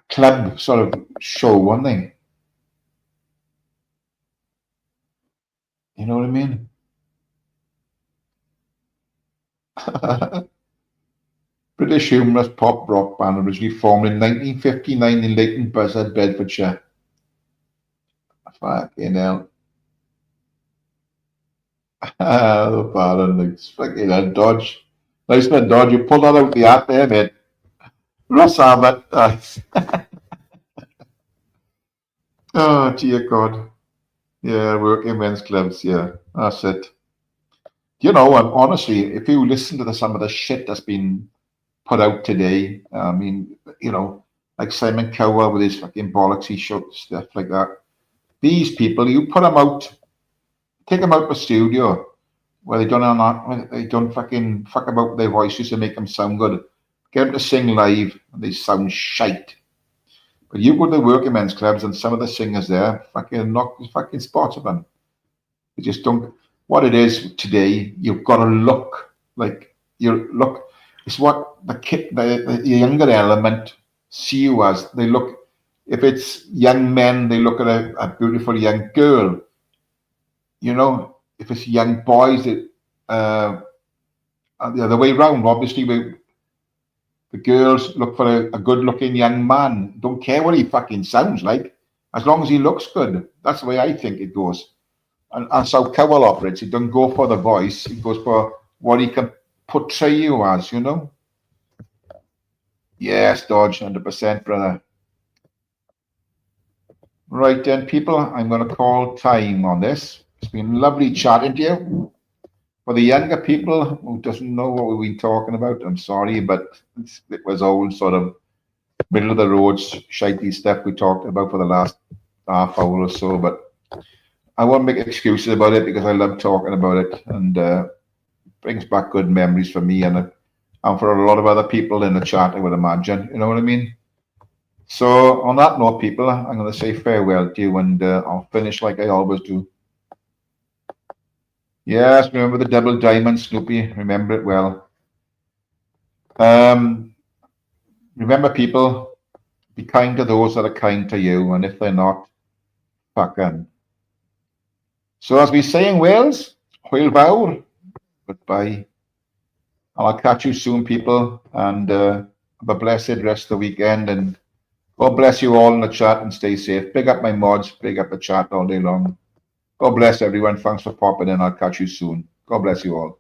club sort of show, weren't they? You know what I mean? British humorous pop rock band originally formed in 1959 in Leighton Buzzard, Bedfordshire. Fucking hell. The Barron Knights. Fucking hell, Dodge. Nice one, Dodge. You pulled that out the hat there, mate. Ross Abbott. Oh, dear God. Yeah, working men's clubs. Yeah, that's it. You know, honestly, if you listen to some of the shit that's been put out today, I mean, you know, like Simon Cowell with his fucking bollocksy show stuff like that. These people, you put them out, take them out of the studio where they don't fucking fuck about their voices and make them sound good. Get them to sing live and they sound shite. But you go to the working men's clubs and some of the singers there fucking knock the fucking spots of them. They just don't. What it is today, you've got to look like you look. It's what the younger element see you as. They look. If it's young men, they look at a beautiful young girl. You know, if it's young boys, the other way around. Obviously, the girls look for a good-looking young man. Don't care what he fucking sounds like, as long as he looks good. That's the way I think it goes. And that's how Cowell operates. He doesn't go for the voice. He goes for what he can portray you as, you know? Yes, Dodge, 100%, brother. Right then, people, I'm going to call time on this. It's been lovely chatting to you. For the younger people who doesn't know what we've been talking about, I'm sorry, but it was all sort of middle of the road, shitey stuff we talked about for the last half hour or so, but I won't make excuses about it because I love talking about it, and brings back good memories for me and for a lot of other people in the chat, I would imagine. You know what I mean? So on that note, people, I'm going to say farewell to you, and I'll finish like I always do. Yes, remember the double diamond, Snoopy. Remember it well. Remember, people, be kind to those that are kind to you, and if they're not, fuck them. So as we say in Wales, hwyl fawr, goodbye. I'll catch you soon, people, and have a blessed rest of the weekend, and God bless you all in the chat, and stay safe. Big up my mods, big up the chat all day long. God bless everyone. Thanks for popping in. I'll catch you soon. God bless you all.